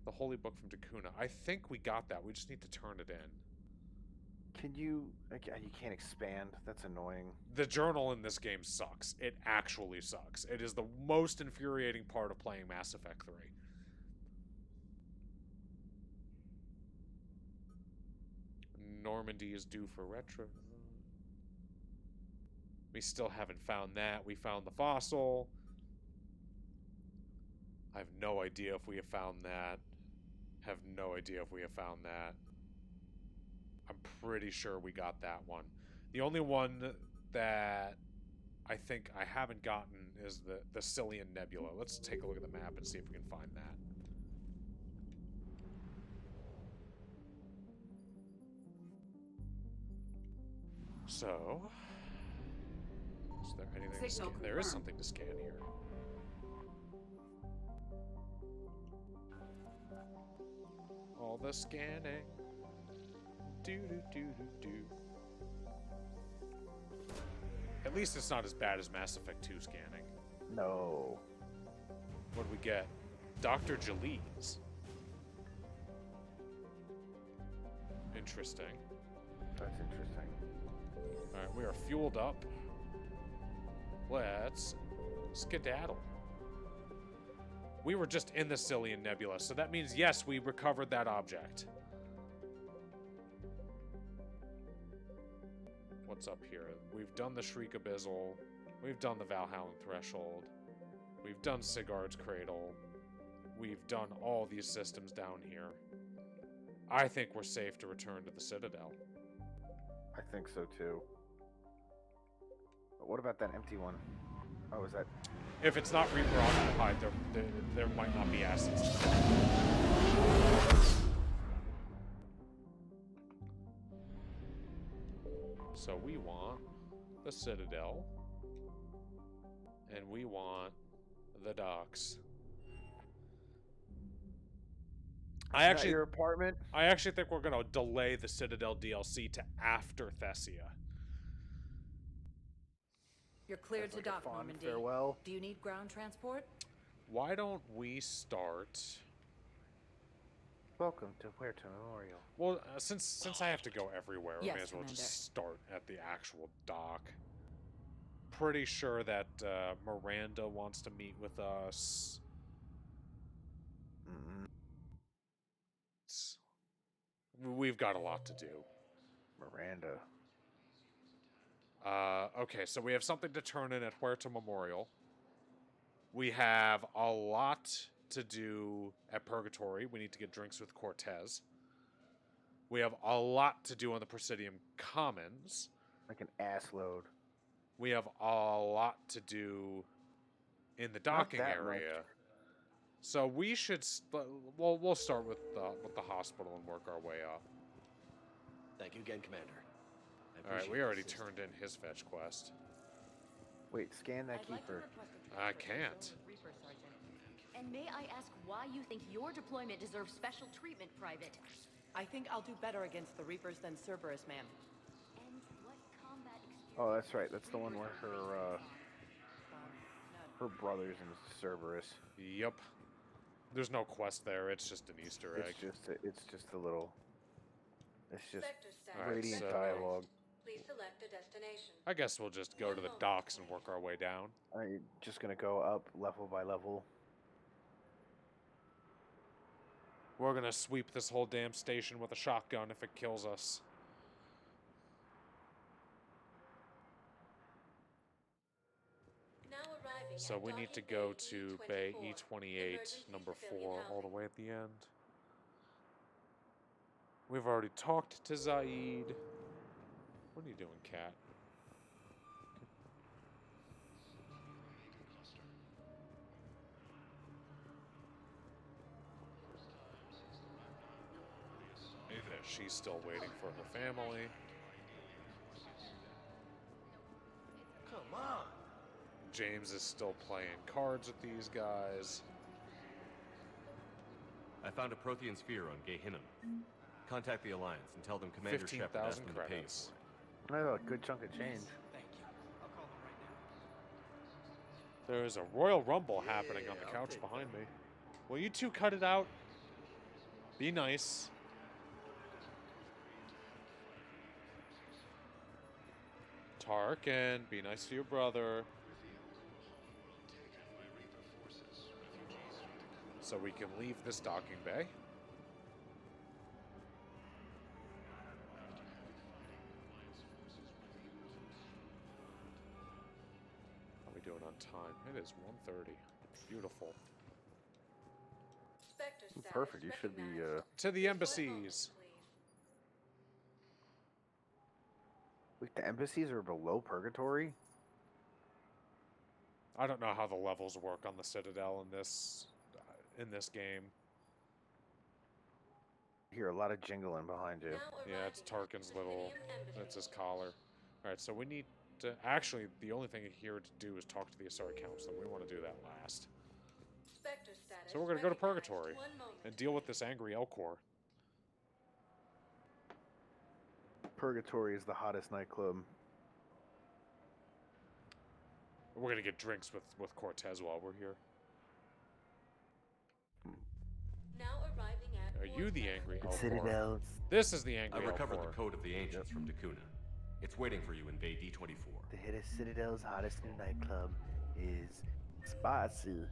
The Holy Book from Dacuna. I think we got that. We just need to turn it in. Can you... You can't expand. That's annoying. The journal in this game sucks. It actually sucks. It is the most infuriating part of playing Mass Effect 3. Normandy is due for retro. We still haven't found that. We found the fossil. I have no idea if we have found that. Have no idea if we have found that. I'm pretty sure we got that one. The only one that I think I haven't gotten is the Cillian Nebula. Let's take a look at the map and see if we can find that. So, is there anything to scan? There is something to scan here. All the scanning. Do do do do do. At least it's not as bad as Mass Effect 2 scanning. No. What do we get? Dr. Jalise. Interesting. That's interesting. Alright, we are fueled up. Let's skedaddle. We were just in the Cillian Nebula, so that means, yes, we recovered that object. What's up here? We've done the Shriek Abyssal. We've done the Valhallan Threshold. We've done Sigurd's Cradle. We've done all these systems down here. I think we're safe to return to the Citadel. I think so too. But what about that empty one? Oh, is that... If it's not Reaper occupied, there might not be assets. So we want the Citadel. And we want the docks. Your apartment? I actually think we're going to delay the Citadel DLC to after Thessia. You're cleared to dock, Normandy. Farewell. Do you need ground transport? Why don't we start... Welcome to Puerto Memorial. Well, since I have to go everywhere, we Yes, may as well Commander. just start at the actual dock. Pretty sure that Miranda wants to meet with us. We've got a lot to do. Miranda. Okay, so we have something to turn in at Huerta Memorial. We have a lot to do at Purgatory. We need to get drinks with Cortez. We have a lot to do on the Presidium Commons. Like an ass load. We have a lot to do in the docking that area. much. So we should... we'll start with the hospital and work our way up. Thank you again, Commander. Alright, we already turned in his fetch quest. Wait, scan that keeper. I can't. Reaper, Sergeant. And may I ask why you think your deployment deserves special treatment, Private? I think I'll do better against the Reapers than Cerberus, ma'am. And what combat experience... Oh, that's right. That's the one where her brother's in Cerberus. Yep. There's no quest there. It's just an Easter egg. It's just a little... It's just Alright, radiant so- dialogue. Please select a destination. I guess we'll just go to the docks and work our way down. Are you just gonna go up level by level? We're gonna sweep this whole damn station with a shotgun if it kills us. So we need to go to Bay E28, number 4, all the way at the end. We've already talked to Zaid. What are you doing, cat? She's still waiting for her family. Come on. James is still playing cards with these guys. I found a Prothean sphere on Gehinnom. Contact the Alliance and tell them Commander Shepard asked me to pay you credits. for it. That's a good chunk of change. Thank you. I'll call them right now. There's a Royal Rumble happening on the couch behind me. Will you two cut it out? Be nice. Tarkin, be nice to your brother. So we can leave this docking bay. How are we doing on time? It is 1:30. Beautiful. Perfect. You should be To the embassies. Wait, the embassies are below Purgatory? I don't know how the levels work on the Citadel in this game. I hear a lot of jingling behind you. Yeah, it's Tarkin's little. That's his collar. All right, so we need to. Actually, the only thing here to do is talk to the Asari Council. We want to do that last. So we're going to go to Purgatory and deal with this angry Elcor. Purgatory is the hottest nightclub. We're going to get drinks with Cortez while we're here. Now arriving at Are you the angry Elcor? Citadels. This is the angry I recovered Elcor. the Code of the Ancients from Dakuna. It's waiting for you in Bay D24. The head of Citadel's hottest new nightclub is spicy.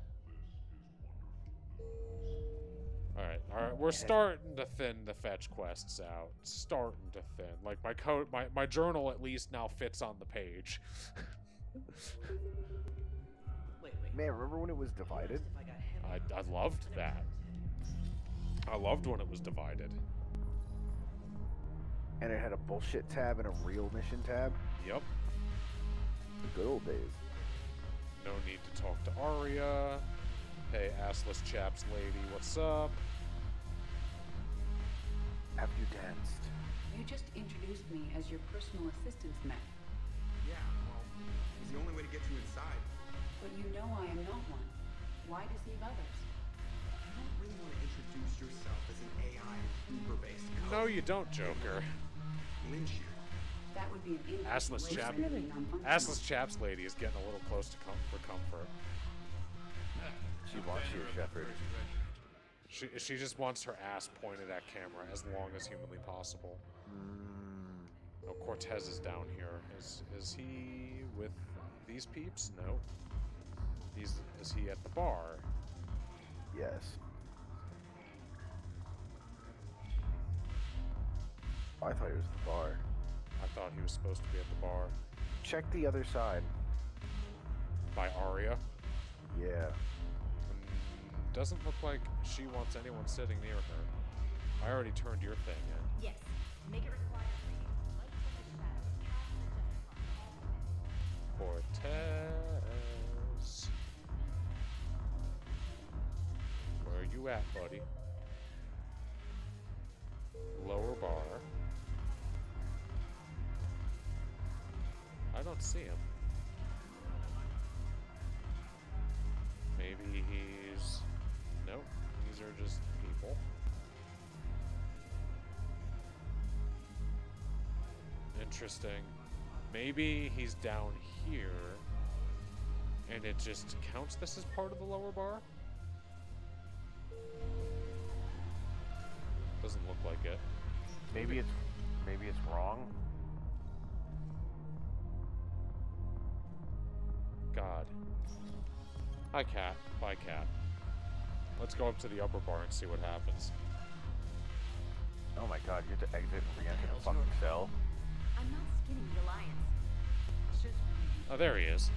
All right. We're starting to thin the fetch quests out. Starting to thin. Like my journal at least now fits on the page. Man, remember when it was divided? I loved that. I loved when it was divided. And it had a bullshit tab and a real mission tab? Yep. The good old days. No need to talk to Arya. Hey, assless chaps lady, what's up? Have you danced? You just introduced me as your personal assistance man. Yeah, well, he's the only way to get you inside. But you know I am not one. Why deceive others? You don't really want to introduce yourself as an AI Uber-based code. No, you don't, Joker. Lynch you. That would be an Assless chaps lady is getting a little close to for comfort. She wants you, Shepard. She just wants her ass pointed at camera as long as humanly possible. Oh, Cortez is down here. Is he with these peeps? No. Is he at the bar? Yes. I thought he was at the bar. I thought he was supposed to be at the bar. Check the other side. By Arya? Yeah. Doesn't look like she wants anyone sitting near her. I already turned your thing in. Yes. Make it required for you. Light from the shadows. Cortez. Where are you at, buddy? Lower bar. I don't see him. Maybe he's... Nope, these are just people. Interesting. Maybe he's down here, and it just counts this as part of the lower bar? Doesn't look like it. Maybe it's wrong. God. Hi, cat. Bye, cat. Let's go up to the upper bar and see what happens. Oh my god, you have to exit and re-enter the fucking cell. I'm not skinning the Alliance. Oh, there he is.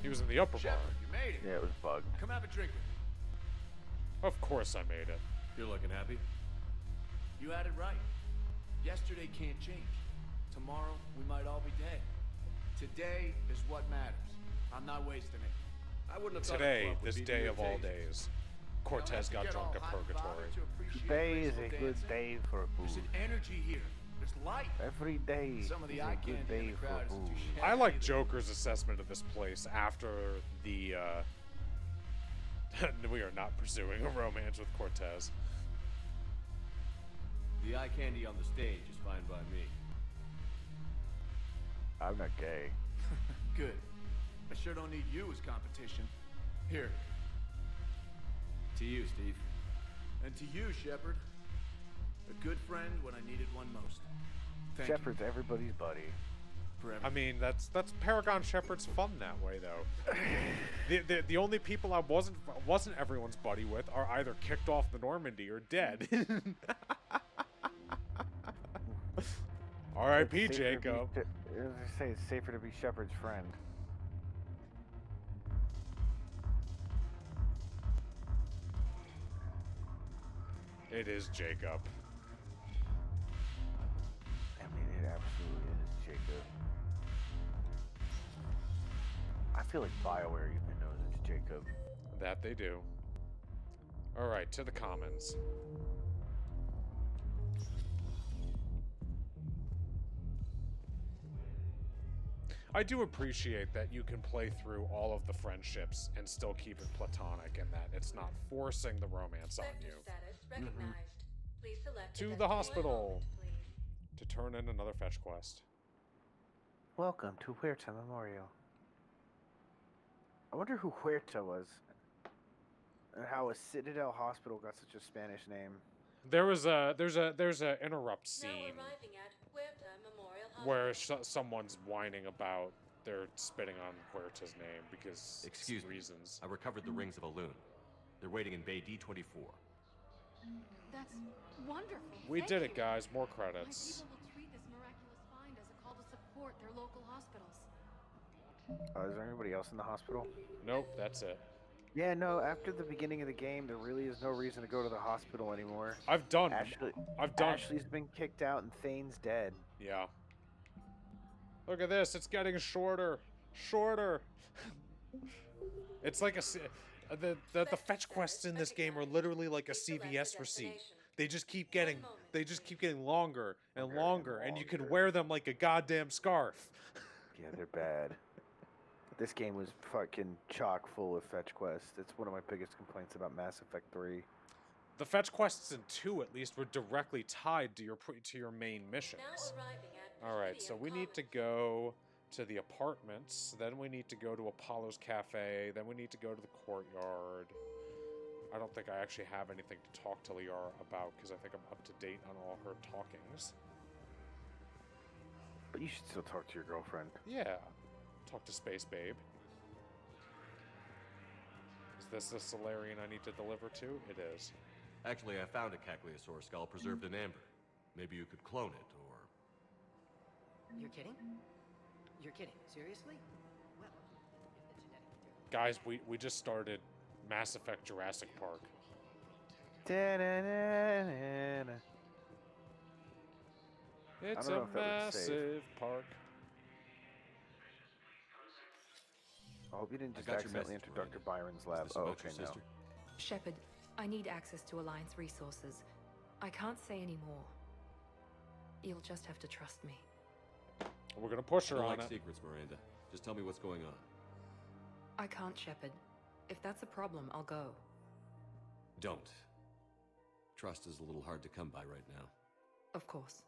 He was in the upper bar. You made it. Yeah, it was bugged. Come have a drink with me. Of course I made it. You're looking happy? You had it right. Yesterday can't change. Tomorrow, we might all be dead. Today is what matters. I'm not wasting it. I wouldn't have thought Today, a club would this be day new of all occasion. days, Cortez got drunk at Purgatory. Today is a good day for There's booze. an energy here. There's light. Every day Some of the is eye a good candy in day the for crowd isn't too booze. shabby I like either. Joker's assessment of this place after the, we are not pursuing a romance with Cortez. The eye candy on the stage is fine by me. I'm not gay. Good. I sure don't need you as competition. Here. To you, Steve. And to you, Shepard. A good friend when I needed one most. Thank Shepard's everybody's buddy. you for I mean, that's Paragon Shepard's fun that way, though. The only people I wasn't everyone's buddy with are either kicked off the Normandy or dead. R.I.P. It's safer to be- Jacob. As I say, it's safer to be Shepard's friend. It is Jacob. I mean, it absolutely is Jacob. I feel like BioWare even knows it's Jacob. That they do. Alright, to the commons. I do appreciate that you can play through all of the friendships and still keep it platonic and that it's not forcing the romance on you. Status recognized. Please select To the the best hospital moment, please. to turn in another fetch quest. Welcome to Huerta Memorial. I wonder who Huerta was. And how a Citadel Hospital got such a Spanish name. There's a interrupt scene Arriving at Huerta Memorial where Hospital. someone's whining about they're spitting on Huerta's name because Excuse me. reasons. I recovered the rings of Elune. They're waiting in Bay D24. That's wonderful. We Thank did it, you. guys. More My credits. people will treat this miraculous find as a call to support their local hospitals. Is there anybody else in the hospital? Nope, that's it. Yeah, no, after the beginning of the game, there really is no reason to go to the hospital anymore. I've done. Ashley's been kicked out and Thane's dead. Yeah. Look at this. It's getting shorter. Shorter. It's like the fetch quests in this game are literally like a CVS receipt. They just keep getting longer and longer, and you can wear them like a goddamn scarf. Yeah, they're bad. This game was fucking chock full of fetch quests. It's one of my biggest complaints about Mass Effect 3. The fetch quests in 2 at least were directly tied to your main missions. All right, so we need to go to the apartments, then we need to go to Apollo's Cafe, then we need to go to the courtyard. I don't think I actually have anything to talk to Liara about because I think I'm up to date on all her talkings. But you should still talk to your girlfriend. Yeah. Talk to Space Babe. Is this the Solarian I need to deliver to? It is. Actually, I found a Cagliasaur skull preserved in amber. Maybe you could clone it, or... You're kidding? You're kidding. Seriously? Well, if the genetic material... Guys, we just started Mass Effect Jurassic Park. Da-na-na-na-na. It's I a don't know if that would save. massive park. I hope you didn't just I got your accidentally message, enter Dr. Byron's Is lab. this Oh, about okay, your no. sister? Shepard, I need access to Alliance resources. I can't say any more. You'll just have to trust me. We're gonna push I her don't on like it. secrets, Miranda. Just tell me what's going on. I can't, Shepard. If that's a problem, I'll go. Don't. Trust is a little hard to come by right now. Of course.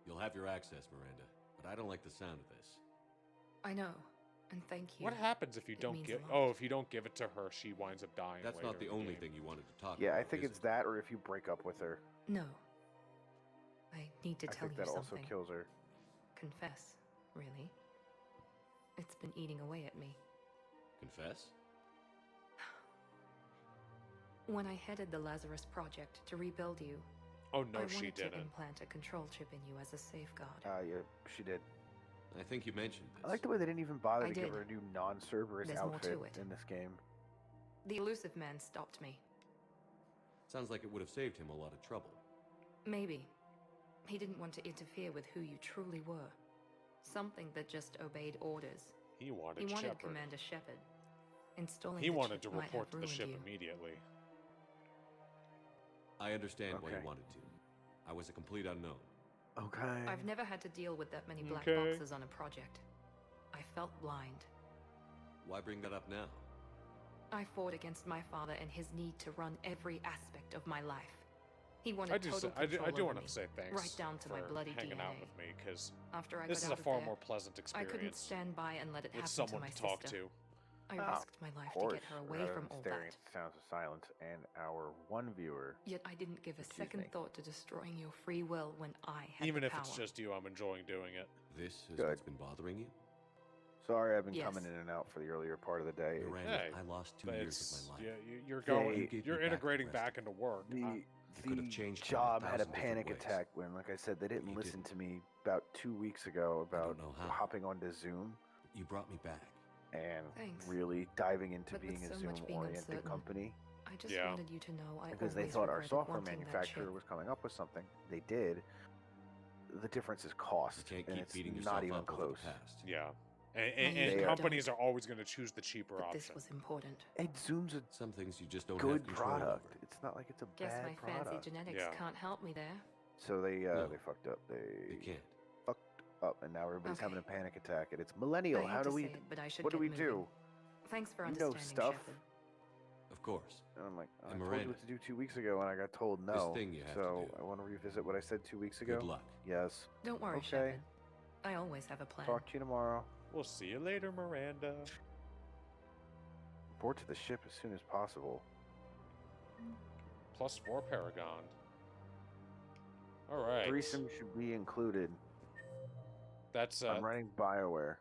You'll have your access, Miranda, but I don't like the sound of this. I know, and thank you. What happens if you It don't means give? a lot. Oh, if you don't give it to her, she winds up dying. That's later not the in only game. thing you wanted to talk Yeah, about. I think is it's it? that or if you break up with her. No. I need to I tell think you that something. also kills her. Confess, really. It's been eating away at me. Confess? When I headed the Lazarus Project to rebuild you, Oh no, I she wanted to didn't. implant a control chip in you as a safeguard. Yeah, she did. I think you mentioned this. I like the way they didn't even bother I to give did. her a new non-Cerberus There's more outfit to it. in this game. The elusive man stopped me. Sounds like it would have saved him a lot of trouble. Maybe. He didn't want to interfere with who you truly were. Something that just obeyed orders. He wanted Shepard. Commander Shepard. Installing He the wanted chip to might report have to the ruined ship you. immediately. I understand why Okay. you wanted to. I was a complete unknown. Okay. I've never had to deal with that many black Okay. boxes on a project. I felt blind. Why bring that up now? I fought against my father and his need to run every aspect of my life. He wanted I do total I control do over want me, to say thanks right down to for my bloody hanging DNA. out with me, because After I this got is out a of far there, more pleasant I couldn't experience stand by and let it with happen someone to my to talk sister. to. I Oh, risked my life of to course, get her away rather from than all staring that. at the sounds of silence and our one viewer. Yet I didn't give a Excuse second me. thought to destroying your free will when I had Even the if power. it's just you, I'm enjoying doing it. This is Good. what's been bothering you? Sorry, I've been Yes. coming in and out for the earlier part of the day. Miranda, Hey, I lost 2 but years it's- of my life. yeah, you're Yeah, going, you gave you're me back the integrating rest back of into work. could have The changed me in job had a 1,000 panic different ways. attack when, like I said, they didn't You listen didn't. to me about 2 weeks ago about know how. hopping onto Zoom You brought me back. and Thanks. really diving into But with being a so much being Zoom-oriented uncertain, company. I just Yeah. wanted you to know I Because they always thought our regretted software wanting that manufacturer chip. was coming up with something. They did. The difference is cost, You can't and keep it's beating yourself not even up over close. the past. Yeah, and They are- companies are always going to choose the cheaper But this option. was important. Hey, Zoom's a Some things you just don't good have control product. over. It's not like it's a Guess bad my product. fancy genetics Yeah. can't help me there. So they No. they fucked up. They They can't. fucked up, and now everybody's having a Okay. panic attack, and it's millennial. I hate How do to we? say it, but I should What do get we moving. do? Thanks for You know understanding, stuff. Shepard. Of course. And I'm like, I And told you Miranda. what to do 2 weeks ago, and I got told no. thing you have to so do. I want to revisit what I said 2 weeks ago. Good luck. Yes. Don't worry, Okay. Shepard. I always have a plan. Talk to you tomorrow. We'll see you later, Miranda. Report to the ship as soon as possible. +4 Paragon. All right. Threesome should be included. That's I'm running BioWare.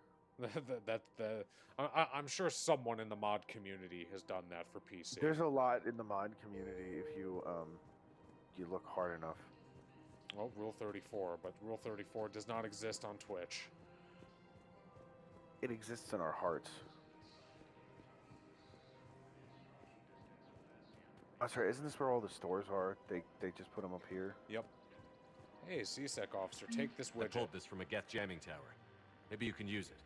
I'm sure someone in the mod community has done that for PC. There's a lot in the mod community if you look hard enough. Well, Rule 34, but Rule 34 does not exist on Twitch. It exists in our hearts. Oh, sorry, isn't this where all the stores are? They just put them up here. Yep. Hey, CSEC officer, take this I widget. pulled this from a Geth jamming tower. Maybe you can use it.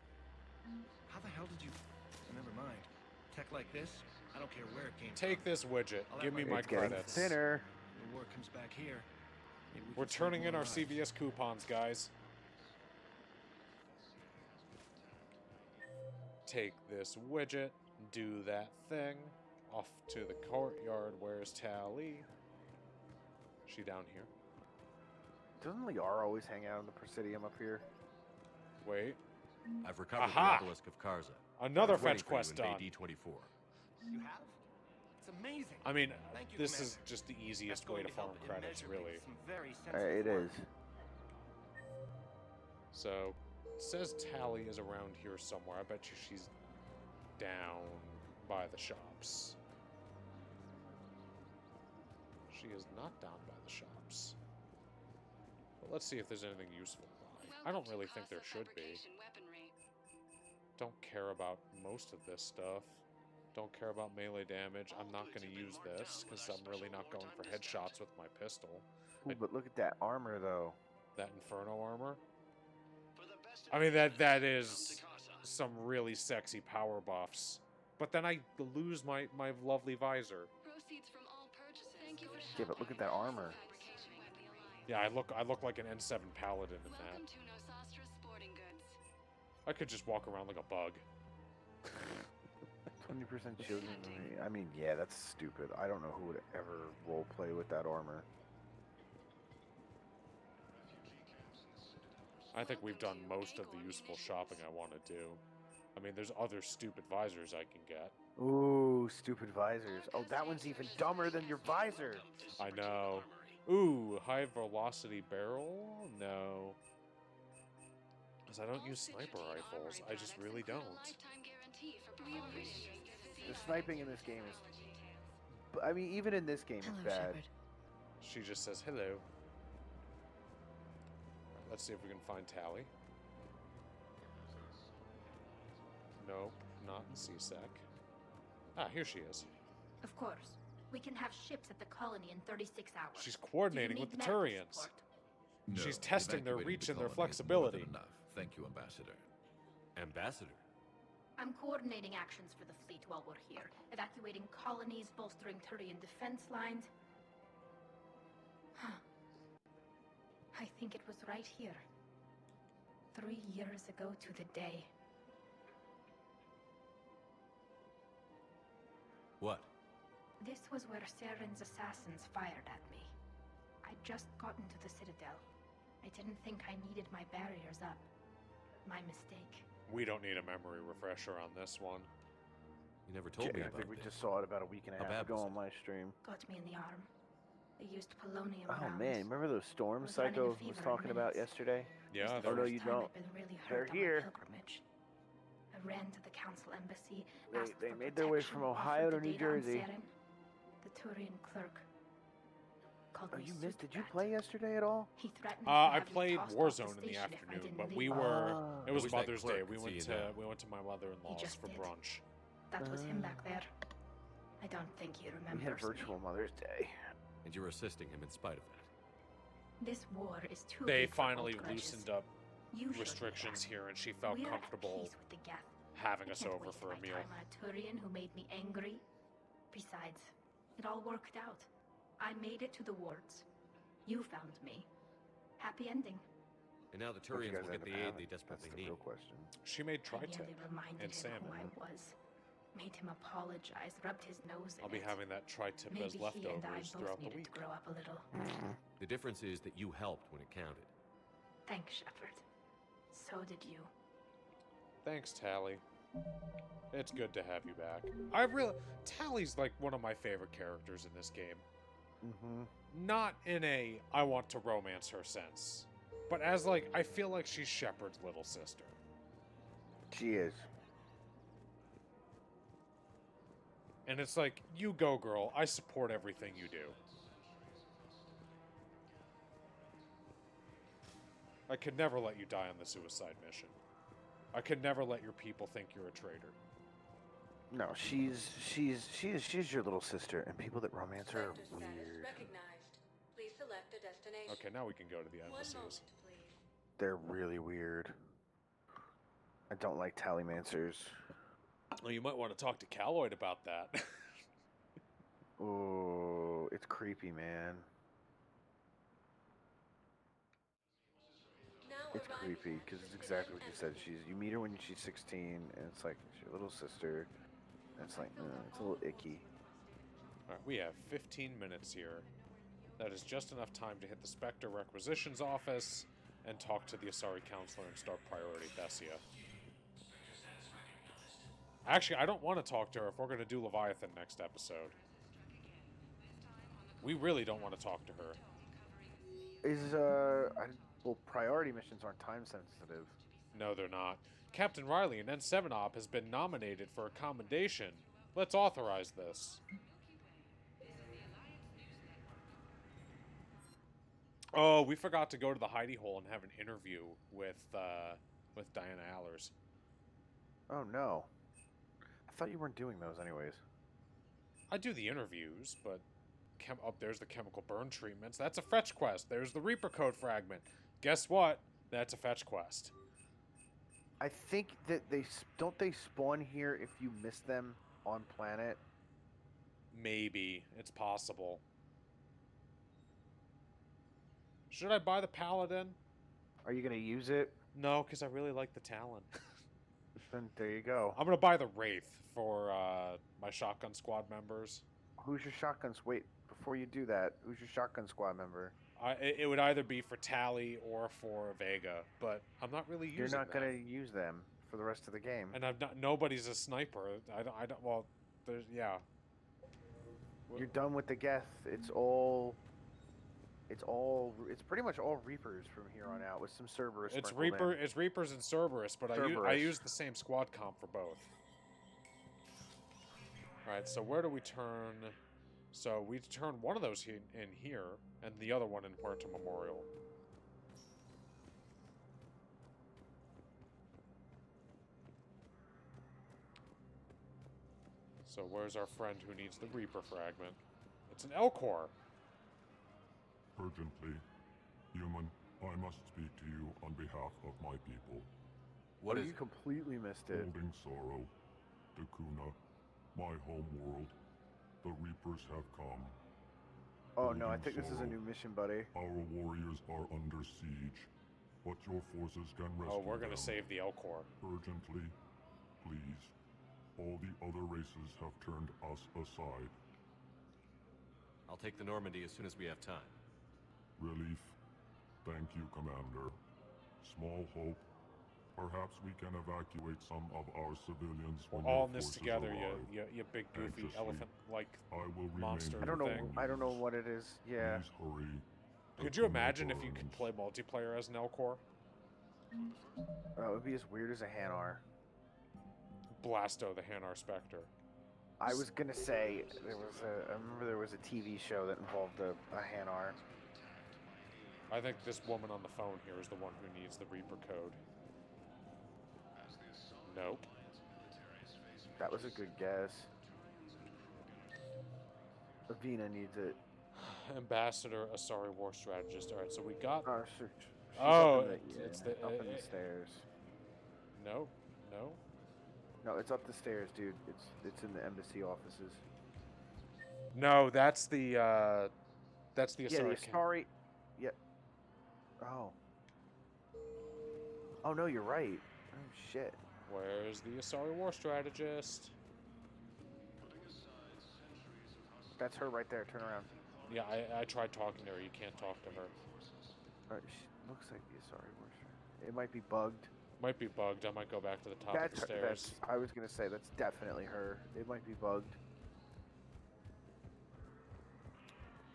How the hell did you... Never mind. Tech like this, I don't care where it came Take this widget. I'll Give have me my- my It's getting credits. thinner. from. The war comes back here. Maybe we We're can save turning in more our lives. CVS coupons, guys. Take this widget, do that thing. Off to the courtyard. Where's Tally? She down here? Doesn't Liara always hang out in the Presidium up here? Wait. I've recovered Aha! the obelisk of Karza. Another I was waiting fetch for you quest in done. Bay D24. You have? It's amazing. I mean, Thank you, this Commander. is just the easiest That's way going to farm help credits, immeasurably really. with some very sensitive It work. is. So, it says Tally is around here somewhere. I bet you she's down by the shops. She is not down by the shops. But let's see if there's anything useful by. I don't really think there should be. Don't care about most of this stuff. Don't care about melee damage. I'm not going to use this because I'm really not going for headshots with my pistol. Ooh, but look at that armor, though. That Inferno armor? I mean, that is some really sexy power buffs. But then I lose my lovely visor. Proceeds from all purchases. Thank you for Yeah, but look at that armor. Yeah, I look like an N7 paladin in that. Welcome to Nosastra Sporting Goods. I could just walk around like a bug. 20% children. I mean, yeah, that's stupid. I don't know who would ever roleplay with that armor. I think we've done most of the useful shopping I want to do. I mean, there's other stupid visors I can get. Ooh, stupid visors. Oh, that one's even dumber than your visor. I know. Ooh, high velocity barrel? No. Because I don't use sniper rifles. I just really don't. The sniping in this game is I mean, even in this game, it's Hello, bad. Shepard. She just says hello. Let's see if we can find Tally. Nope, not in CSEC. Ah, here she is. Of course. We can have ships at the colony in 36 hours. She's coordinating Do you with the need medical Turians. support? No, She's testing their evacuating reach the and their colony is more than flexibility. enough. Thank you, Ambassador. Ambassador? I'm coordinating actions for the fleet while we're here. Evacuating colonies, bolstering Turian defense lines. Huh. I think it was right here. 3 years ago to the day. What? This was where Saren's assassins fired at me. I'd just gotten to the Citadel. I didn't think I needed my barriers up. My mistake. We don't need a memory refresher on this one. You never told me I about think we this. just saw it about a week and a How half bad ago was on my stream. Got me in the arm. They used polonium Oh rounds. man, remember those storms was running a Psycho fever was in talking about minutes. yesterday? Yeah, It was they Oh the no, first you time don't. I've been really They're hurt on here. my pilgrimage. I ran to the council embassy. They asked for made their way protection, from Ohio offered to the New data on Jersey. Saren. The Turian clerk called Oh, me you soup missed? Did you rat. play yesterday at all? He threatened to I have me played tossed off Warzone in the station if I afternoon, didn't but leave. we were. It was wish that Mother's Day. clerk We could went see you now. to my mother-in-law's just for did. brunch. That was him back there. I don't think he We remembers had me. virtual Mother's Day. And you're assisting him in spite of that. This war is too They big for old finally grudges. loosened up You showed me restrictions that. here, and she felt We're at comfortable peace with the Geth. having I us can't over waste for a my meal. time on a Turian who made me angry. Besides, it all worked out. I made it to the wards. You found me. Happy ending. And now the What'd you Turians guys will end get the up aid having? they That's desperately the need. real question. She made I tri-tip merely reminded and him salmon. who I was. Made him apologize, rubbed his nose in I'll be it. having that tri-tip Maybe as he and I leftovers both throughout the needed week. to grow up a little. The difference is that you helped when it counted. Thanks, Shepard. So did you. Thanks, Tally. It's good to have you back. Tally's like one of my favorite characters in this game. Mm-hmm. Not in a I want to romance her sense, but as like I feel like she's Shepard's little sister. She is. And it's like, you go, girl. I support everything you do. I could never let you die on the suicide mission. I could never let your people think you're a traitor. No, she's your little sister, and people that romance her are Sector status weird. recognized. Please select a destination. Okay, now we can go to the One embassies. moment, please. They're really weird. I don't like tallymancers. Well, you might want to talk to Calloyd about that. Oh, it's creepy, man. Now It's arriving creepy at because it's the exactly what you said. Citadel You meet her when she's 16, and it's like she's your little sister. And it's like, it's a little icky. Alright, we have 15 minutes here. That is just enough time to hit the Spectre Requisitions Office and talk to the Asari Counselor and start Priority Thessia. Actually, I don't want to talk to her if we're going to do Leviathan next episode. We really don't want to talk to her. Well, priority missions aren't time sensitive. No, they're not. Captain Riley in N7 Op has been nominated for a commendation. Let's authorize this. Oh, we forgot to go to the hidey hole and have an interview with Diana Allers. Oh no. I thought you weren't doing those anyways. I do the interviews, but there's the chemical burn treatments. That's a fetch quest. There's the Reaper code fragment. Guess what? That's a fetch quest. I think that don't they spawn here if you miss them on planet? Maybe. It's possible. Should I buy the Paladin? Are you going to use it? No, because I really like the Talon. Then there you go. I'm going to buy the Wraith for my Shotgun Squad members. Who's your shotgun? Wait, before you do that, who's your shotgun squad member? It would either be for Tally or for Vega, but I'm not really using You're not them. going to use them for the rest of the game. And nobody's a sniper. Well, there's, yeah. You're done with the Geth. It's pretty much all Reapers from here on out with some Cerberus. It's sprinkled in. It's Reapers and Cerberus, but I Cerberus. use the same squad comp for both. Alright, so where do we turn? So we turn one of those in here, and the other one in Puerto Memorial. So where's our friend who needs the Reaper fragment? It's an Elcor. Urgently, human, I must speak to you on behalf of my people. What is you completely missed it. Holding sorrow, Dakuna, my home world. The Reapers have come. Oh no, I think this is a new mission, buddy. Our warriors are under siege, but your forces can rescue them. Oh, we're gonna save the Elcor. Urgently, please. All the other races have turned us aside. I'll take the Normandy as soon as we have time. Relief. Thank you, Commander. Small hope. Perhaps we can evacuate some of our civilians when all your in this forces together, arrive. you big goofy Anxiously, elephant-like I will monster remain I don't know. thing. I don't know what it is. Yeah. Please hurry. Could you imagine if you could play multiplayer as an Elcor? It would be as weird as a Hanar. Blasto, the Hanar Spectre. I was gonna say there was I remember there was a TV show that involved a Hanar. I think this woman on the phone here is the one who needs the Reaper code. Nope. That was a good guess. Avina needs it. Ambassador, Asari War Strategist. Alright, so we got... Oh, it's the... up in the stairs. No, no. No, it's up the stairs, dude. It's in the embassy offices. No, that's the Asari. Yeah, the Asari. Yeah. Oh. Oh no, you're right. Oh shit. Where's the Asari War Strategist? That's her right there. Turn around. Yeah, I tried talking to her. You can't talk to her. Looks like the Asari War Strategist. It might be bugged. Might be bugged. I might go back to the top of the stairs. I was gonna say that's definitely her. It might be bugged.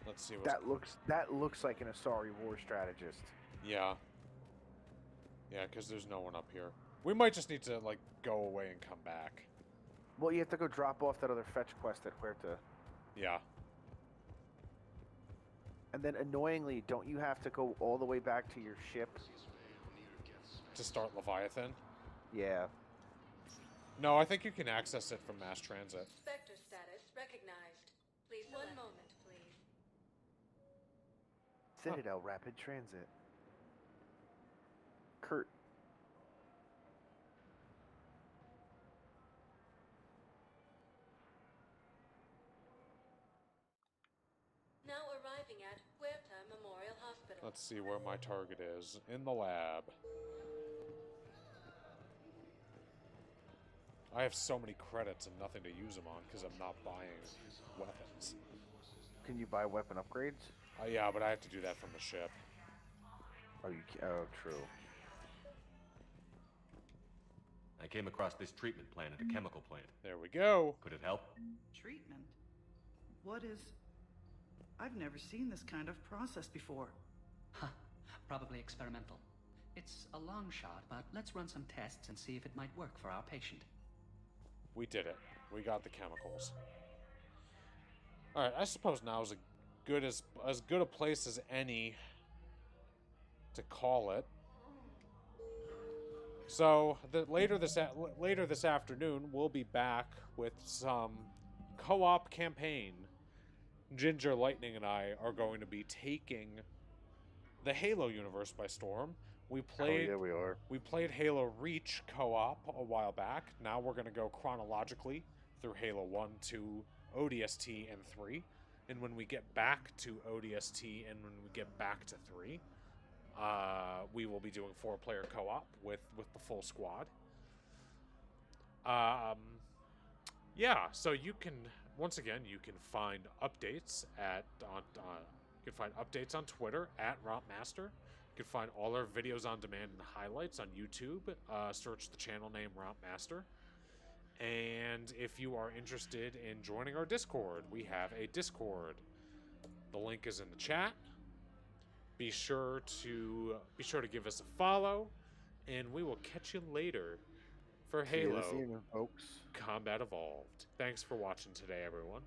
Let's see what's... That looks like an Asari War Strategist. Yeah. Yeah, because there's no one up here. We might just need to, like, go away and come back. Well, you have to go drop off that other fetch quest at Huerta. Yeah. And then, annoyingly, don't you have to go all the way back to your ship? To start Leviathan? Yeah. No, I think you can access it from mass transit. Spectre status recognized. Please, one moment, please. Citadel Rapid Transit. Kurt. Now arriving at Huerta Memorial Hospital. Let's see where my target is. In the lab. I have so many credits and nothing to use them on because I'm not buying weapons. Can you buy weapon upgrades? Yeah, but I have to do that from the ship. Oh, true. I came across this treatment plant at a chemical plant. There we go. Could it help? Treatment? What is... I've never seen this kind of process before. Huh. Probably experimental. It's a long shot, but let's run some tests and see if it might work for our patient. We did it. We got the chemicals. Alright, I suppose now is as good a place as any to call it. So, later this afternoon, we'll be back with some co-op campaign. Ginger, Lightning, and I are going to be taking the Halo universe by storm. We played. Oh, yeah, we are. We played Halo Reach co-op a while back. Now we're going to go chronologically through Halo 1, 2, ODST, and 3. And when we get back to ODST and when we get back to 3, we will be doing 4-player co-op with the full squad. Yeah, so you can once again you can find updates you can find updates on Twitter at RompMaster. You can find all our videos on demand and highlights on YouTube. Search the channel name RompMaster. And if you are interested in joining our Discord, we have a Discord. The link is in the chat. Be sure to give us a follow, and we will catch you later for Halo See you this evening, folks. Combat Evolved. Thanks for watching today, everyone.